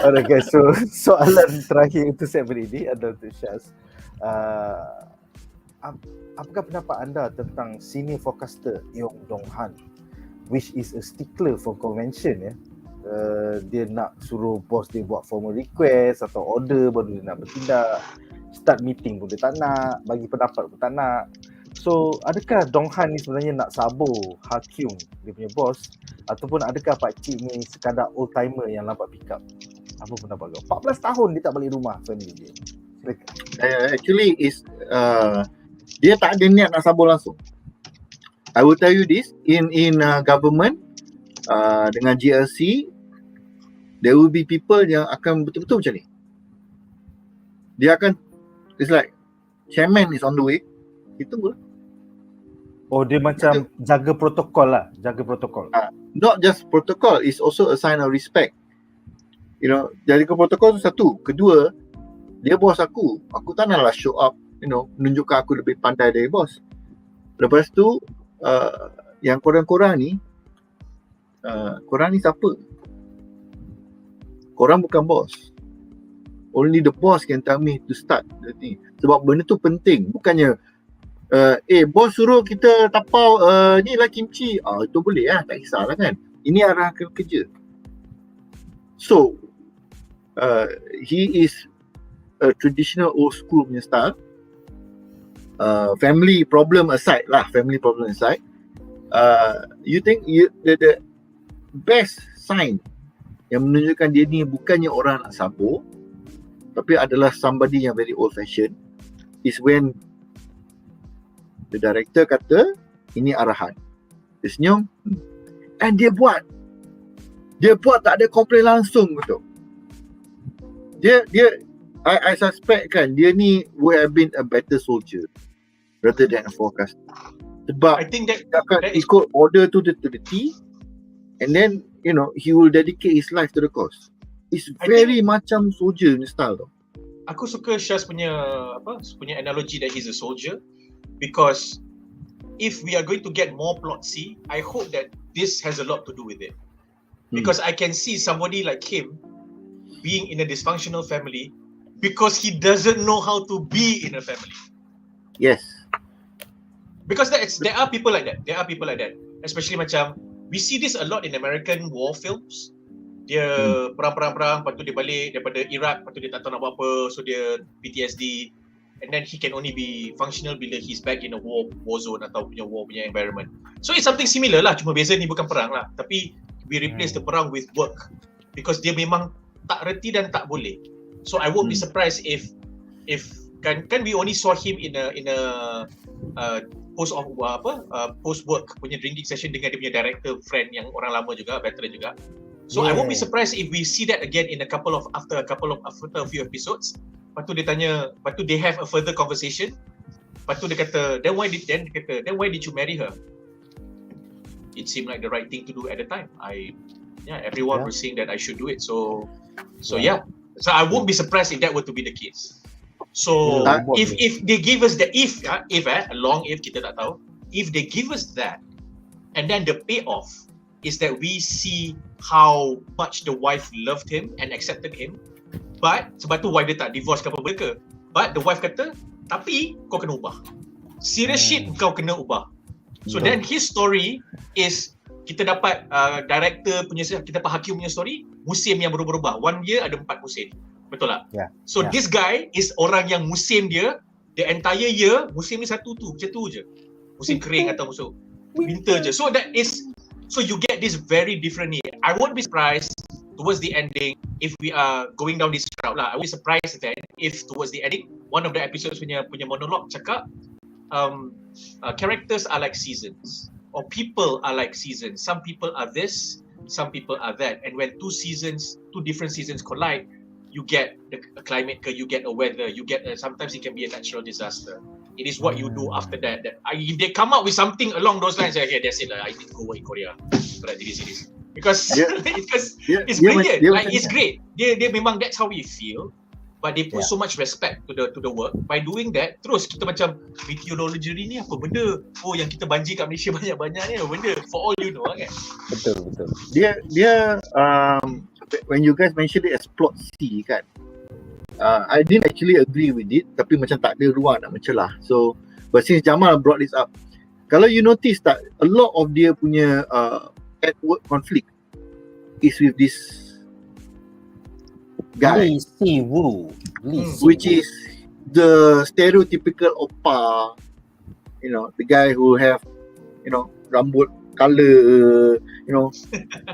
Alright guys, so soalan terakhir untuk segmen ini adalah untuk Shaz. Apakah pendapat anda tentang senior forecaster Yong Dong Han, which is a stickler for convention ya? Dia nak suruh bos dia buat formal request atau order baru dia nak bertindak. Start meeting pun dia tak nak, bagi pendapat pun tak nak. So adakah Dong Han ni sebenarnya nak sabur Ha Kyung, dia punya bos, ataupun adakah Pak Cik ni sekadar old timer yang lambat pick up? Apa pendapat kau? 14 tahun dia tak balik rumah family dia. Actually is dia tak ada niat nak sabur langsung. I will tell you this, in government dengan GLC, there will be people yang akan betul-betul macam ni. Dia akan, it's like chairman is on the way, kita tunggu lah. Oh, dia macam jaga protokol lah, Not just protocol, it's also a sign of respect. You know, jaga protokol tu satu. Kedua, dia bos aku tak naklah show up, you know, menunjukkan aku lebih pandai dari bos. Lepas tu, yang korang ni siapa? Korang bukan bos. Only the boss can tell me to start the thing. Sebab benda tu penting. Bukannya bos suruh kita tapau ni lah kimchi. Itu boleh lah, tak kisahlah kan. Ini arah kerja. So he is a traditional old school punya style. Family problem aside, you think the best sign yang menunjukkan dia ni bukannya orang nak sabur, tapi adalah somebody yang very old fashioned, is when the director kata ini arahan, dia senyum, and dia buat tak ada komplain langsung, betul. Dia I suspect kan dia ni would have been a better soldier rather than a forecaster. Sebab I think that ikut order to the T, and then you know he will dedicate his life to the cause. It's very macam soldier ni style tu. Aku suka Shaz punya analogy that he's a soldier, because if we are going to get more plot C, I hope that this has a lot to do with it. Because I can see somebody like him being in a dysfunctional family because he doesn't know how to be in a family. Yes. Because there are people like that. Especially macam we see this a lot in American war films. Dia perang, lepas tu dia balik daripada Iraq, lepas tu dia tak tahu nak buat apa, so dia PTSD, and then he can only be functional bila he's back in a war zone atau war punya environment. So it's something similar lah, cuma beza ni bukan perang lah, tapi we replace the perang with work, because dia memang tak reti dan tak boleh. So I won't be surprised if kan we only saw him in a post work punya drinking session dengan dia punya director friend yang orang lama juga, veteran juga. So I won't be surprised if we see that again in after a few episodes. Lepas tu dia tanya, lepas tu they have a further conversation. Lepas tu dia kata, then why did you marry her? It seemed like the right thing to do at the time. Everyone was saying that I should do it. So I won't be surprised if that were to be the case. So if they give us the long if kita tak tahu, if they give us that, and then the payoff is that we see how much the wife loved him and accepted him, but sebab tu wife dia tak divorce ke apa mereka, but the wife kata, tapi kau kena ubah, serious shit kau kena ubah. So then his story is, kita dapat director punya, kita dapat Hakim punya story, musim yang berubah-ubah, 1 year ada 4 musim, betul tak? So this guy is orang yang musim dia, the entire year musim ni satu tu, macam tu je, musim kering atau musim. winter je. So you get this very different ni. I won't be surprised towards the ending if we are going down this route lah. I won't be surprised then if towards the ending one of the episodes punya monologue cakap characters are like seasons or people are like seasons. Some people are this, some people are that, and when two different seasons collide, you get a climate, you get a weather, you get sometimes it can be a natural disaster. It is what you do after that. If they come up with something along those lines, okay, that's it. I need to go work in Korea for that series because it's brilliant. It's great. They memang that's how we feel, but they put so much respect to the work. By doing that, terus kita macam meteorology ni apa benda? Oh, yang kita banjir kat Malaysia banyak-banyak ni apa benda? For all you know kan. Betul. Dia when you guys mentioned it as plot C kan. I didn't actually agree with it, tapi macam tak ada ruang nak mencelah. So, but since Jamal brought this up, kalau you notice tak, a lot of dia punya at work conflict is with this guy, which is the stereotypical oppa, the guy who have, rambut color,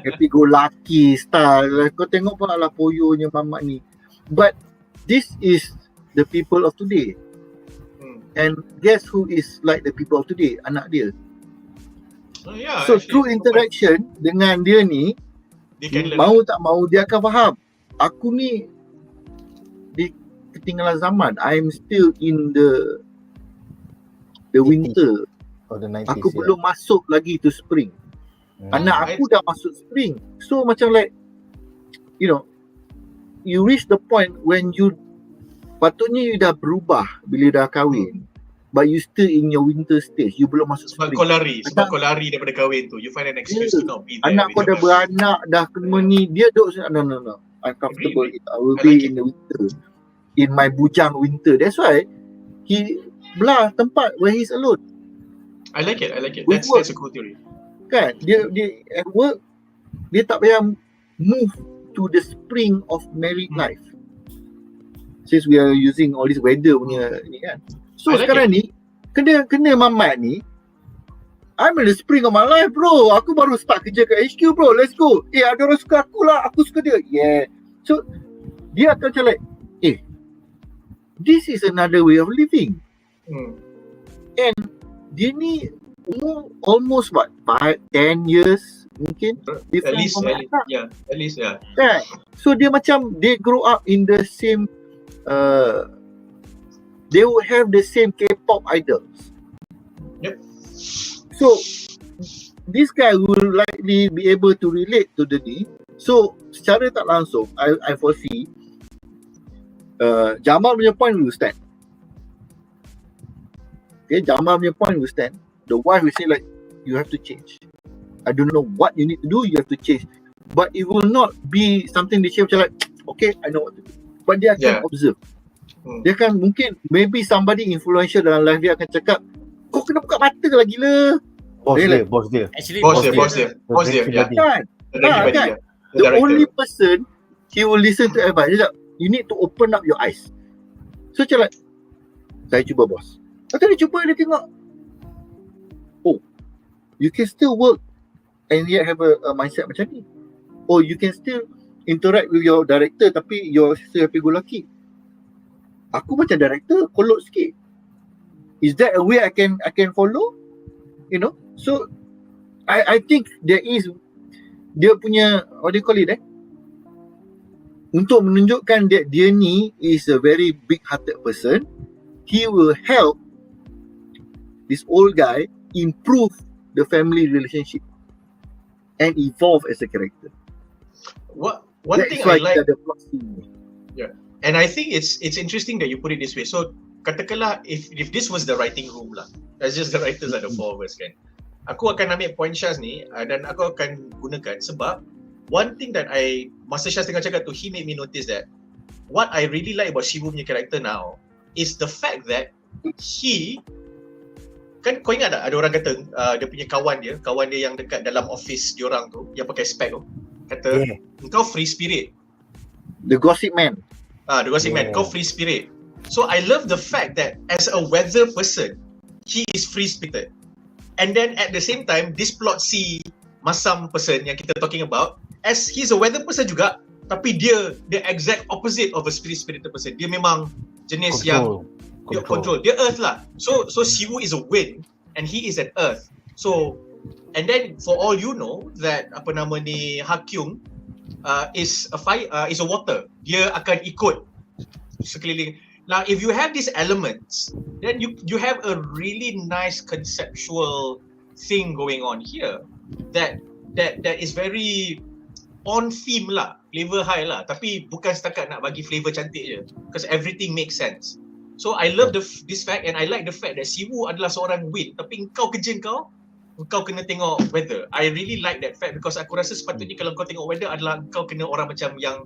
happy go lucky style. Kau tengok pun ala poyonya mamak ni. But this is the people of today. And guess who is like the people of today? Anak dia. So through interaction dengan dia ni, mau tak mau dia akan faham, aku ni di ketinggalan zaman. I'm still in the winter. The 90s, aku belum masuk lagi to spring. Anak aku dah masuk spring. So macam like, you reach the point when you patutnya you dah berubah bila dah kahwin, but you still in your winter stage. You belum masuk sebab spring. Sebab kau lari daripada kahwin tu. You find an excuse to not be there. Anak kau dah beranak, dah kena ni, dia duduk no. I'm comfortable. Really? I will be in the winter. In my bujang winter. That's why he belah tempat where he's alone. I like it. With That's a cool theory. Kan, dia at work, dia tak payah move to the spring of married life. Since we are using all this weather punya ni kan. So sekarang ni kena mamat ni, I'm in the spring of my life bro. Aku baru start kerja kat HQ bro. Let's go. Ada orang suka aku lah. Aku suka dia. Yeah. So dia akan macam like, this is another way of living. And dia ni umur almost 5-10 years mungkin. At least. Kan? So dia macam they grow up in the same they will have the same K-pop idols. Yep. So this guy will likely be able to relate to the ni. So secara tak langsung I foresee Jamal punya point will stand. Okay, Jamal punya point will stand. The wife will say like, you have to change. I don't know what you need to do, you have to change. But it will not be something they say macam like, okay, I know what to do. But dia akan observe. Dia akan mungkin, maybe somebody influential dalam life dia akan cakap, kau kena buka mata lah gila. Bos dia. Actually, Bos dia. Kan? The only person he will listen to advice. Dia cakap, you need to open up your eyes. So macam like, saya cuba bos. Lepas dia cuba, dia tengok, you can still work and yet have a mindset macam ni. Or you can still interact with your director tapi you're still happy go lucky. Aku macam director, kolot sikit. Is that a way I can follow? So I think there is, dia punya, what do you call it untuk menunjukkan that dia ni is a very big hearted person. He will help this old guy improve the family relationship and evolve as a character. One thing I like, and I think it's interesting that you put it this way. So katakanlah if this was the writing room lah, that's just the writers are the four of us kan, aku akan ambil point Shaz ni dan aku akan gunakan sebab one thing that masa Shaz tengah cakap tu, he made me notice that what I really like about Shibu punya character now is the fact that he kan, kau ingat tak ada orang kata dia punya kawan dia yang dekat dalam office diorang tu yang pakai spek tu kata kau free spirit, the gossip man. The gossip man, kau free spirit. So I love the fact that as a weather person he is free spirited And then at the same time, this plot C masam person yang kita talking about, as he's a weather person juga, tapi dia the exact opposite of a spirited person. Dia memang jenis yang dia control. Dia earth lah. So Siwu is a wind and he is an earth. So and then for all you know that apa nama ni Hakyung is a fire, is a water. Dia akan ikut sekeliling. Now if you have these elements, then you have a really nice conceptual thing going on here that is very on theme lah, flavor high lah, tapi bukan setakat nak bagi flavor cantik je, because everything makes sense. So I love this fact, and I like the fact that Siwu adalah seorang wind, tapi engkau kena tengok weather. I really like that fact, because aku rasa sepatutnya kalau kau tengok weather adalah engkau kena orang macam yang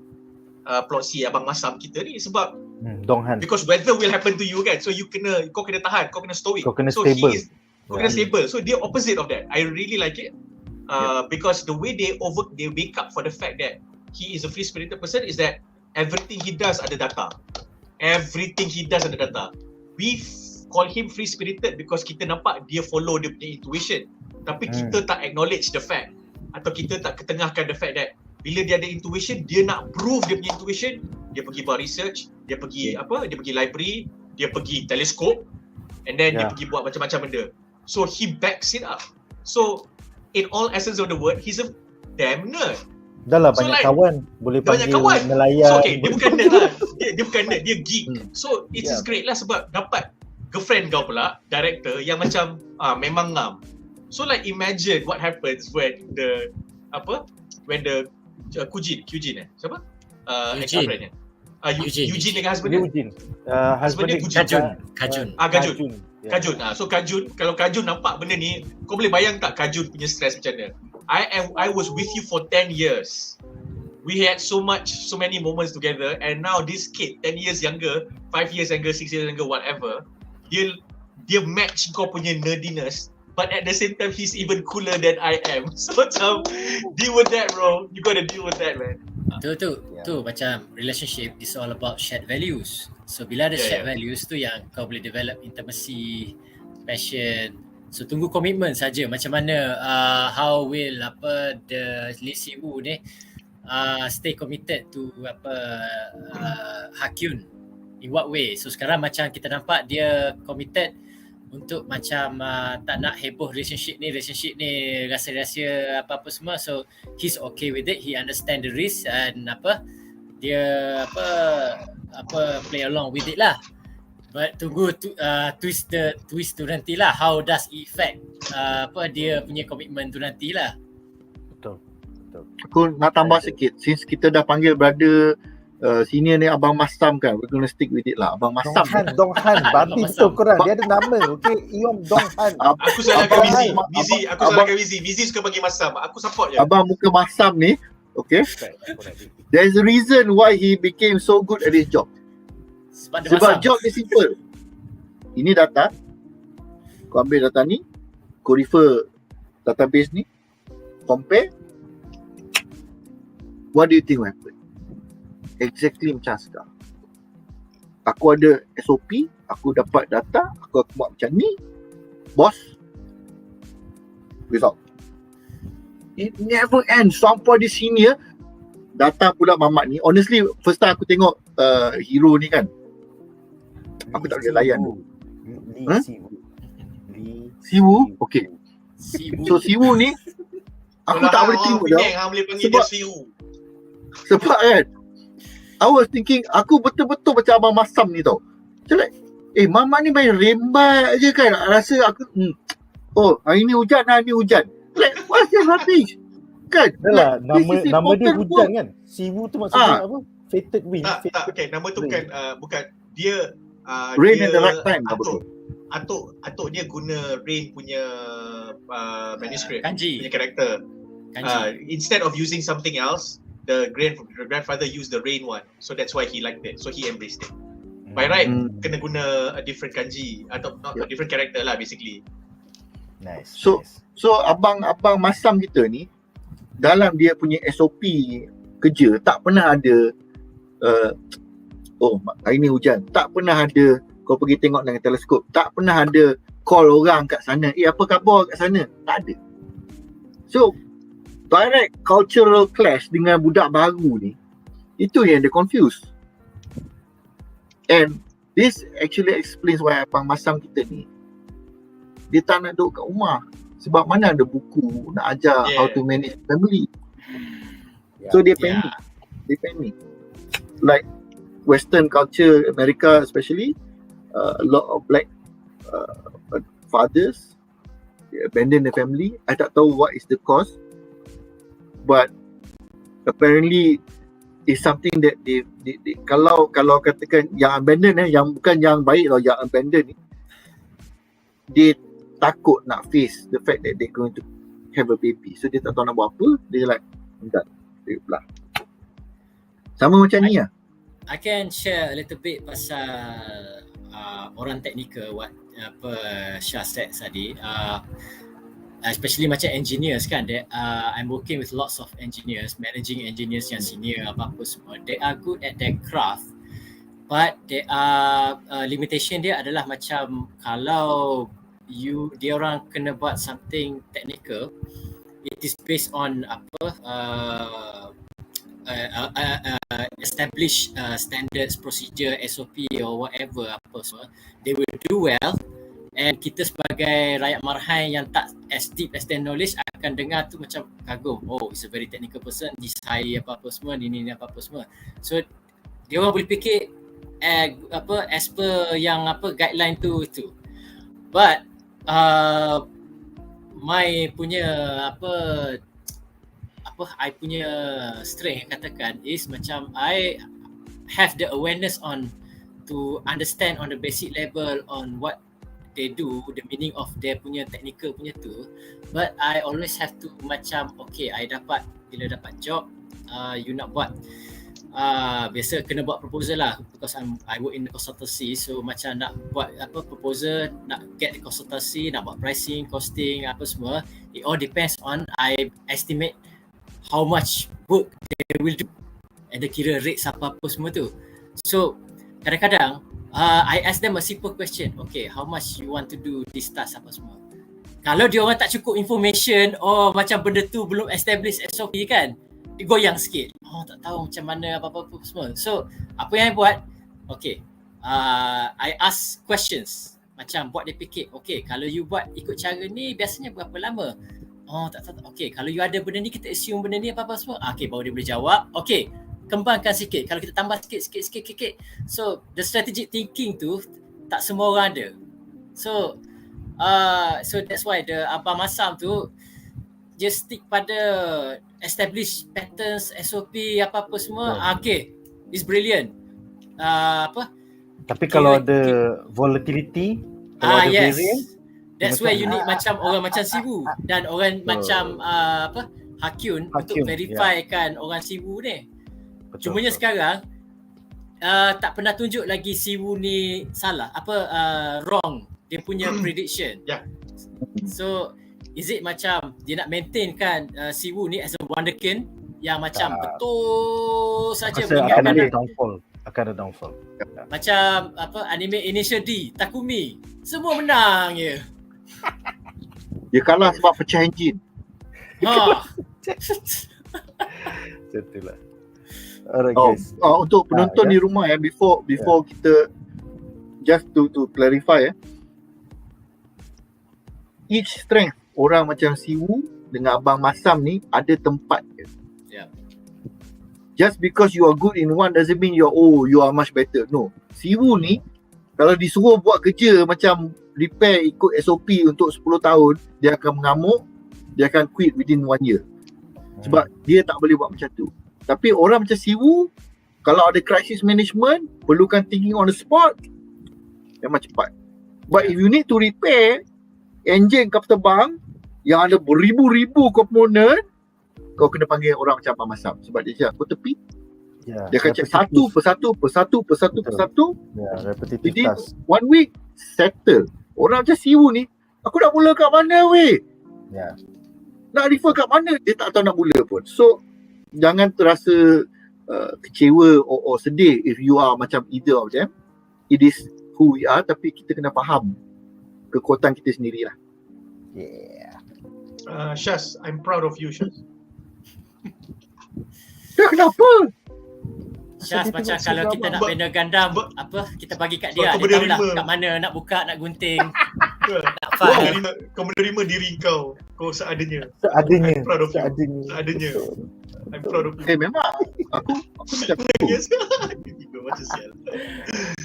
plot C abang masam kita ni, sebab Donghan. because weather will happen to you kan, so kau kena tahan, kau kena stoic, Kau kena so stable. kau kena stable. So dia opposite of that. I really like it because the way they wake up for the fact that he is a free spirited person is that everything he does ada data. Everything he does ada data. We call him free spirited because kita nampak dia follow dia punya intuition, tapi kita tak acknowledge the fact, atau kita tak ketengahkan the fact that bila dia ada intuition, dia nak prove dia punya intuition, dia pergi buat research, dia pergi dia pergi library, dia pergi teleskop, and then dia pergi buat macam-macam benda. So he backs it up. So in all essence of the word, he's a damn nerd. Dah lah So banyak like, kawan, boleh panggil nelayan. So okay, dia bukan nerd lah. Dia bukan nerd, dia geek. So it is great lah sebab dapat girlfriend kau pula, director yang macam memang ngam. So like imagine what happens when the Kujin siapa? Eugene. Eugene dengan husband dia. Husband dia Kajun. Kajun. So Kajun, kalau Kajun nampak benda ni, kau boleh bayang tak Kajun punya stress macam mana? I was with you for 10 years. We had so many moments together, and now this kid 10 years younger, 5 years younger, 6 years younger, whatever, dia match kau punya nerdiness, but at the same time he's even cooler than I am. So macam deal with that, bro. You gotta deal with that, man. Tu macam relationship is all about shared values. So bila ada shared values tu yang kau boleh develop intimacy, passion. So tunggu komitmen saja. Macam mana how will the Lee Siwu ni stay committed to Hakyun, in what way? So sekarang macam kita nampak dia committed untuk macam tak nak heboh relationship ni rahsia-rahsia apa-apa semua. So he's okay with it, he understand the risk, and dia play along with it lah. But tunggu twist tu nantilah, how does it affect dia punya komitmen tu nantilah. Betul. Aku nak tambah sikit, since kita dah panggil brother senior ni Abang Masam kan, we're gonna stick with it lah. Abang Masam. Donghan, babi betul korang. Dia ada nama, okay? Iom Donghan. Aku salahkan Busy. Aku salahkan Busy. Busy suka panggil Masam. Aku support je. Abang muka Masam ni, okay? There's a reason why he became so good at his job. Sebab job dia simple. Ini data, kau ambil data ni, kau refer database ni, compare, what do you think will happen? Exactly macam sekarang. Aku ada SOP, aku dapat data, aku buat macam ni, boss, result. It never ends. Sampai di sini data pula Mamat ni, honestly first time aku tengok hero ni kan, aku tak boleh layan tu. Siwu? Okay. So Siwu ni aku tak boleh terima dah. Hang boleh panggil dia Siwu. Sebab kan I was thinking, aku betul-betul macam Abang Masam ni tau. Macam like, Mamat ni main rembat je kan. Rasa aku hari ni hujan, hari ni hujan. Like, what's the rubbish? Kan? Dah lah, nama dia hujan kan? Siwu tu maksudnya apa? Fated wind. Tak, okay, nama tu bukan dia rain dia at the right time. Atuk dia guna rain punya manuscript, kanji punya karakter. Instead of using something else, the grandfather used the rain one, so that's why he liked it, so he embraced it. By right, kena guna a different kanji atau not a different character lah basically. Nice. So abang Masam kita ni dalam dia punya SOP kerja tak pernah ada hari ni hujan, tak pernah ada kau pergi tengok dengan teleskop, tak pernah ada call orang kat sana, apa khabar kat sana? Tak ada. So direct cultural clash dengan budak baru ni, itu yang dia confused. And this actually explains why abang masam kita ni, dia tak nak duduk kat rumah. Sebab mana ada buku nak ajar how to manage family. So dia panic. Dia panic. Like Western culture, America especially, a lot of black fathers, they abandon the family. I tak tahu what is the cause, but apparently is something that they kalau katakan yang abandon yang bukan yang baik tau, yang abandon ni, dia takut nak face the fact that they're going to have a baby. So dia tak tahu nak buat apa, dia like enggak, dia belah. Sama macam ni lah. I can share a little bit pasal orang teknikal, what apa Shah said tadi, especially macam engineers kan, I'm working with lots of engineers, managing engineers yang senior apa-apa semua. They are good at their craft, but they are limitation dia adalah macam kalau dia orang kena buat something technical, it is based on establish standards, procedure, SOP or whatever apa semua. They will do well, and kita sebagai rakyat marhaen yang tak as deep as their knowledge akan dengar tu macam kagum. Oh, it's a very technical person, this high apa-apa semua, ni apa-apa semua. So dia orang boleh fikir as per yang guideline tu itu. But my punya I punya strength katakan is macam I have the awareness on to understand on the basic level on what they do, the meaning of their punya technical punya tu, but I always have to macam okay, bila dapat job, you nak buat biasa kena buat proposal lah, because I work in the consultancy, so macam nak buat proposal, nak get the consultancy, nak buat pricing, costing apa semua, it all depends on I estimate how much work they will do, and the kira rates apa semua tu. So kadang-kadang I ask them a simple question, okay, how much you want to do this task apa semua. Kalau dia orang tak cukup information, macam benda tu belum establish SOP kan, dia goyang sikit, tak tahu macam mana apa-apa semua. So apa yang I buat, okay, I ask questions, macam buat dia fikir, okay, kalau you buat ikut cara ni biasanya berapa lama? Tak. Okay, kalau you ada benda ni, kita assume benda ni apa-apa semua. Okay, baru dia boleh jawab. Okay, kembangkan sikit. Kalau kita tambah sikit. So, the strategic thinking tu tak semua orang ada. So that's why the Abang Masam tu just stick pada establish patterns, SOP apa-apa semua. Okay, it's brilliant. Tapi kalau ada volatility, kalau ada variance, that's where you need macam orang macam Sibu dan orang macam Hakyun untuk verify kan orang Sibu ni. Cumanya sekarang tak pernah tunjuk lagi Sibu ni salah, wrong dia punya prediction. So is it macam dia nak maintain kan Sibu ni as a wonderkin yang macam betul saja akan ada downfall. Macam anime Initial D, Takumi, semua menang je. Dia kalah sebab pecah enjin. Itulah. Alright guys. Untuk penonton di rumah before kita just to clarify each strength orang macam Siwu dengan Abang Masam ni ada tempat dia. Just because you are good in one doesn't mean you are much better. No. Siwu ni kalau disuruh buat kerja macam repair ikut SOP untuk 10 tahun, dia akan mengamuk, dia akan quit within 1 year. Sebab dia tak boleh buat macam tu. Tapi orang macam Siwu, kalau ada crisis management, perlukan thinking on the spot, memang cepat. But if you need to repair enjin kapal terbang yang ada beribu-ribu komponen, kau kena panggil orang macam Abang Masam. Sebab dia cakap, kau tepi, dia akan cek satu persatu. Repetitive Jadi task. 1 week settle. Orang macam Siwu ni, aku nak mula kat mana weh? Nak refer kat mana? Dia tak tahu nak mula pun. So jangan terasa kecewa or sedih if you are macam either of them. It is who we are, tapi kita kena faham kekuatan kita sendirilah. Yeah. Shaz, I'm proud of you, Shaz. Dah kenapa? Syaz, Dia macam tengok kalau Silap, kita nak Ba- bina gandam, ba- apa kita bagi kat Sebab dia, kau dia tahulah menerima. kat mana nak buka, nak gunting, Kau nak file. menerima diri kau seadanya. Seadanya. I'm proud of you. Seadanya. Seadanya. Betul. I'm proud of you. Memang aku macam Yes. Tiba macam sial.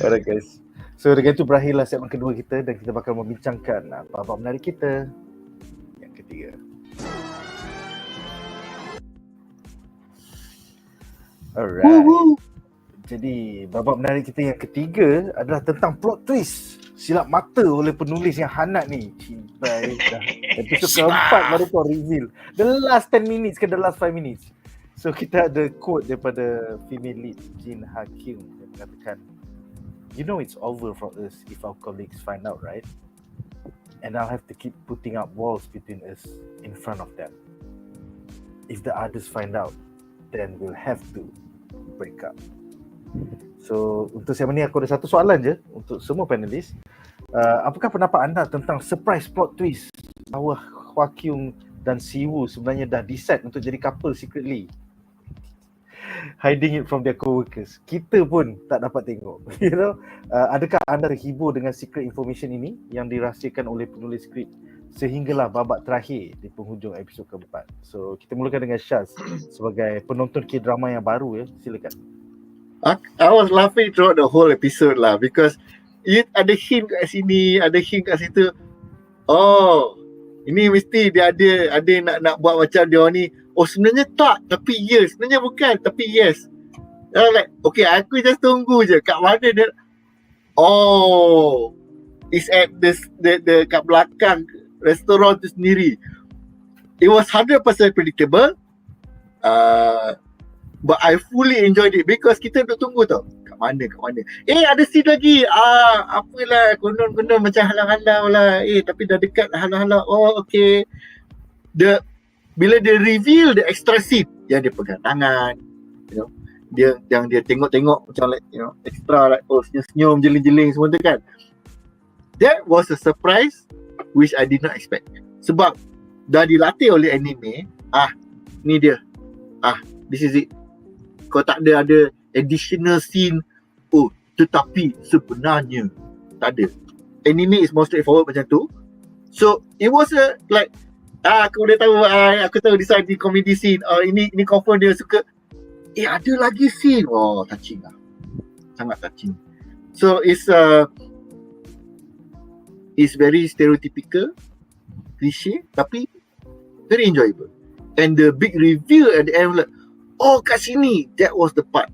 Alright guys. So dengan itu berakhirlah segmen kedua kita dan kita bakal membincangkan apa-apa menarik kita yang ketiga. Alright. Woohoo. Jadi babak menarik kita yang ketiga adalah tentang plot twist silap mata oleh penulis yang hangat ni. Cibai dah. Episod keempat baru kau reveal. The last 10 minutes ke the last 5 minutes. So kita ada quote daripada female lead Jin Hakim yang mengatakan, "You know it's over for us if our colleagues find out, right? And I'll have to keep putting up walls between us in front of them. If the others find out, then we'll have to break up." So untuk segmen ni aku ada satu soalan je untuk semua panelis. Apakah pendapat anda tentang surprise plot twist bahawa Hwa Kyung dan Siwoo sebenarnya dah decide untuk jadi couple secretly, hiding it from their co-workers? Kita pun tak dapat tengok. You know, adakah anda terhibur dengan secret information ini yang dirahsiakan oleh penulis skrip sehinggalah babak terakhir di penghujung episod keempat? So kita mulakan dengan Shaz sebagai penonton K-drama yang baru ya. Silakan. I was laughing throughout the whole episode lah, because ada hint kat sini, ada hint kat situ. Oh, ini mesti dia ada nak buat macam dia ni. Oh sebenarnya tak, tapi yes. Sebenarnya bukan, tapi yes. I was like, okay, aku just tunggu je kat mana dia. Oh, it's at the kat belakang restoran tu sendiri. It was 100% predictable. But I fully enjoyed it because kita duk tunggu tau. Kat mana. Ada scene lagi. Apalah, konon macam halang-halang lah. Tapi dah dekat halang-halang. Oh, okay. Bila dia reveal the extra scene, yang dia pegang tangan, you know, dia tengok-tengok macam like, you know, extra like, oh senyum-senyum, jeling-jeling semua tu kan. That was a surprise which I did not expect. Sebab dah dilatih oleh anime, ni dia. This is it. Kau tak ada additional scene. Oh, tetapi sebenarnya tak ada. Anime is more straightforward macam tu. So it was a like, aku boleh tahu, aku tahu this one di comedy scene. Ini confirm dia suka. Ada lagi scene. Oh, touching lah. Sangat touching. So it's very stereotypical, cliche, tapi very enjoyable. And the big reveal at the end, like, oh kat sini, that was the part.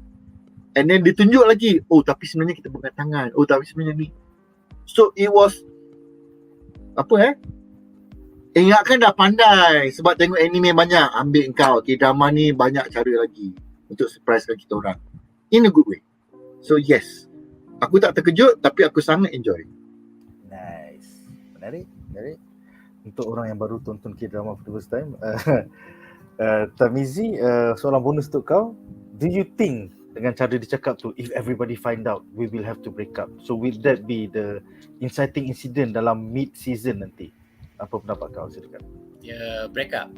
And then ditunjuk lagi, oh tapi sebenarnya kita pegang tangan, oh tapi sebenarnya ni. So it was ingatkan dah pandai sebab tengok anime banyak, ambil kau K-drama ni banyak cara lagi untuk surprisekan kita orang in a good way. So yes, aku tak terkejut tapi aku sangat enjoy. Nice. Menarik. Untuk orang yang baru tonton K-drama for the first time, Tamizi, soalan bonus untuk kau. Do you think dengan cara dia cakap tu, if everybody find out, we will have to break up, so will that be the inciting incident dalam mid-season nanti? Apa pendapat kau? Silakan. Dia break up.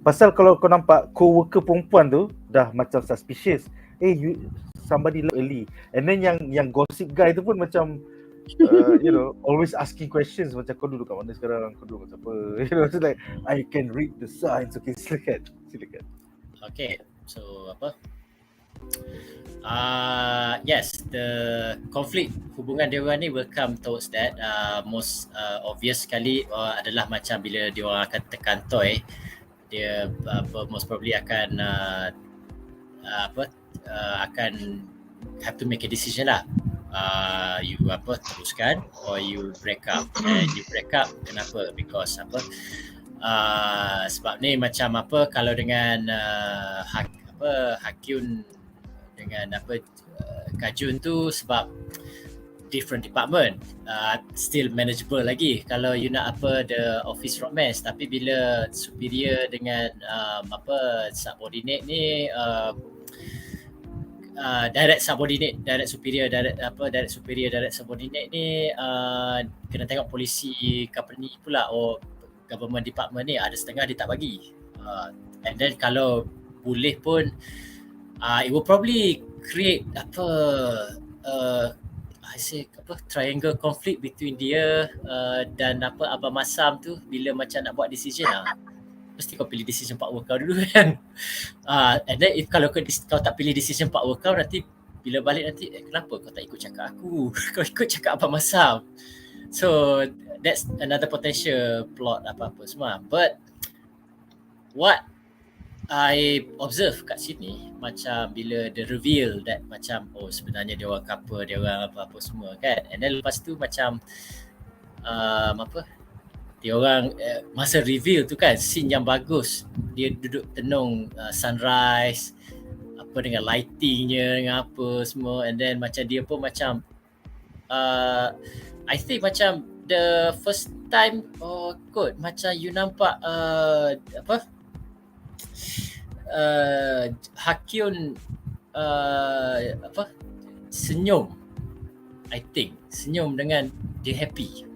Pasal kalau kau nampak co-worker perempuan tu dah macam suspicious. Somebody early. And then yang gossip guy tu pun macam you know, always asking questions macam kau duduk kat mana sekarang, kau duduk kat apa. You know, so like I can read the signs. Okay, silakan. Okay, so apa? Yes, the conflict hubungan dia orang ni will come towards that. Most obvious sekali adalah macam bila dia orang akan tekan toy, dia most probably akan akan have to make a decision lah. You teruskan or you break up. And you break up kenapa? Because sebab ni macam kalau dengan Hakyun dengan Kajun tu, sebab different department, still manageable lagi kalau you nak the office romance. Tapi bila superior dengan subordinate ni, direct subordinate, direct superior, direct superior, direct subordinate ni kena tengok polisi company pula. Government department ni ada setengah dia tak bagi. And then kalau boleh pun it will probably create triangle conflict between dia dan Abang Masam tu bila macam nak buat decision mesti kau pilih decision power kau dulu kan. And then kalau kau tak pilih decision power kau, nanti bila balik nanti kenapa kau tak ikut cakap aku? Kau ikut cakap Abang Masam. So that's another potential plot apa-apa semua. But what I observe kat sini, macam bila the reveal that macam sebenarnya dia orang couple, dia orang apa-apa semua kan. And then lepas tu macam dia orang masa reveal tu kan, scene yang bagus, dia duduk tenung sunrise apa dengan lightingnya dengan apa semua. And then macam dia pun macam I think macam the first time kot macam you nampak Hakyun senyum. I think senyum dengan dia happy.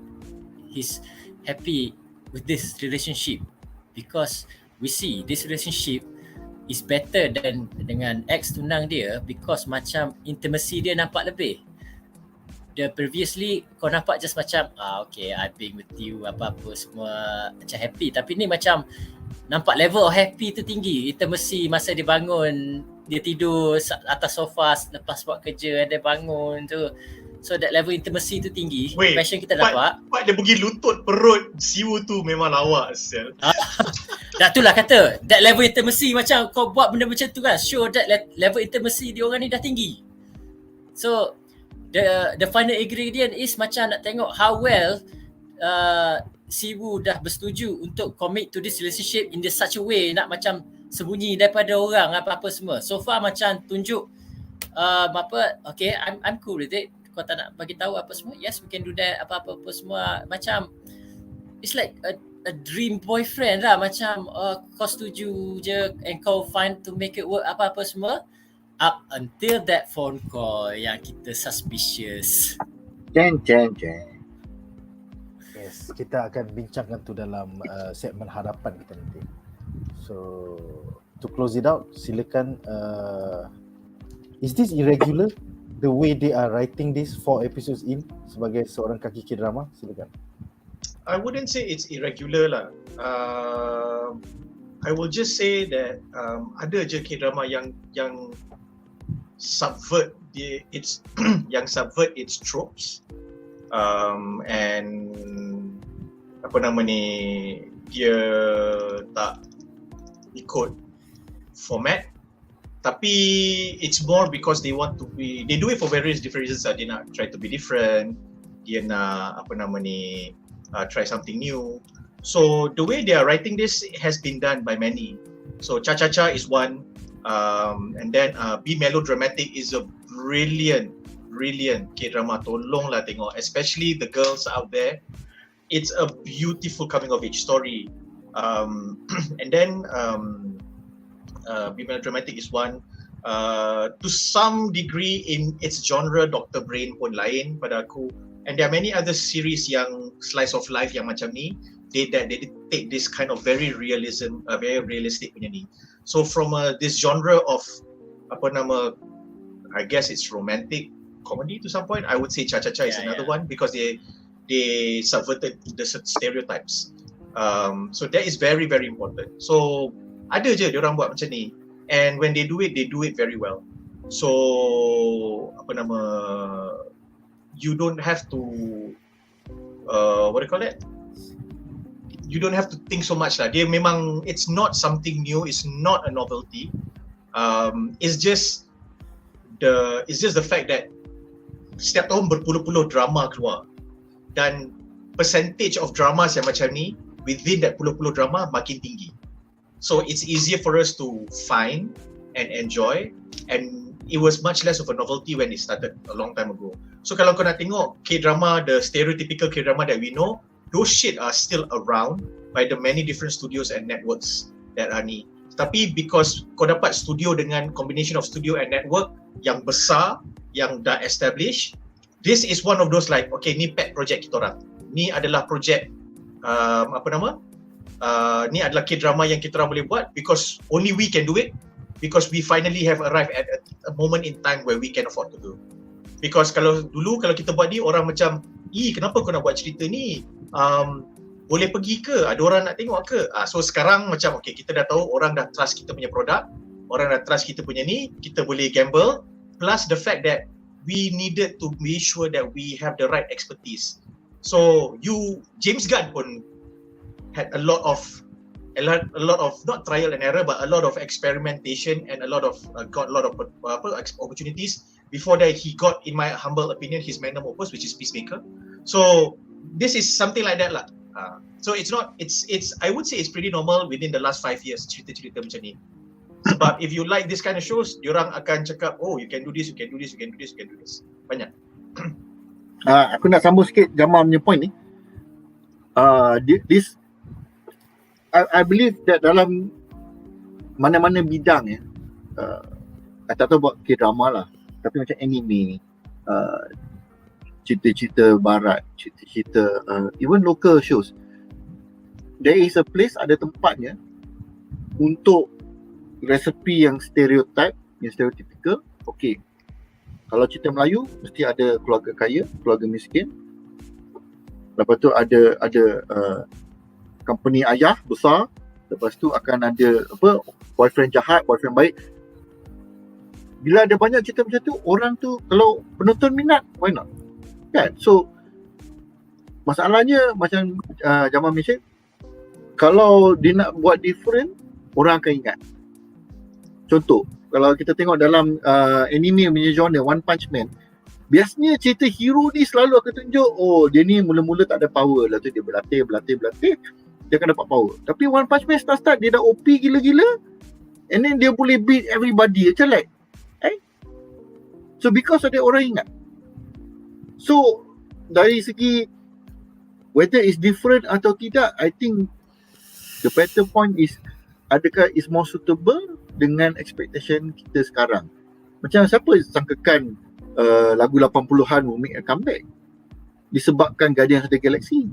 He's happy with this relationship because we see this relationship is better than dengan ex tunang dia because macam intimacy dia nampak lebih. The previously kau nampak just macam okay, I've been with you apa-apa semua macam happy, tapi ni macam nampak level of happy tu tinggi. Intimacy masa dia bangun, dia tidur atas sofa lepas buat kerja, dia bangun tu. So that level intimacy tu tinggi. Passion kita dapat. Part dia pergi lutut perut siwu tu memang lawa sel. Dah itulah kata, that level intimacy macam kau buat benda macam tu kan, show that level intimacy dia orang ni dah tinggi. So the final ingredient is macam nak tengok how well Siwu dah bersetuju untuk commit to this relationship in such a way, nak macam sembunyi daripada orang apa-apa semua. So far macam tunjuk okay, I'm cool with it. Kau tak nak bagi tahu apa semua, yes we can do that apa-apa semua. Macam it's like a dream boyfriend lah. Macam kau setuju je and kau find to make it work apa-apa semua up until that phone call yang kita suspicious. Jen. Yes, kita akan bincangkan tu dalam segmen harapan kita nanti. So to close it out, silakan. Is this irregular? The way they are writing this 4 episodes in sebagai seorang kaki K-drama, silakan. I wouldn't say it's irregular lah. I will just say that ada je K-drama yang subvert its yang subvert its tropes, and apa nama ni, dia tak ikut format. Tapi it's more because they want to be, they do it for various different reasons. Dia nak try to be different, dia nak apa nama ni, try something new. So the way they are writing this has been done by many. So Cha-Cha-Cha is one, and then Be Melodramatic is a brilliant K-drama. Tolonglah tengok, especially the girls out there. It's a beautiful coming of age story. And then Be Melodramatic is one. To some degree in its genre, Dr. Brain pun lain pada aku. And there are many other series yang slice of life yang macam ni. They take this kind of very realistic punya ni. So from this genre of apa nama, I guess it's romantic comedy to some point. I would say Cha-Cha-Cha is another one because they subverted the stereotypes. So that is very important. So ada je diorang buat macam ni, and when they do it very well. So apa nama, you don't have to what do you call it? You don't have to think so much lah. Dia memang, it's not something new, it's not a novelty. It's just the fact that setiap tahun berpuluh-puluh drama keluar, dan percentage of dramas yang macam ni within that puluh-puluh drama makin tinggi. So it's easier for us to find and enjoy, and it was much less of a novelty when it started a long time ago. So kalau kau nak tengok K-drama, the stereotypical K-drama that we know, those shit are still around by the many different studios and networks that are ni. tapi because kau dapat studio dengan combination of studio and network yang besar, yang dah established, this is one of those like, okay, ni pet project kita orang. Ni adalah project ni adalah K-drama yang kita orang boleh buat because only we can do it, because we finally have arrived at a moment in time where we can afford to do. Because kalau kita buat ni, orang macam, kenapa kau nak buat cerita ni? Boleh pergi ke? Ada orang nak tengok ke? So sekarang macam okay, kita dah tahu orang dah trust kita punya produk, orang dah trust kita punya ni, kita boleh gamble, plus the fact that we needed to be sure that we have the right expertise. So James Gunn pun had a lot of not trial and error, but a lot of experimentation and got a lot of opportunities before that he got, in my humble opinion, his magnum opus, which is Peacemaker. So this is something like that lah. So it's I would say it's pretty normal within the last 5 years cerita-cerita macam ni. Sebab if you like this kind of shows, diorang akan cakap, oh, you can do this, you can do this, you can do this, you can do this. Banyak. Aku nak sambung sikit Jamal punya point ni. I believe that dalam mana-mana bidang tak tahu buat K-drama lah, tapi macam anime, cerita-cerita barat, cerita-cerita even local shows, there is a place, ada tempatnya untuk resepi yang stereotype, yang stereotypical. Okay, kalau cerita Melayu mesti ada keluarga kaya, keluarga miskin, lepas tu ada company ayah besar, lepas tu akan ada boyfriend jahat, boyfriend baik. Bila ada banyak cerita macam tu, orang tu kalau penonton minat, why not? Kan? So masalahnya macam Jamal mention, kalau dia nak buat different, orang akan ingat. Contoh, kalau kita tengok dalam anime punya genre One Punch Man, biasanya cerita hero ni selalu akan tunjuk, oh dia ni mula-mula tak ada power, lepas tu dia berlatih, dia akan dapat power. Tapi One Punch Man start dia dah OP gila-gila, and then dia boleh beat everybody, macam like so because ada orang ingat. So dari segi whether it's different atau tidak, I think the better point is, adakah is more suitable dengan expectation kita sekarang. Macam siapa sangkakan lagu 80-an will make a comeback disebabkan Guardians of the Galaxy.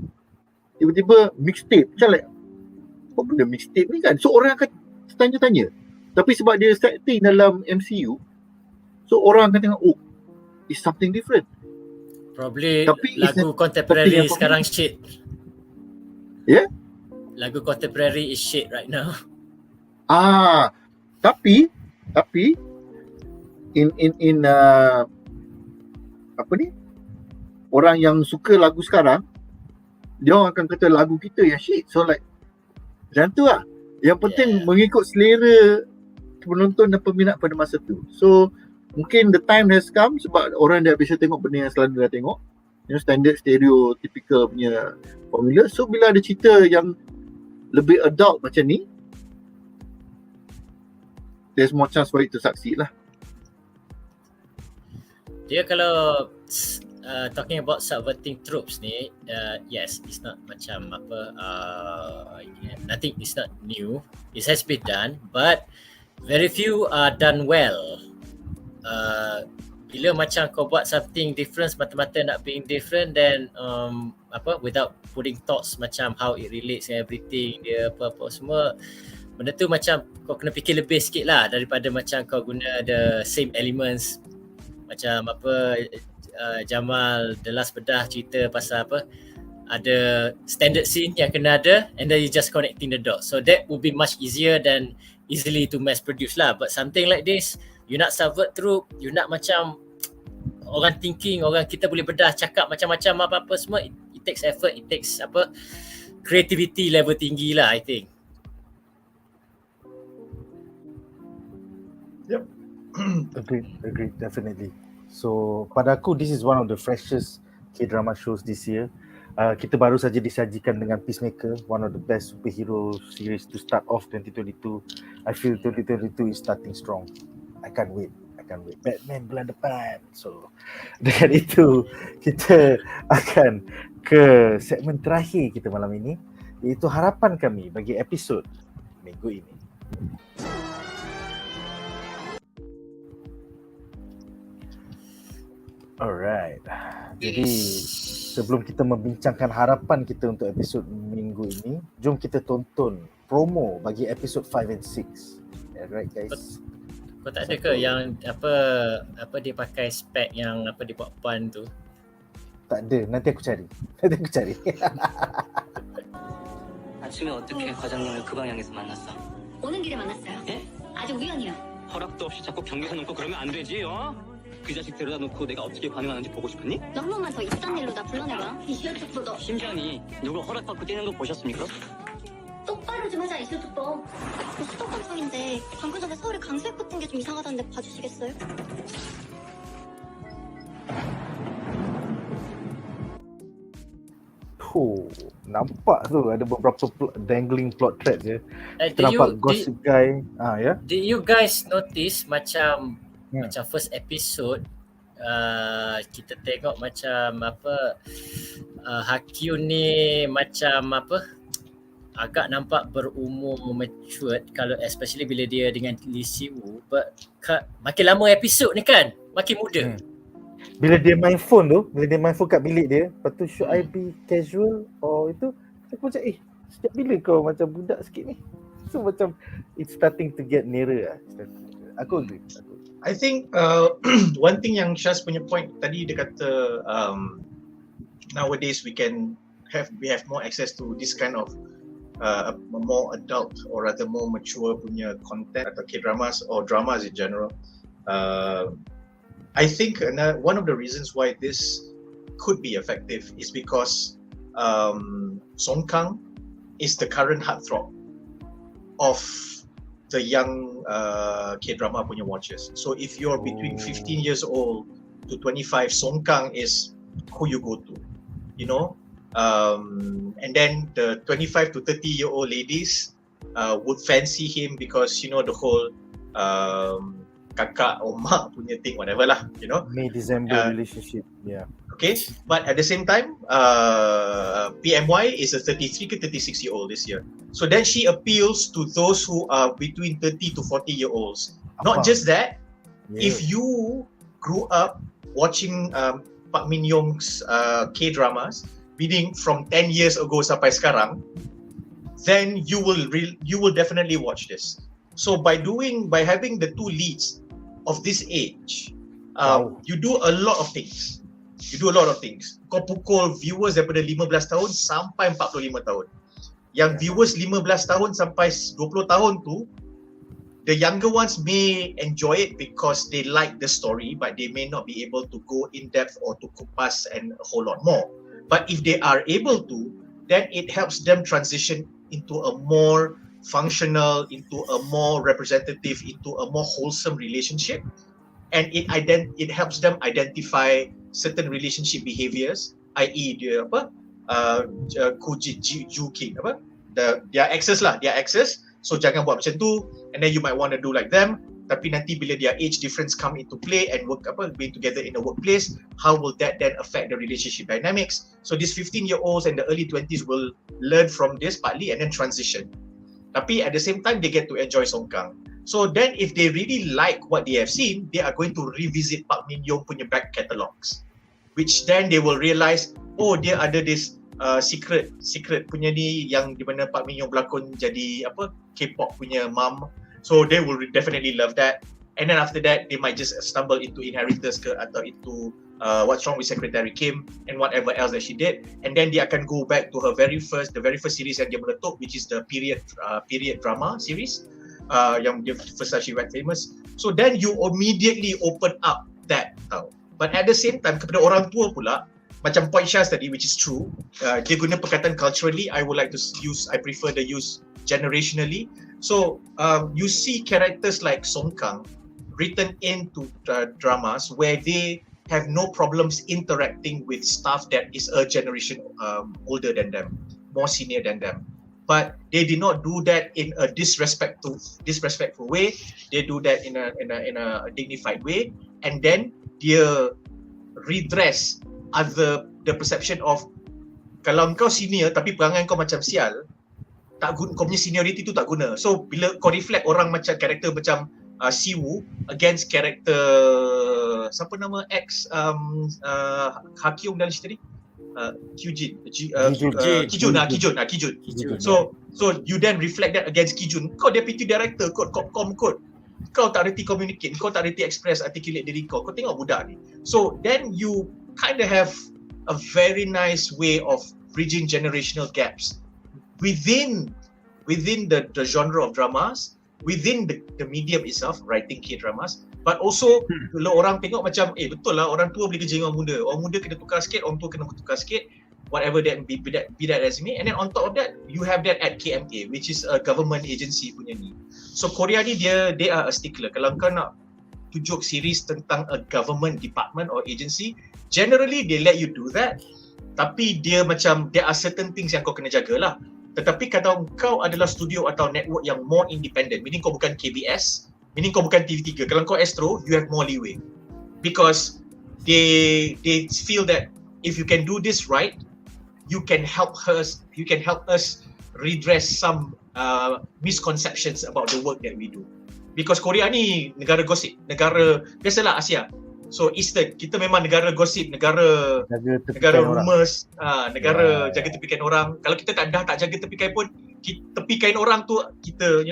Tiba-tiba mixtape, macam like, apa benda mixtape ni kan? So orang akan tanya-tanya. Tapi sebab dia setting dalam MCU, so orang akan tengok, oh, it's something different. Probably tapi lagu contemporary sekarang shit. Yeah? Lagu contemporary is shit right now. Tapi in apa ni? Orang yang suka lagu sekarang, dia orang akan kata lagu kita yang shit. So like macam tu lah. Yang penting mengikut selera penonton dan peminat pada masa tu. So mungkin the time has come sebab orang dah biasa tengok benda yang selalu dah tengok, standard stereotypical punya formula. So bila ada cerita yang lebih adult macam ni, there's more chance for it to succeed lah. Dia kalau talking about subverting tropes ni, yes, it's not macam nothing is not new. It has been done, but very few are done well. Bila macam kau buat something different semata-mata nak being different, then without putting thoughts macam how it relates and everything, dia apa-apa semua, benda tu macam kau kena fikir lebih sikit lah daripada macam kau guna the same elements. Macam Jamal the last bedah cerita pasal ada standard scene yang kena ada, and then you just connecting the dots. So that would be much easier than easily to mass produce lah. But something like this, you nak subvert through, you nak macam orang thinking, orang kita boleh bedah cakap macam-macam apa-apa semua, it takes effort, it takes creativity level tinggi lah, I think. Yep. Agreed, definitely. So pada aku, this is one of the freshest K-drama shows this year. Kita baru saja disajikan dengan Peacemaker, one of the best superhero series to start off 2022. I feel 2022 is starting strong. I can't wait. Batman bulan depan. So dengan itu, kita akan ke segmen terakhir kita malam ini, iaitu harapan kami bagi episod minggu ini. Alright. Jadi sebelum kita membincangkan harapan kita untuk episod minggu ini, jom kita tonton promo bagi episod 5 and 6. Alright guys. Kau tak ada ke yang apa dia pakai spek yang apa dia buat puan tu? Tak ada, nanti aku cari. 아침에 어떻게 과장님을 그 방향에서 만났어? 오는 길에 만났어요. 예? 아주 우연이요. 허락도 없이 자꾸 경계선 넘고 그러면 안 되지, 어? 그 자식 데려다 놓고 내가 어떻게 반응하는지 보고 싶었니? 한 번만 더 있던 일로 나 불러내봐. 이슈특보도 심지어니 누구 허락받고 뛰는 거 보셨습니까? 똑바로 좀 하자. 이슈특보. 수도 감성인데 방금 전에 서울에 강수액 붙은 게 좀 이상하다는데 봐주시겠어요? Nampak tu ada beberapa dangling plot thread je. Kita Did nampak gossip guy. Did you guys notice macam first episode kita tengok macam apa Hakyun ni macam apa agak nampak berumur matured kalau especially bila dia dengan Lee Si-woo, but makin lama episod ni kan makin muda. Bila dia main phone kat bilik dia, lepas tu should I be casual or itu, aku macam sejak bila kau macam budak sikit ni? So macam it's starting to get nearer lah. Aku agree. I think one thing yang Shaz punya point tadi, dia kata nowadays we have more access to this kind of more adult or rather more mature punya content atau K-dramas or dramas in general. I think one of the reasons why this could be effective is because Song Kang is the current heartthrob of the young K-drama punya watchers. So if you're between 15 years old to 25, Song Kang is who you go to, you know. And then the 25 to 30-year-old ladies would fancy him because, you know, the whole kakak or mak punya thing, whatever lah, you know. May December relationship, yeah. Okay, but at the same time, PMY is a 33 ke 36-year-old this year. So then she appeals to those who are between 30 to 40-year-olds. Not just that, if you grew up watching Park Min Young's K-dramas, meaning from 10 years ago sampai sekarang, then you will definitely watch this. So by having the two leads of this age, you do a lot of things. Kau pukul viewers daripada 15 tahun sampai 45 tahun. Yang viewers 15 tahun sampai 20 tahun tu, the younger ones may enjoy it because they like the story, but they may not be able to go in depth or to kupas and a whole lot more. But if they are able to, then it helps them transition into a more functional, into a more representative, into a more wholesome relationship, and it helps them identify certain relationship behaviors, i.e. dia Juking their exes. So jangan buat macam tu, and then you might want to do like them. Tapi nanti bila their age difference come into play and being together in a workplace, how will that then affect the relationship dynamics? So these 15-year-olds and the early 20s will learn from this partly and then transition. Tapi at the same time, they get to enjoy Song Kang. So then if they really like what they have seen, they are going to revisit Park Min Young punya back catalogs, which then they will realize, dia ada this secret punya ni yang di mana Park Min Young berlakon jadi K-pop punya mom. So they will definitely love that. And then after that, they might just stumble into Inheritors ke atau into What's Wrong with Secretary Kim and whatever else that she did. And then dia akan go back to the very first series yang dia meletup, which is the period drama series yang dia first she went famous. So then you immediately open up that tau. But at the same time, kepada orang tua pula, macam point Shaz tadi, which is true, dia guna perkataan culturally, I prefer the use generationally. So you see characters like Song Kang written into dramas where they have no problems interacting with staff that is a generation older than them, more senior than them. But they did not do that in a disrespectful way. They do that in a dignified way, and then dia redress the perception of kalau kau senior tapi perangai kau macam sial, tak guna, kau punya seniority tu tak guna. So bila kau reflect orang macam karakter macam Siwoo against karakter siapa nama ex Hakyung dan isteri Kijun. So you then reflect that against Kijun. Kau deputy director kot, Kopcom kot. Kau tak reti communicate, kau tak reti express, articulate diri kau. Kau tengok budak ni. So then you kind of have a very nice way of bridging generational gaps within the genre of dramas, within the medium itself, writing K-dramas, but also kalau orang tengok macam betul lah, orang tua boleh kerja dengan orang muda kena tukar sikit, orang tua kena tukar sikit, whatever that be that as me. And then on top of that, you have that at KMA, which is a government agency punya ni. So Korea ni they are a stickler. Kalau kau nak tunjuk series tentang a government department or agency, generally they let you do that. Tapi dia macam there are certain things yang kau kena jagalah. Tetapi kalau kau adalah studio atau network yang more independent, meaning kau bukan KBS, meaning kau bukan TV3, kalau kau Astro, you have more leeway. Because they feel that if you can do this right, you can help us redress some misconceptions about the work that we do. Because Korea ni negara gosip, negara biasalah Asia. So Eastern, kita memang negara gosip, negara rumors, negara jaga tepikan orang. Kalau kita tak jaga tepikan pun, tepikan orang tu kita,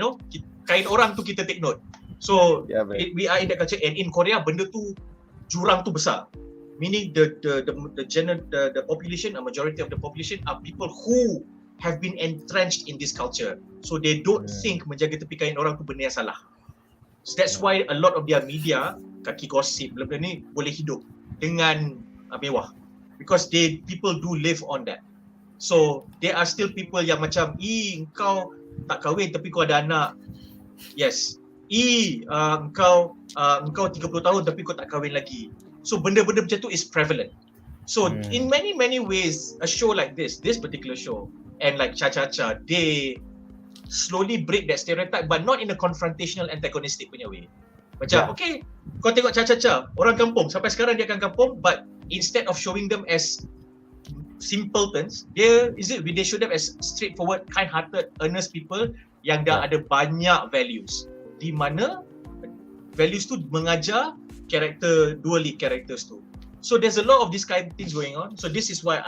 kain orang tu kita take note. So we are in that culture, and in Korea benda tu, jurang tu besar. Meaning the population, a majority of the population are people who have been entrenched in this culture. So they don't think menjaga tepikan orang tu benda yang salah. So that's why a lot of their media, kaki gosip, benda ni boleh hidup dengan mewah. Because people do live on that. So there are still people yang macam, engkau tak kahwin tapi kau ada anak. Yes. Engkau 30 tahun tapi kau tak kahwin lagi. So benda-benda macam tu is prevalent. So in many ways, a show like this particular show, and like Cha-Cha-Cha, they slowly break that stereotype, but not in a confrontational, antagonistic punya way. Macam, okay, kau tengok Cha-Cha-Cha, orang kampung, sampai sekarang dia akan kampung, but instead of showing them as simpletons, they show them as straightforward, kind-hearted, earnest people yang dah ada banyak values. Di mana values tu mengajar dua lead characters tu. So there's a lot of these kind of things going on. So this is why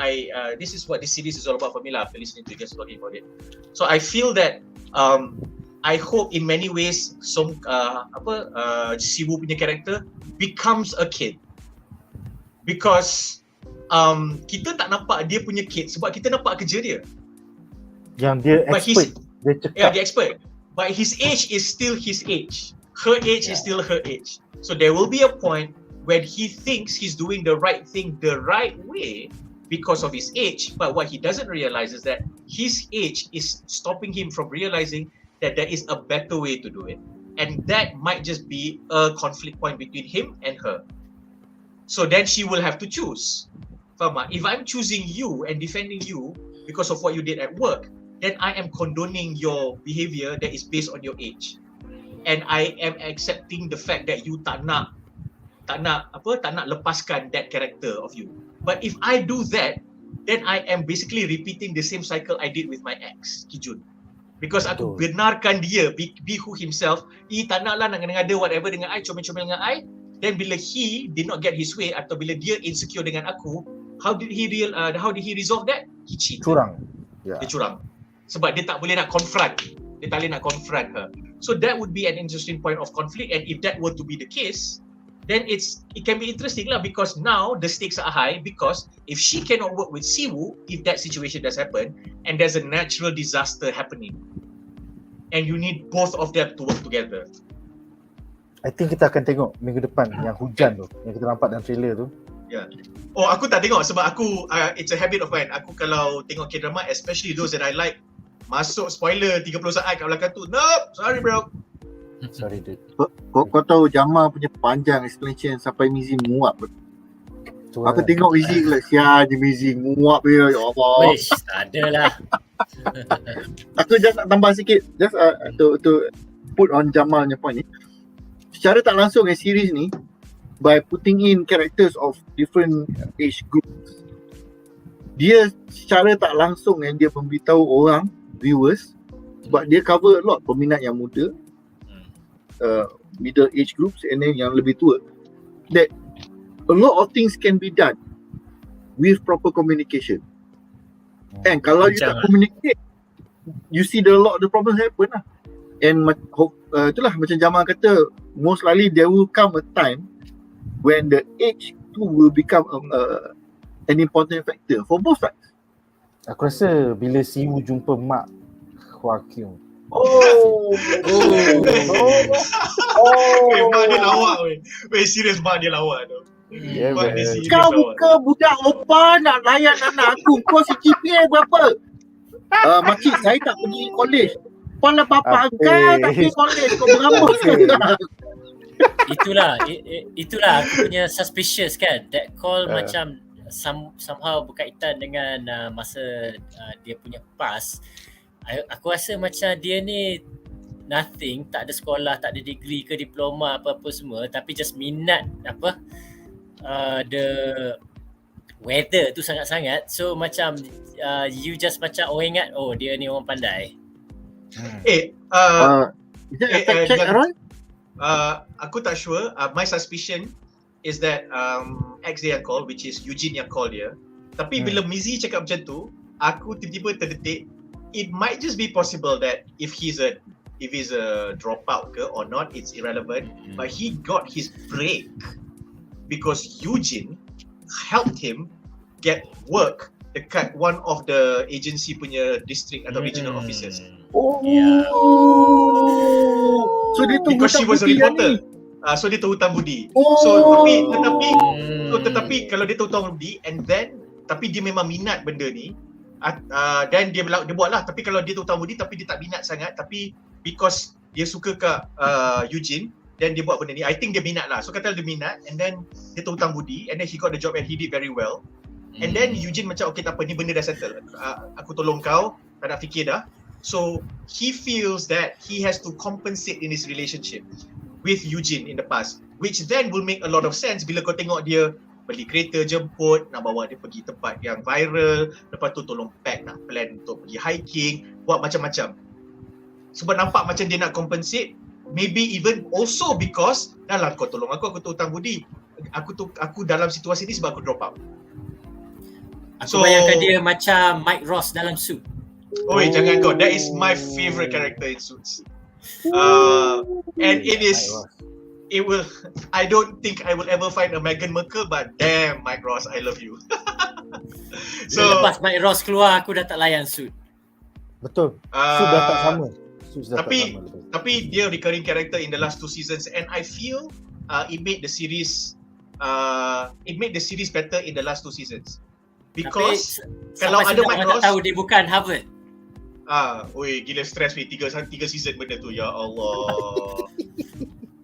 this is what this series is all about for me lah, after listening to you guys talking about it. So I feel that I hope in many ways Siwoo punya character becomes a kid. Because kita tak nampak dia punya kid sebab kita nampak kerja dia. Yang dia expert. Dia cakap. Yeah, dia expert. But his age is still his age. Her age is still her age. So there will be a point when he thinks he's doing the right thing the right way because of his age, but what he doesn't realize is that his age is stopping him from realizing that there is a better way to do it. And that might just be a conflict point between him and her. So then she will have to choose. Faham tak? If I'm choosing you and defending you because of what you did at work, then I am condoning your behavior that is based on your age. And I am accepting the fact that you tak nak lepaskan that character of you. But if I do that, then I am basically repeating the same cycle I did with my ex, Kijun. Because aku benarkan dia be who himself. Tak nak lah nak ngada whatever dengan I, comel-comel dengan I. Then bila he did not get his way, atau bila dia insecure dengan aku, how did he resolve that? He cheated. Curang. Dia curang. Sebab dia tak boleh nak confront. Dia tak boleh nak confront her. So that would be an interesting point of conflict, and if that were to be the case, then it can be interesting lah, because now the stakes are high, because if she cannot work with Siwoo, if that situation does happen and there's a natural disaster happening and you need both of them to work together. I think kita akan tengok minggu depan yang hujan tu, yang kita nampak dalam trailer tu. Oh, aku tak tengok sebab aku it's a habit of mine. Aku kalau tengok K-drama, especially those that I like, masuk spoiler 30 saat kat belakang tu, nope, sorry bro. Sorry dude. Kau tahu Jamal punya panjang explanation sampai Mizi muak. Aku tengok Mizi lah, sial je Mizi muak dia, ya Allah. Wish, tak ada lah. Aku just nak tambah sikit, just to put on Jamal punya point ni. Secara tak langsung series ni, by putting in characters of different age groups, dia secara tak langsung dia memberitahu orang, viewers, Sebab dia cover a lot peminat yang muda, middle age groups, and then yang lebih tua. That a lot of things can be done with proper communication. And kalau you tak communicate, you see a lot of the problems happen lah. And itulah macam Jamal kata, most likely there will come a time when the age too will become an important factor for both sides. Aku rasa bila Siwu jumpa Mak Joaquin. Mak dia lawak weh. Weh serius mak dia lawak tu. Yeah, Mak dia serius Kau lawak. bukan budak opa nak layan anak aku. Kau CGPA berapa? Makcik, saya tak pergi college. Pala bapa kau tak pergi college. Kau berapa? Itulah aku punya suspicious kan. That call macam somehow berkaitan dengan masa dia punya past. Aku rasa macam dia ni nothing, tak ada sekolah, tak ada degree ke diploma apa-apa semua, tapi just minat the weather tu sangat-sangat. So macam you just macam ingat dia ni orang pandai. Is that a fact check, Aaron? Aku tak sure. My suspicion is that ex dia yang call, which is Eugene yang call dia. Tapi bila Mizi cakap macam tu, aku tiba-tiba terdetik. It might just be possible that if he's a dropout ke or not, it's irrelevant. But he got his break because Eugene helped him get work dekat one of the agency punya district atau regional offices. So dia tu because she was a reporter. So dia tahu hutang budi. Tetapi kalau dia tahu hutang budi and then tapi dia memang minat benda ni, dan dia buat lah. Tapi kalau dia tahu hutang budi tapi dia tak minat sangat, tapi because dia suka kat Eugene dan dia buat benda ni, I think dia minat lah. So kata dia minat and then dia tahu hutang budi and then he got the job and he did very well. And then Eugene macam okay tak apa, ni benda dah settle. Aku tolong kau, tak nak fikir dah. So he feels that he has to compensate in his relationship with Eugene in the past, which then will make a lot of sense bila kau tengok dia beli kereta jemput, nak bawa dia pergi tempat yang viral, lepas tu tolong pack, nak plan untuk pergi hiking, buat macam-macam. Sebab nampak macam dia nak compensate, maybe even also because dah lah kau tolong aku tu hutang budi, aku dalam situasi ni sebab aku drop out. Aku bayangkan dia macam Mike Ross dalam Suits. Oi, jangan kau. That is my favorite character in Suits. And it will. I don't think I will ever find a Meghan Markle, but damn, Mike Ross, I love you. So lepas Mike Ross keluar, aku dah tak layan Suits. Betul. Suits dah tak sama. Tapi dia recurring character in the last 2 seasons, and I feel it made the series better in the last 2 seasons. Because kalau ada Mike Ross, tak tahu dia bukan Harvard. Gila stress weh 3 season benda tu, ya Allah.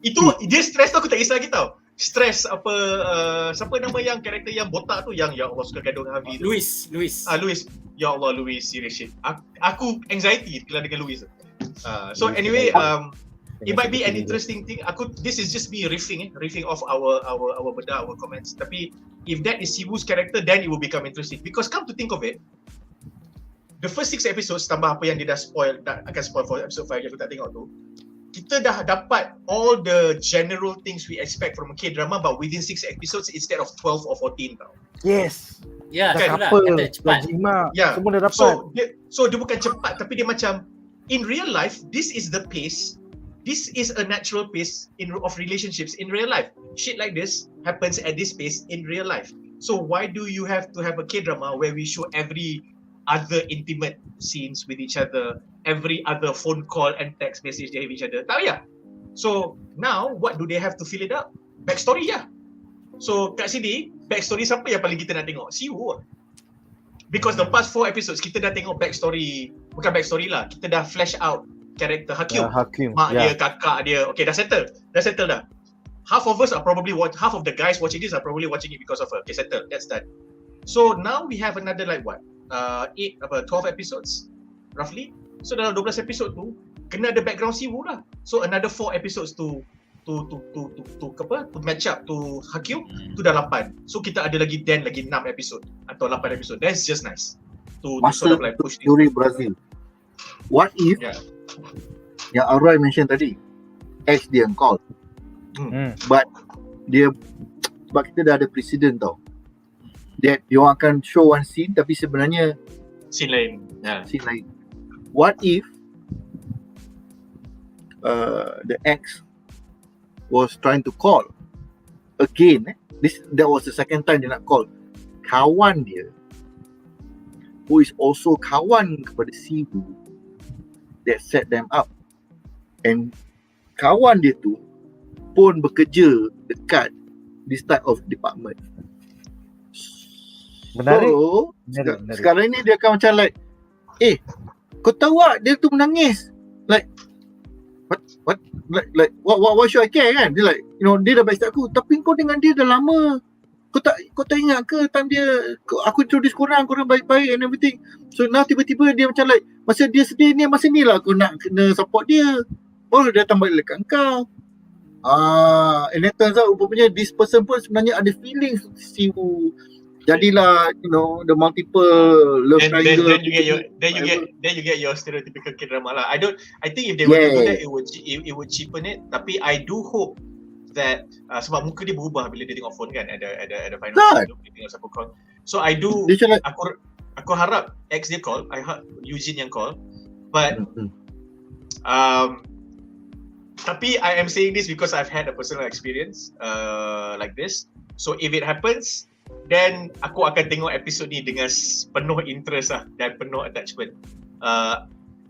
Itu dia stress tu aku tak kisah lagi tau. Stress siapa nama yang karakter yang botak tu yang ya Allah suka gaduh dengan Harvey tu. Louis. Ya Allah, Louis, serious shit. Aku anxiety kalau dengan Louis. So anyway, it might be an interesting thing. This is just me riffing off our bedah, our comments. Tapi if that is Siwu's character, then it will become interesting. Because come to think of it, the first 6 episodes tambah apa yang dia dah spoil, akan spoil for episode 5 yang aku tak tengok tu, kita dah dapat all the general things we expect from a K-drama, but within 6 episodes instead of 12 or 14 tau. Yes. Ya, dah itulah, couple, kata cepat. Semua dah dapat. So dia bukan cepat, tapi dia macam in real life, this is the pace. This is a natural pace of relationships in real life. Shit like this happens at this pace in real life. So why do you have to have a K-drama where we show every other intimate scenes with each other, every other phone call and text message they have each other? Tak payah. So now what do they have to fill it up? Backstory lah. So kat sini backstory siapa yang paling kita nak tengok? Siwu. Because the past 4 episodes kita dah tengok backstory, bukan backstory lah, kita dah flash out karakter Hakim. Mak dia, kakak dia. Okay, dah settle dah. Half of the guys watching this are probably watching it because of her. Okay, settle. That's done. So now we have another 12 episodes roughly. So dalam 12 episode tu kena ada background Siwu lah. So another 4 episodes to match up to Hakim tu dah 8. So kita ada lagi 6 episode atau 8 episode. That's just nice. To sort of like push Teori Brazil. what if Yeah. yang Aroy mention tadi, ex dia call, but dia, sebab kita dah ada presiden tau, that dia orang akan show one scene tapi sebenarnya Scene lain. Yeah. scene lain. What if the ex was trying to call again, that was the second time dia nak call kawan dia who is also kawan kepada Sibu that set them up, and kawan dia tu pun bekerja dekat this type of department. Menarik. So Menarik. sekarang ni dia akan macam like, kau tahu tak dia tu menangis, like what like what should I care kan? Dia like, dia dah backstab aku, tapi kau dengan dia dah lama, kau tak ingat ke time dia aku introduce korang baik-baik and everything. So now tiba-tiba dia macam like, masa dia sedih ni, masa ni lah aku nak kena support dia, baru dia datang balik dekat kau. And then turns out rupanya this person pun sebenarnya ada feelings to Sibu. Jadilah the multiple love triangle. Then you get your stereotypical K-drama lah. I think if they were to do that, it would cheapen it. Tapi I do hope that sebab muka dia berubah bila dia tengok phone kan, ada final scene dia tengok siapa call. So I do, aku harap ex dia call, I harap Eugene yang call, but tapi I am saying this because I've had a personal experience like this. So if it happens, then aku akan tengok episod ni dengan penuh interest lah dan penuh attachment.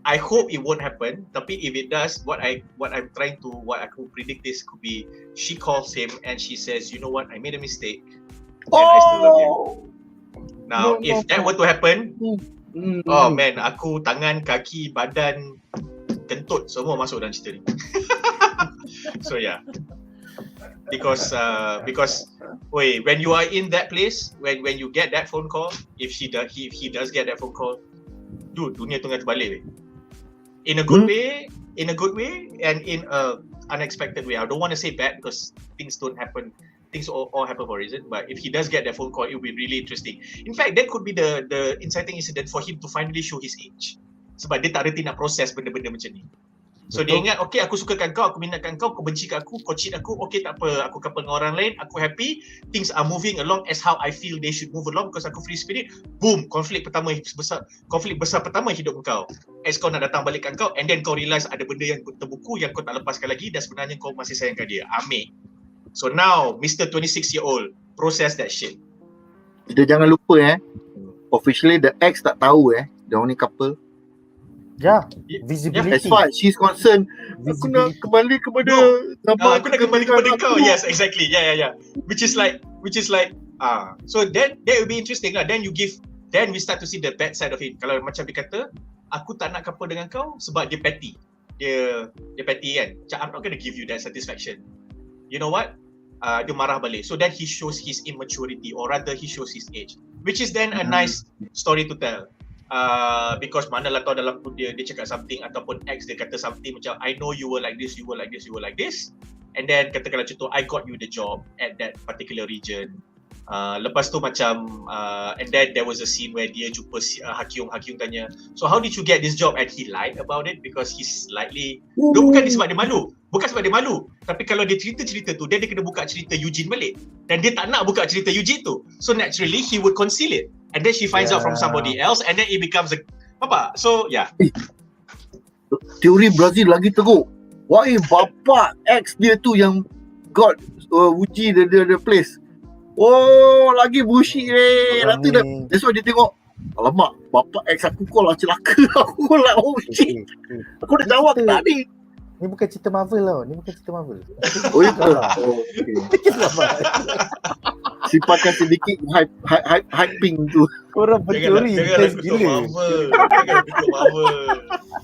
I hope it won't happen, tapi if it does, what aku predict this could be, she calls him and she says, you know what, I made a mistake and I still love you. Now, if that were to happen, oh man, aku tangan, kaki, badan, kentut semua masuk dalam cerita ni. So yeah. Because when you are in that place, when you get that phone call, if he does get that phone call, dude, dunia tengah terbalik. In a good way, and in a unexpected way. I don't want to say bad because things don't happen. Things all happen for a reason. But if he does get that phone call, it will be really interesting. In fact, that could be the inciting incident for him to finally show his age. Sebab dia tak reti nak proses benda-benda macam ni. So dia ingat, okay, aku sukakan kau, aku minatkan kau, kau benci aku, kau cheat aku, okay tak apa, aku couple dengan orang lain, aku happy, things are moving along as how I feel they should move along because aku free spirit. Boom, konflik besar pertama hidup kau. Ex kau nak datang balikkan kau, and then kau realise ada benda yang terbuku yang kau tak lepaskan lagi dan sebenarnya kau masih sayangkan dia. Ambil. So now, Mr. 26-year-old, process that shit. Kita jangan lupa officially the ex tak tahu dia orang ni couple. Visibility. As far as she's concerned, aku nak kembali kepada aku nak kembali kepada kau. Yes, exactly. Yeah. Which is like so that will be interesting lah. Then we start to see the bad side of it. Kalau macam dia kata, aku tak nak couple dengan kau sebab dia petty. Dia petty kan. Macam I'm not going to give you that satisfaction. You know what? Dia marah balik. So then he shows his immaturity, or rather he shows his age, which is then a nice story to tell. Because manalah tahu dalam tu dia cakap something ataupun ex dia kata something macam, I know you were like this, and then katakanlah contoh, I got you the job at that particular region. Lepas tu macam and then there was a scene where dia jumpa Hakyung tanya, so how did you get this job, and he lied about it because he's slightly bukan sebab dia malu, tapi kalau dia cerita tu dia kena buka cerita Eugene balik, dan dia tak nak buka cerita Eugene tu, so naturally he would conceal it, and then she finds out from somebody else, and then it becomes so yeah. Teori Brazil lagi teruk. Wah, bapak ex dia tu yang got uji the place. Oh, lagi bullshit Lepas tu that's why dia tengok, alamak, bapak ex aku call lah, celaka aku lah, oh shit. Aku dah jawab tadi. Ni bukan cerita Marvel tau. Oh ya ke? Sifatkan sedikit hyping tu. Korang berteori intense gila.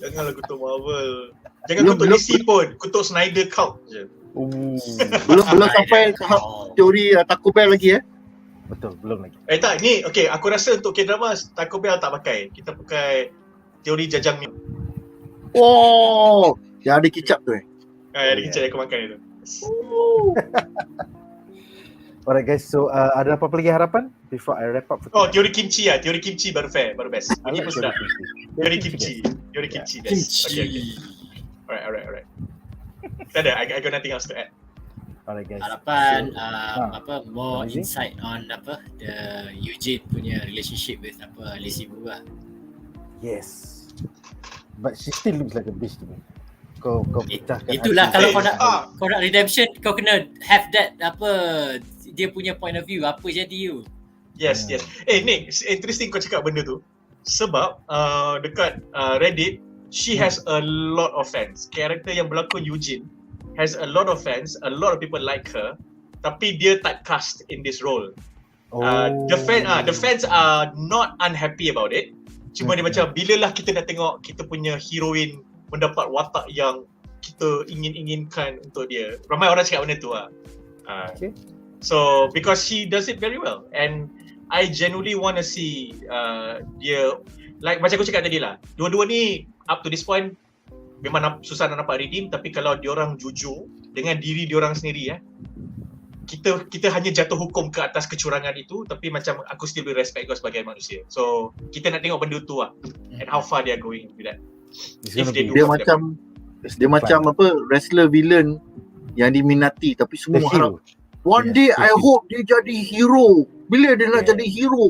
Janganlah kutuk Marvel. Jangan kutuk DC pun, kutuk Snyder Cut je. Belum sampai teori Taco Bell lagi Betul, belum lagi. Tak, ni okay, aku rasa untuk K-drama Taco Bell tak pakai. Kita pakai teori jajangmyeon. Oh, yang ada kicap tu Ada kicap yang aku makan itu. Alright guys, so ada apa lagi harapan? before I wrap up for Oh, tonight. teori kimchi baru fair, baru best. I Ini like pun sedap. Teori kimchi Yeah. best. Okay. Alright. Tak ada, I got nothing else to add. Alright guys. Harapan So, more amazing. insight on the Eugene punya relationship with Lizzie Wu lah. Yes. But she still looks like a bitch to me. Kau pecahkan Itulah hati. kalau Eh, kau nak redemption, kau kena have that dia punya point of view, apa jadi you. Yes. Nick, interesting kau cakap benda tu. Sebab dekat Reddit, she has a lot of fans. Karakter yang berlakon Eugene has a lot of fans, a lot of people like her, tapi dia typecast in this role. The fans are not unhappy about it. Cuma dia macam, bilalah kita nak tengok kita punya heroine mendapat watak yang kita ingin-inginkan untuk dia. Ramai orang cakap benda tu lah. Okay. So, because she does it very well. And I genuinely want to see dia, like macam aku cakap tadi lah, dua-dua ni up to this point memang susah nak dapat redeem, tapi kalau diorang jujur dengan diri diorang sendiri kita hanya jatuh hukum ke atas kecurangan itu, tapi macam aku still will respect kau sebagai manusia. So kita nak tengok benda tu lah, and how far they are going with that. If they do Dia what macam wrestler villain yang diminati tapi semua The harap hero. one Yes, day the I hero. hope dia jadi hero. Bila dia nak Yes. jadi hero?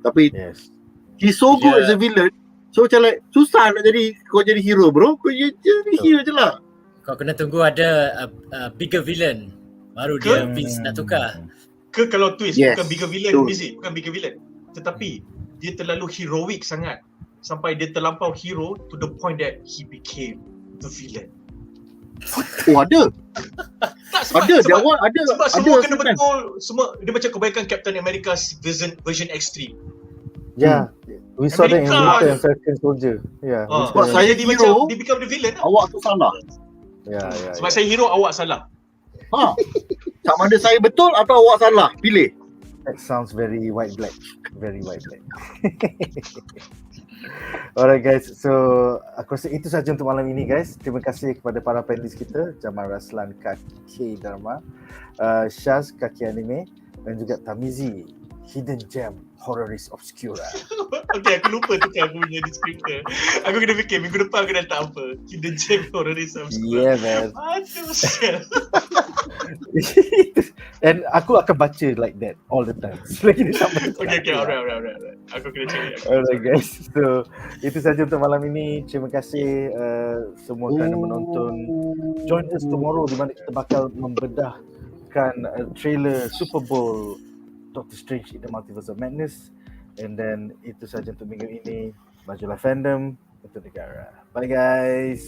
Tapi Yes. he's so good Dia- as a villain. So macam like susah nak kau jadi hero bro. Kau jadi hero je lah. Kau kena tunggu ada bigger villain baru dia Vince nak tukar. ke kalau twist Yes, bukan bigger villain, betul. busy, bukan bigger villain, tetapi dia terlalu heroic sangat sampai dia terlampau hero to the point that he became the villain. Oh ada. Tak, Ada dia awal ada sebab ada semua kena kan? betul, semua dia macam kebaikan Captain America version extreme. Yeah. We saw that in America. Winter and Falcon Soldier. Yeah. Sebab Dia saya jadi hero, macam dia become the villain lah. Awak tu salah. Yeah. Sebab saya hero, awak salah. Sama ada saya betul atau awak salah. Pilih. That sounds very white black. Very white black. Alright guys, so aku rasa itu saja untuk malam ini guys. Terima kasih kepada para panelis kita, Jamal, Raslan, Kaki Dharma, Shaz, Kaki Anime, dan juga Tamizi, Hidden Gem, Horroris Obscura. Okay, aku lupa tukar aku punya descriptor. Aku kena fikir minggu depan aku dah tak apa. Hidden Gem Horroris Obscura. Yeah man. Aduh, sial. And aku akan baca like that all the time. Selagi dia sama. Okay, alright. Aku kena cari. Alright guys, so itu saja untuk malam ini. Terima kasih semua kerana menonton. Join us tomorrow di mana kita bakal membedahkan trailer Super Bowl Doctor Strange in the Multiverse of Madness. And then itu saja untuk minggu ini. Majulah fandom untuk negara. Bye guys.